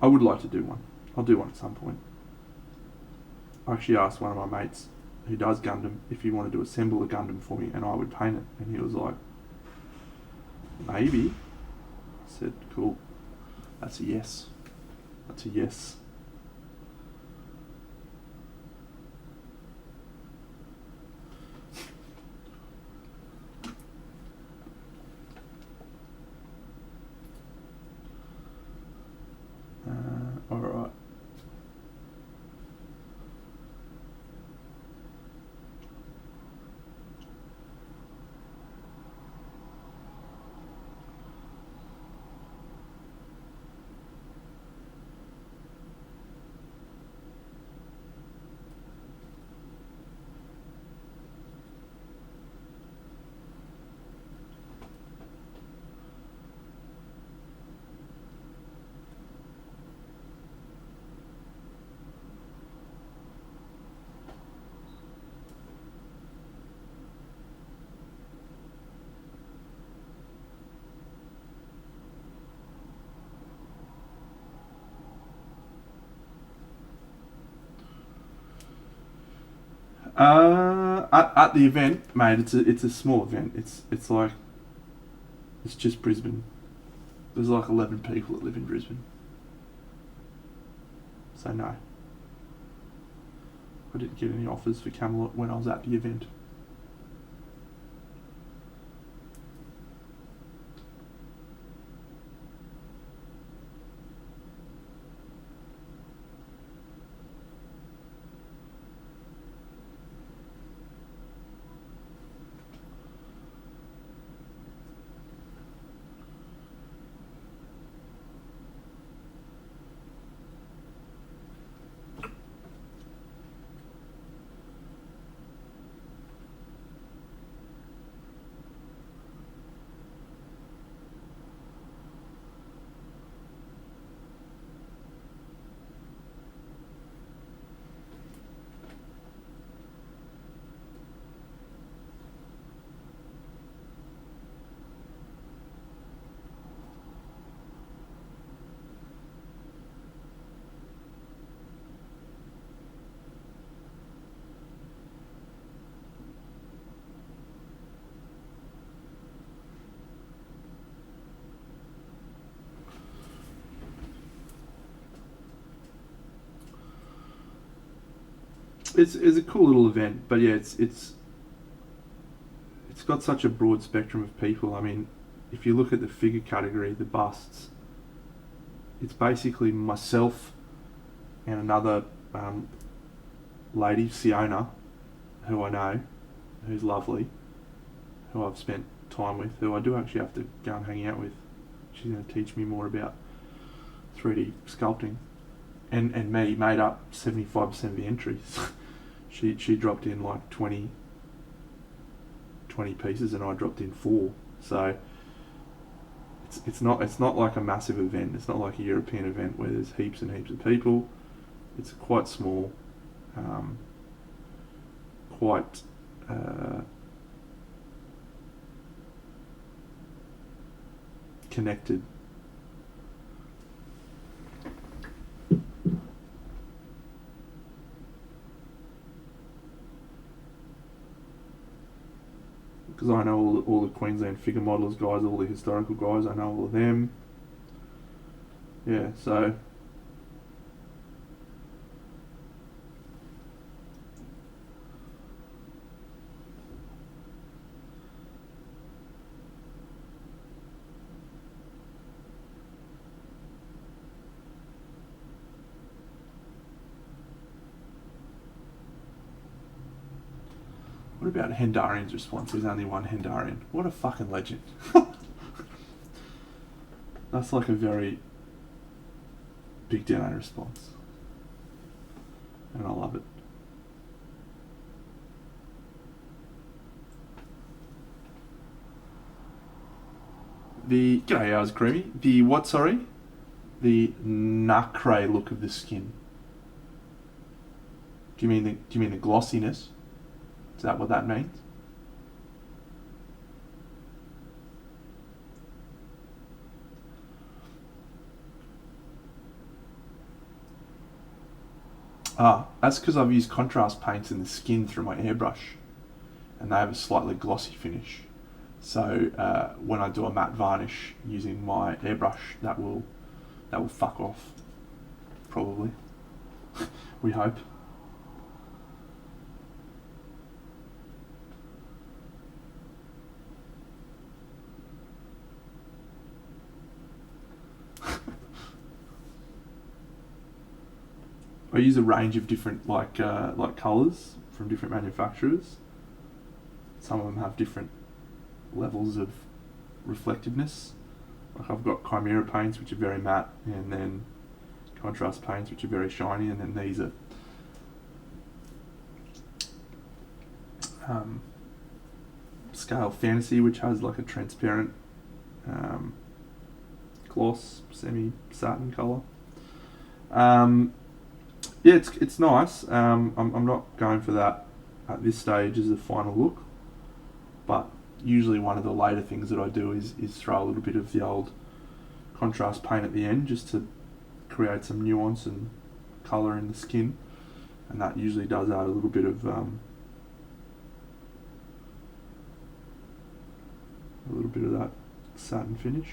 [SPEAKER 1] would like to do one. I'll do one at some point. I actually asked one of my mates who does Gundam if he wanted to assemble a Gundam for me and I would paint it, and he was like, maybe. I said, cool. That's a yes. That's a yes. Alright. At the event, mate, it's a small event. It's just Brisbane. There's like 11 people that live in Brisbane. So no. I didn't get any offers for Camelot when I was at the event. It's a cool little event, but yeah, it's got such a broad spectrum of people. I mean, if you look at the figure category, the busts, it's basically myself and another lady, Siona, who I know, who's lovely, who I've spent time with, who I do actually have to go and hang out with. She's going to teach me more about 3D sculpting. And me made up 75% of the entries. She dropped in like 20 pieces and I dropped in 4. So it's not like a massive event. It's not like a European event where there's heaps and heaps of people. It's quite small, quite connected. Because I know all the Queensland figure modelers guys, all the historical guys, I know all of them. Yeah, so what about Hendarian's response? There's only one Hendarian. What a fucking legend. That's like a very big Dano response. And I love it. G'day, I was creamy. The what, sorry? The nacre look of the skin. Do you mean the glossiness? Is that what that means? That's because I've used contrast paints in the skin through my airbrush, and they have a slightly glossy finish. So when I do a matte varnish using my airbrush, that will fuck off, probably. We hope. I use a range of different like colours from different manufacturers. Some of them have different levels of reflectiveness. Like I've got Chimera paints which are very matte, and then contrast paints which are very shiny, and then these are Scale Fantasy, which has like a transparent gloss, semi-satin colour. Yeah, it's nice. I'm not going for that at this stage as a final look, but usually one of the later things that I do is throw a little bit of the old contrast paint at the end just to create some nuance and colour in the skin, and that usually does add a little bit of that satin finish.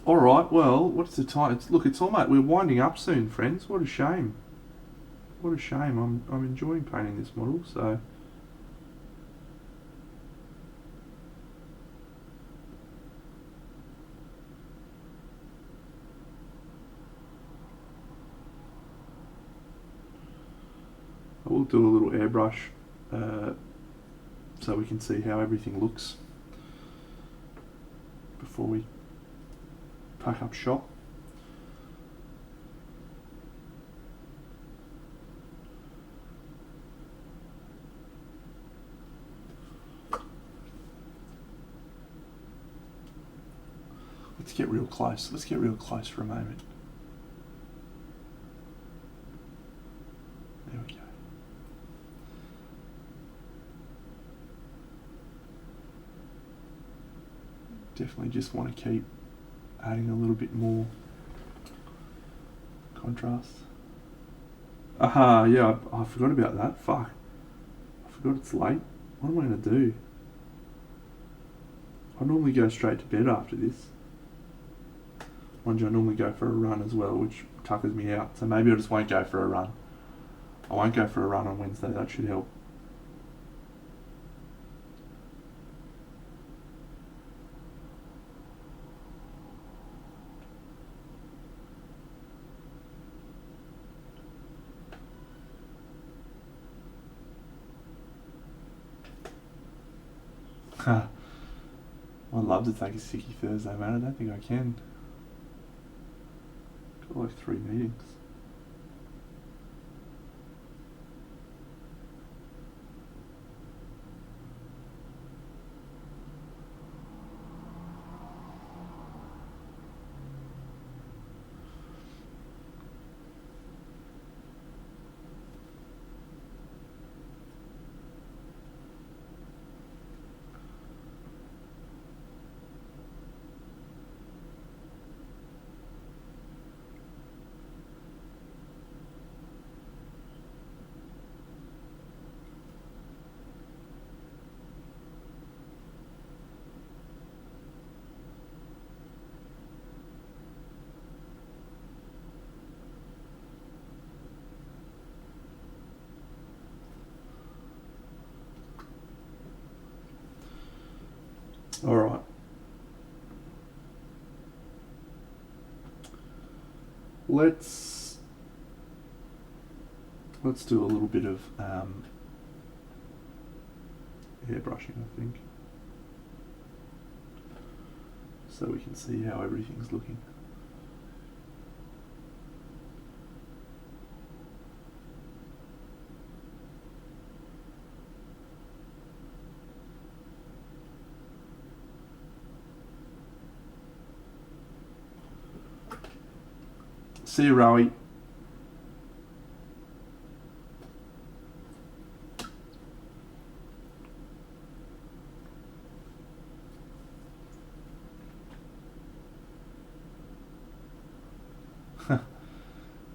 [SPEAKER 1] Alright, well, what's the time? It's almost, we're winding up soon, friends. What a shame. What a shame. I'm enjoying painting this model, so... I will do a little airbrush so we can see how everything looks before we pack up shop. Let's get real close. Let's get real close for a moment. There we go. Definitely just want to keep adding a little bit more contrast. Aha, yeah, I forgot about that. Fuck. I forgot it's late. What am I going to do? I normally go straight to bed after this. Mind you, I normally go for a run as well, which tuckers me out. So maybe I just won't go for a run. I won't go for a run on Wednesday. That should help. I'd love to take a sickie Thursday, man. I don't think I can. Got like 3 meetings. All right. Let's do a little bit of airbrushing, I think, so we can see how everything's looking. See you, Rowie.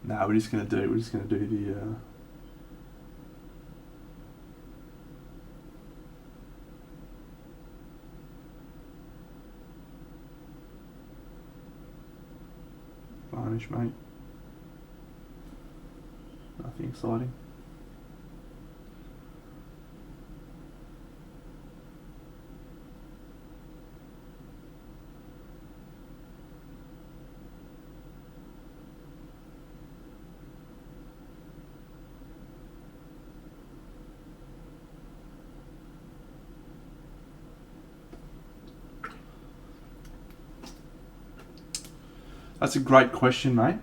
[SPEAKER 1] Nah, we're just gonna do the varnish, mate. Nothing exciting. That's a great question, mate.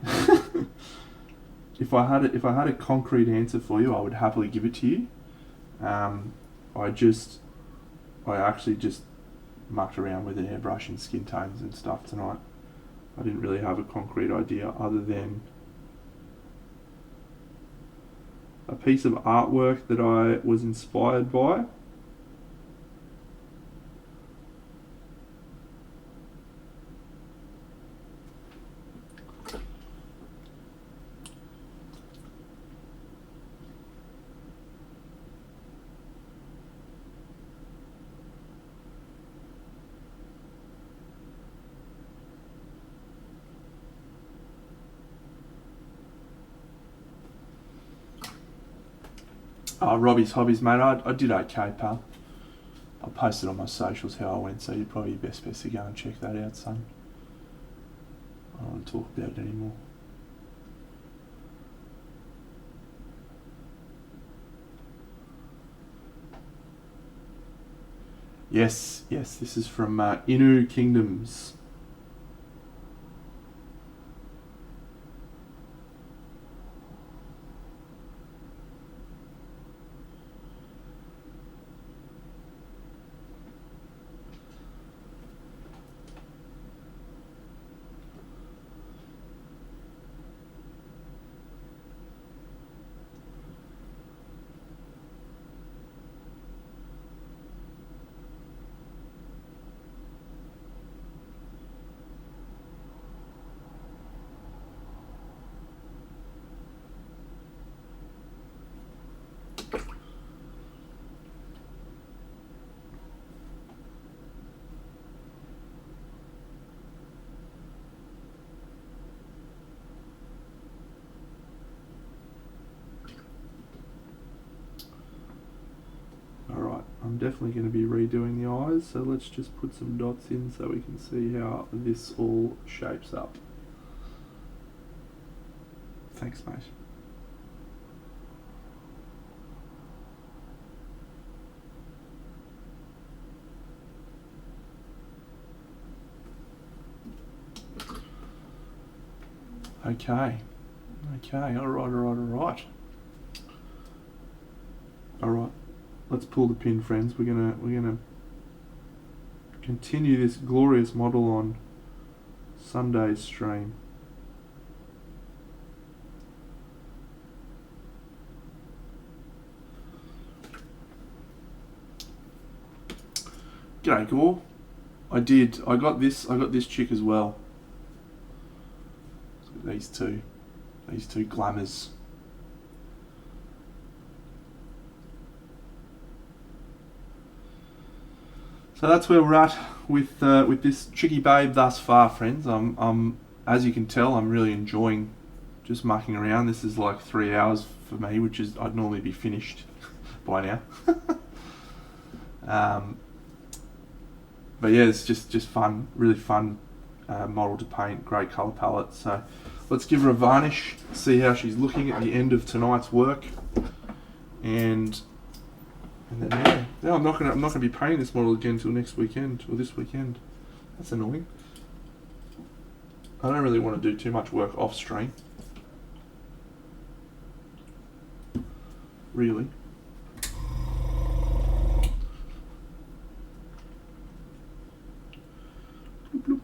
[SPEAKER 1] If I had a concrete answer for you, I would happily give it to you. I actually just mucked around with an airbrush and skin tones and stuff tonight. I didn't really have a concrete idea other than a piece of artwork that I was inspired by. Robbie's Hobbies, mate. I did okay, pal. I posted on my socials how I went, so you're probably best to go and check that out, son. I don't want to talk about it anymore. Yes, this is from INU Kingdoms. I'm definitely going to be redoing the eyes, so let's just put some dots in so we can see how this all shapes up. Thanks, mate. Okay. Alright. Alright. Let's pull the pin, friends. We're gonna continue this glorious model on Sunday's stream. G'day, Gore. I got this chick as well. These two glamours. So that's where we're at with this tricky babe thus far, friends. I'm as you can tell, I'm really enjoying just mucking around. This is like 3 hours for me, which is I'd normally be finished by now. But yeah, it's just fun, really fun model to paint. Great colour palette. So let's give her a varnish, see how she's looking at the end of tonight's work, and then yeah, I'm not gonna be painting this model again until next weekend or this weekend. That's annoying. I don't really want to do too much work off stream. Really. Bloop, bloop.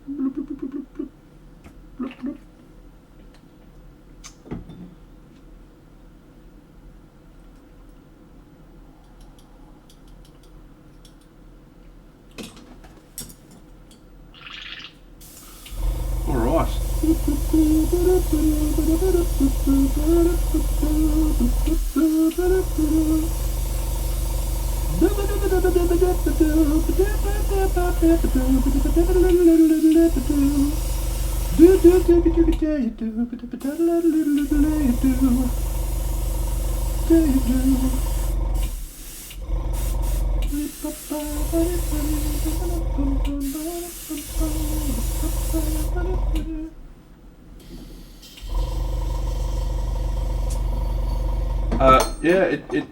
[SPEAKER 1] Bloop, bloop, bloop, bloop, bloop. Bloop, bloop. All right. Yeah, it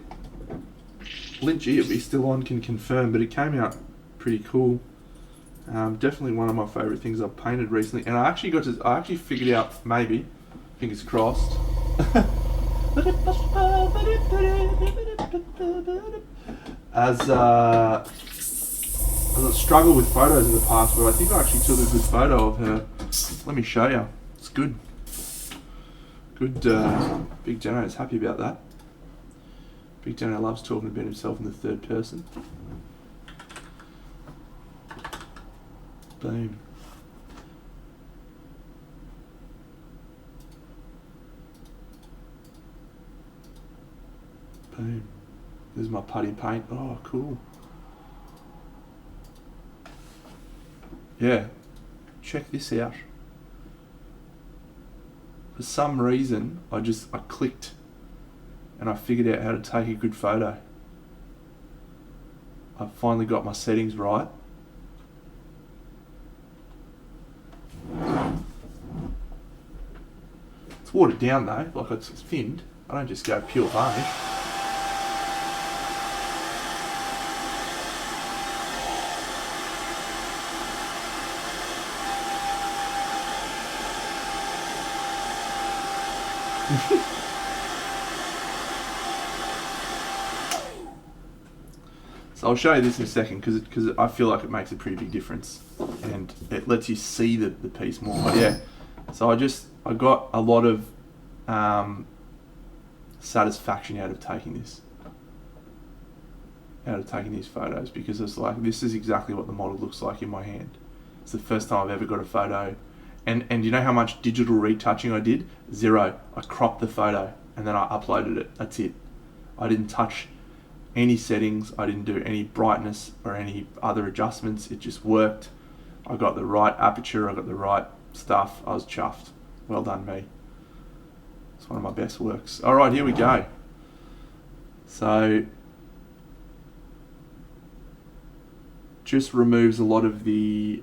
[SPEAKER 1] Lynch Niobe still on can confirm, but it came out pretty cool. Definitely one of my favourite things I've painted recently, and I actually figured out, maybe, fingers crossed. As I struggled with photos in the past, but I think I actually took a good photo of her. Let me show you. It's good. Good. Big Dano's happy about that. Big Dano loves talking about himself in the third person. Boom. Boom. There's my putty paint. Oh, cool. Yeah. Check this out. For some reason, I clicked and I figured out how to take a good photo. I finally got my settings right. It's watered down though, like it's thinned. I don't just go pure varnish. So I'll show you this in a second because I feel like it makes a pretty big difference and it lets you see the piece more. But yeah, so I got a lot of satisfaction out of taking these photos, because it's like, this is exactly what the model looks like in my hand. It's the first time I've ever got a photo, and you know how much digital retouching I did? 0. I cropped the photo and then I uploaded it. That's it. I didn't touch any settings, I didn't do any brightness or any other adjustments. It just worked. I got the right aperture, I got the right stuff. I was chuffed. Well done me. It's one of my best works. Alright, here we go. So just removes a lot of the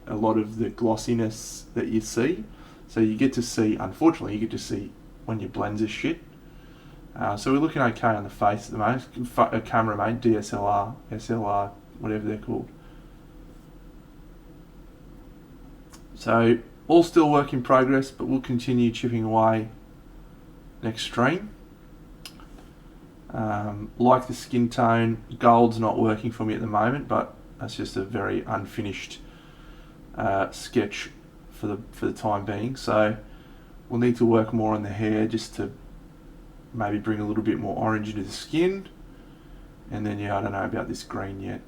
[SPEAKER 1] glossiness that you see. So you get to see, unfortunately, when your blends are shit. So we're looking okay on the face at the moment. Camera, mate, DSLR, SLR, whatever they're called. So all still work in progress, but we'll continue chipping away next stream. Like the skin tone, gold's not working for me at the moment, but that's just a very unfinished sketch for the time being. So we'll need to work more on the hair just to maybe bring a little bit more orange into the skin. And then, yeah, I don't know about this green yet.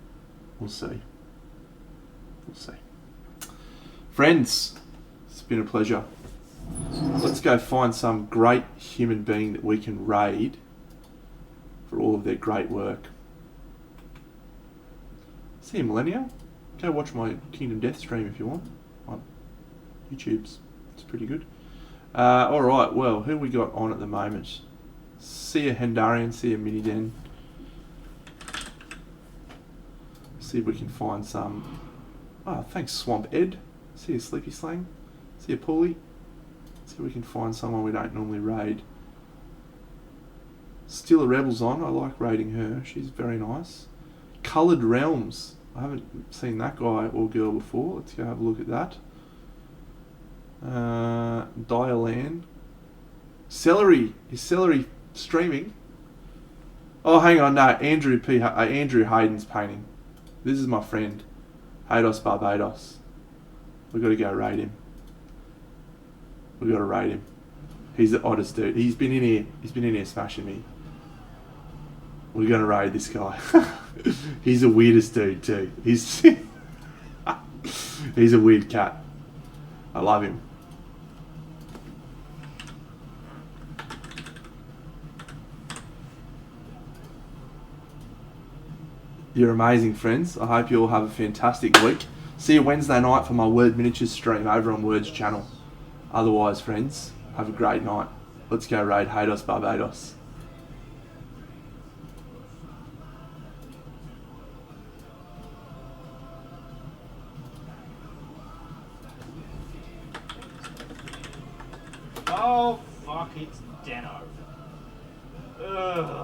[SPEAKER 1] We'll see. We'll see. Friends, it's been a pleasure. Let's go find some great human being that we can raid for all of their great work. See you, Millennia. Go watch my Kingdom Death stream if you want on YouTube's. It's pretty good. Alright, well, who we got on at the moment? See a Hendarian, see a Miniden. See if we can find some. Oh, thanks, Swamp Ed. See a Sleepy Slang. See a Pulley. See if we can find someone we don't normally raid. Still a Rebel's on. I like raiding her. She's very nice. Coloured Realms. I haven't seen that guy or girl before. Let's go have a look at that. Dialan. Celery. Is Celery streaming? Oh, hang on. No, Andrew Hayden's painting. This is my friend. Hados Barbados. We've got to go raid him. We've got to raid him. He's the oddest dude. He's been in here smashing me. We're going to raid this guy. He's the weirdest dude too. He's a weird cat. I love him. You're amazing, friends. I hope you all have a fantastic week. See you Wednesday night for my Word Miniatures stream over on Word's channel. Otherwise, friends, have a great night. Let's go raid Hados Barbados.
[SPEAKER 3] Oh, fuck, it's Deno. Ugh.